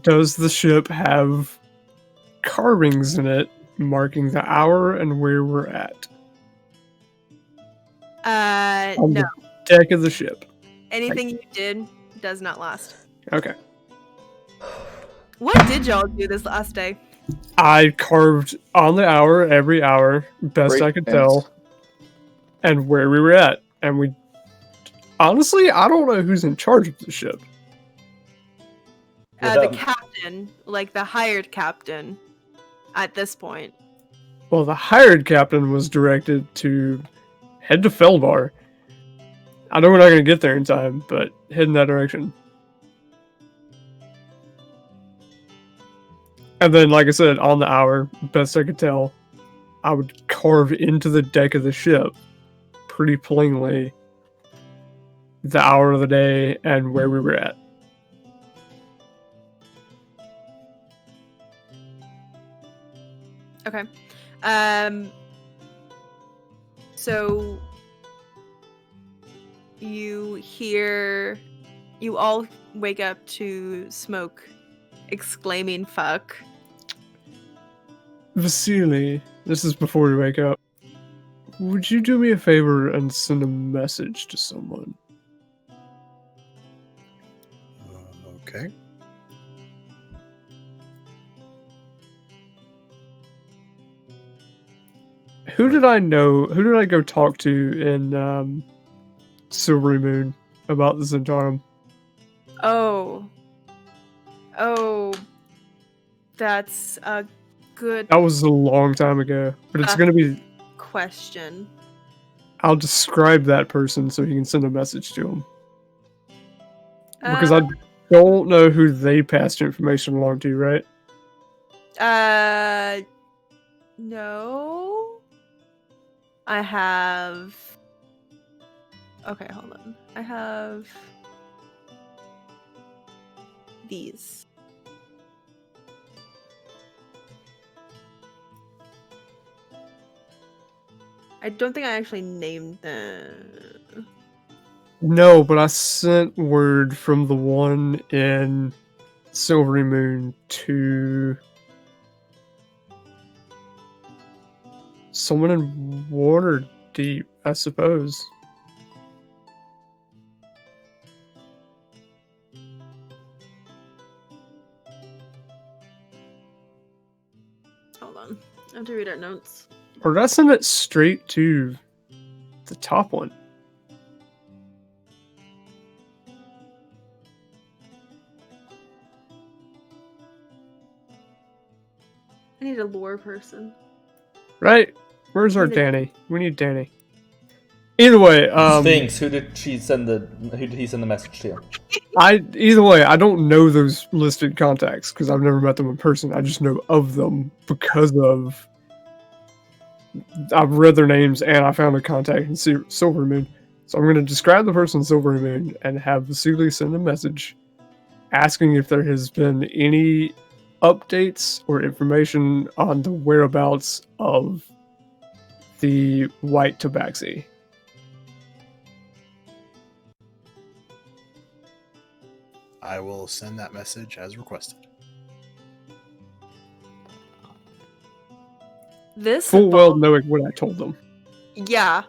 Does the ship have carvings in it marking the hour and where we're at? On No. the deck of the ship. Anything you did does not last. Okay. What did y'all do this last day? I carved on the hour, every hour, best Great I could sense. tell, and where we were at. And we... Honestly, I don't know who's in charge of the ship. The captain, like the hired captain, at this point. Well, the hired captain was directed to head to Felbar. I know we're not going to get there in time, but head in that direction. And then, like I said, on the hour, best I could tell, I would carve into the deck of the ship pretty plainly the hour of the day and where we were at. Okay. So you all wake up to Smoke exclaiming "fuck" Vasily, this is before we wake up. Would you do me a favor and send a message to someone? Okay. Who did I know? Who did I go talk to in Silverymoon about the Zentarum? Oh, that's a good That was a long time ago, but it's gonna be. question. I'll describe that person so you can send a message to him. Because I don't know who they passed information along to, right? No. I have. Okay, hold on. I have these. I don't think I actually named them. No, but I sent word from the one in Silverymoon to someone in Waterdeep, I suppose. Hold on. I have to read our notes. Or did I send it straight to the top one? I need a lore person. Right? Where's our Danny? We need Danny. Either way, Sphinx, who did he send the message to? Either way, I don't know those listed contacts because I've never met them in person. I just know of them because of I've read their names and I found a contact in Silverymoon. So I'm going to describe the person in Silverymoon and have Vasily send a message asking if there has been any updates or information on the whereabouts of the white tabaxi. I will send that message as requested. This Full well knowing what I told them. Yeah.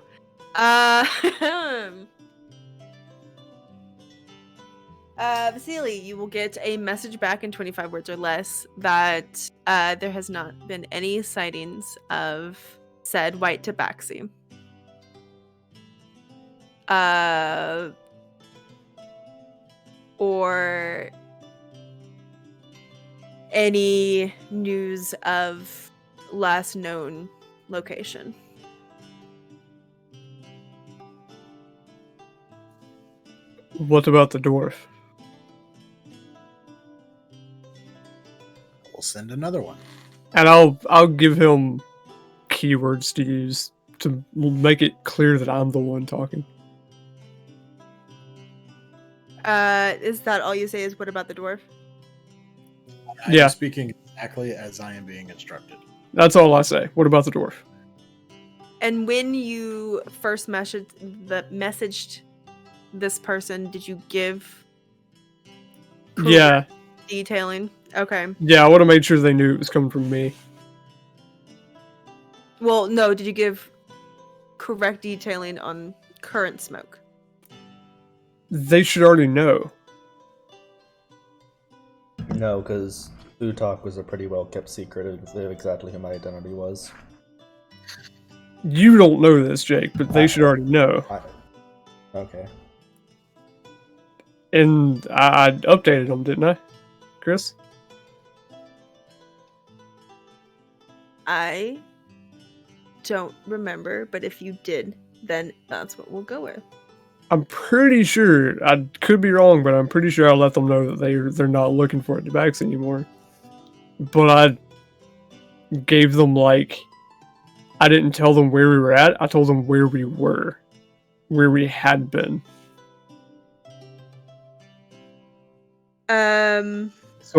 Vasily, you will get a message back in 25 words or less that there has not been any sightings of said white tabaxi. Or any news of last known location. What about the dwarf? We'll send another one. And I'll give him keywords to use to make it clear that I'm the one talking. Is that all you say is what about the dwarf? I am speaking exactly as I am being instructed. That's all I say. What about the dwarf? And when you first messaged this person, did you give detailing? Okay. Yeah, I would have made sure they knew it was coming from me. Well, no, did you give correct detailing on current smoke? They should already know. No, because Utok was a pretty well kept secret of exactly who my identity was. You don't know this, Jake, but they should already know. Okay. And I updated them, didn't I, Chris? I don't remember, but if you did, then that's what we'll go with. I'm pretty sure, I could be wrong, but I'm pretty sure I let them know that they're not looking for a tabaxi anymore. But I gave them, like, I didn't tell them where we were at, I told them where we were. Where we had been. So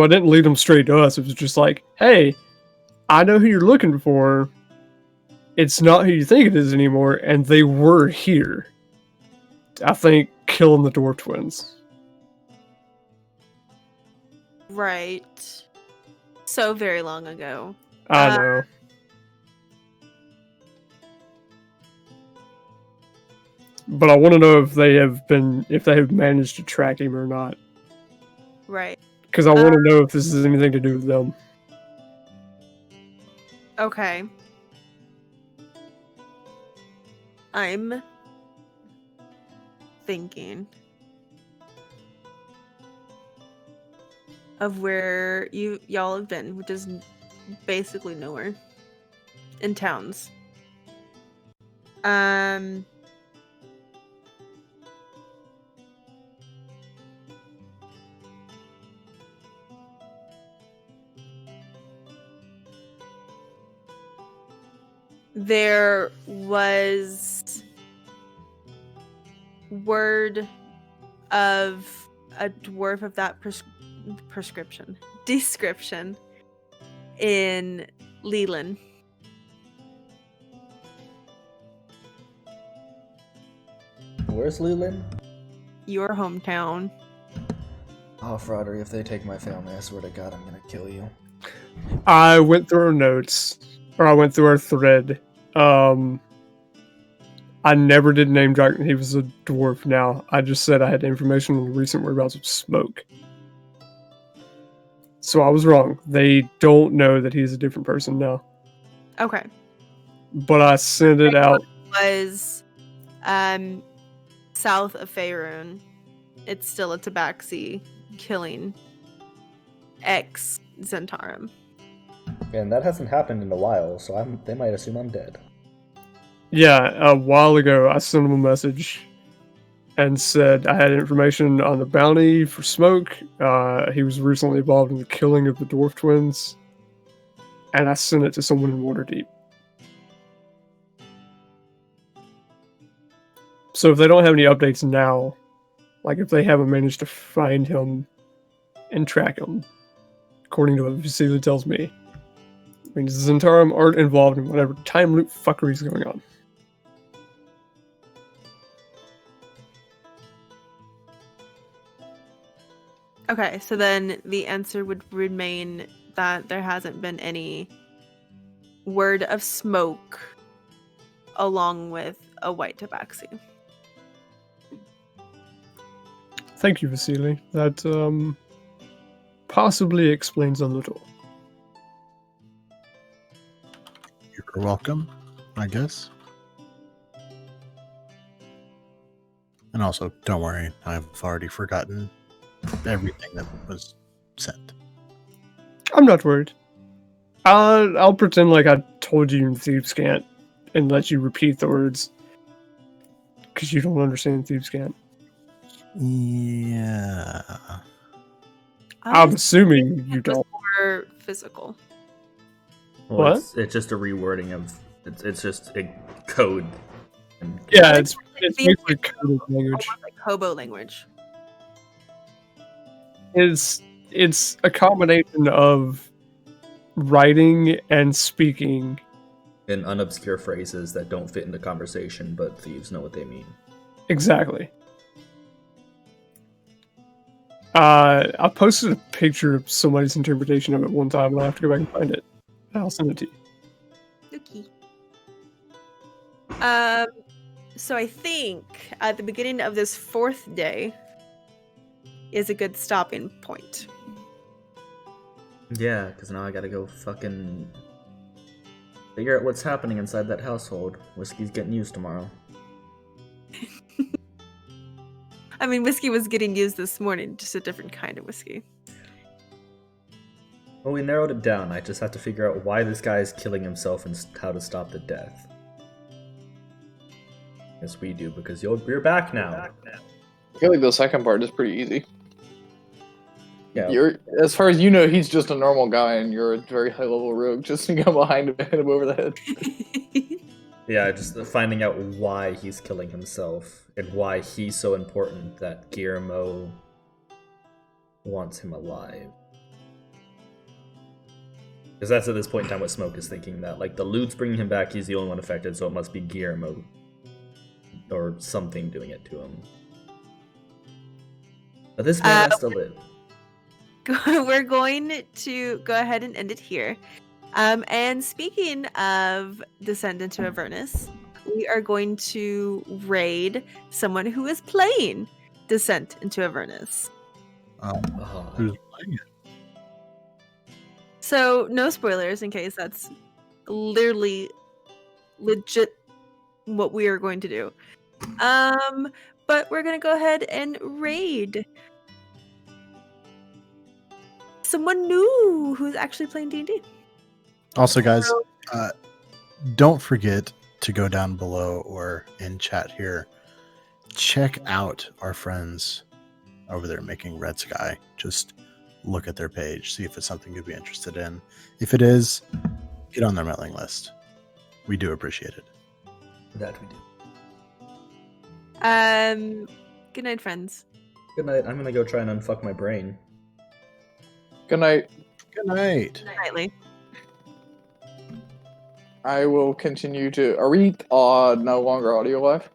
I didn't lead them straight to us, it was just like, hey, I know who you're looking for, it's not who you think it is anymore, and they were here. I think killing the dwarf twins. Right. So very long ago. I know. But I want to know if they have managed to track him or not. Right. Because I want to know if this has anything to do with them. Okay. I'm thinking of where y'all have been, which is basically nowhere. In towns. There was word of a dwarf of that description in Leland. Where's Leland? Your hometown. Oh, Froddery, if they take my family, I swear to God, I'm gonna kill you. I went through our notes, or I went through our thread. I never did name drop he was a dwarf now. I just said I had information on the recent whereabouts of Smoke. So I was wrong. They don't know that he's a different person now. Okay. But I sent it out. Was south of Faerun. It's still a tabaxi killing ex Zentarum. And that hasn't happened in a while, so they might assume I'm dead. Yeah, a while ago I sent him a message and said I had information on the bounty for Smoke. He was recently involved in the killing of the dwarf twins. And I sent it to someone in Waterdeep. So if they don't have any updates now, like if they haven't managed to find him and track him, according to what Vasily tells me, means Zentarum aren't involved in whatever time loop fuckery is going on. Okay, so then the answer would remain that there hasn't been any word of Smoke along with a white tabaxi. Thank you, Vasily. That possibly explains a little. You're welcome, I guess. And also, don't worry, I've already forgotten everything that was sent. I'm not worried. I'll pretend like I told you in Thieves' Cant and let you repeat the words. Because you don't understand Thieves' Cant. Yeah. I'm assuming you don't. More physical. Well, What? It's just a rewording of... It's just a code. Yeah, it's basically coded language. Almost like hobo language. It's a combination of writing and speaking. In unobscure phrases that don't fit into conversation, but thieves know what they mean. Exactly. I posted a picture of somebody's interpretation of it one time, and I have to go back and find it. I'll send it to you. Okay. So I think at the beginning of this fourth day is a good stopping point. Yeah, because now I gotta go fucking figure out what's happening inside that household. Whiskey's getting used tomorrow. I mean, whiskey was getting used this morning, just a different kind of whiskey. Well, we narrowed it down. I just have to figure out why this guy is killing himself and how to stop the death. Yes, we do, because you're back now. I feel like the second part is pretty easy. Yeah. You're, as far as you know, he's just a normal guy, and you're a very high-level rogue. Just to go behind him and hit him over the head. Yeah, just finding out why he's killing himself and why he's so important that Guillermo wants him alive. Because that's at this point in time what Smoke is thinking, that like the loot's bringing him back, he's the only one affected, so it must be Guillermo or something doing it to him. But this man has to live. We're going to go ahead and end it here. And speaking of Descend into Avernus, we are going to raid someone who is playing Descent into Avernus. Who's playing it? So no spoilers in case that's literally legit what we are going to do. But we're gonna go ahead and raid someone new who's actually playing D&D. Also, guys, don't forget to go down below or in chat here. Check out our friends over there making Red Sky. Just look at their page, see if it's something you'd be interested in. If it is, get on their mailing list. We do appreciate it. That we do. Good night, friends. Good night. I'm gonna go try and unfuck my brain. Good night. Good night. Nightly. I will continue to. Are we no longer audio live?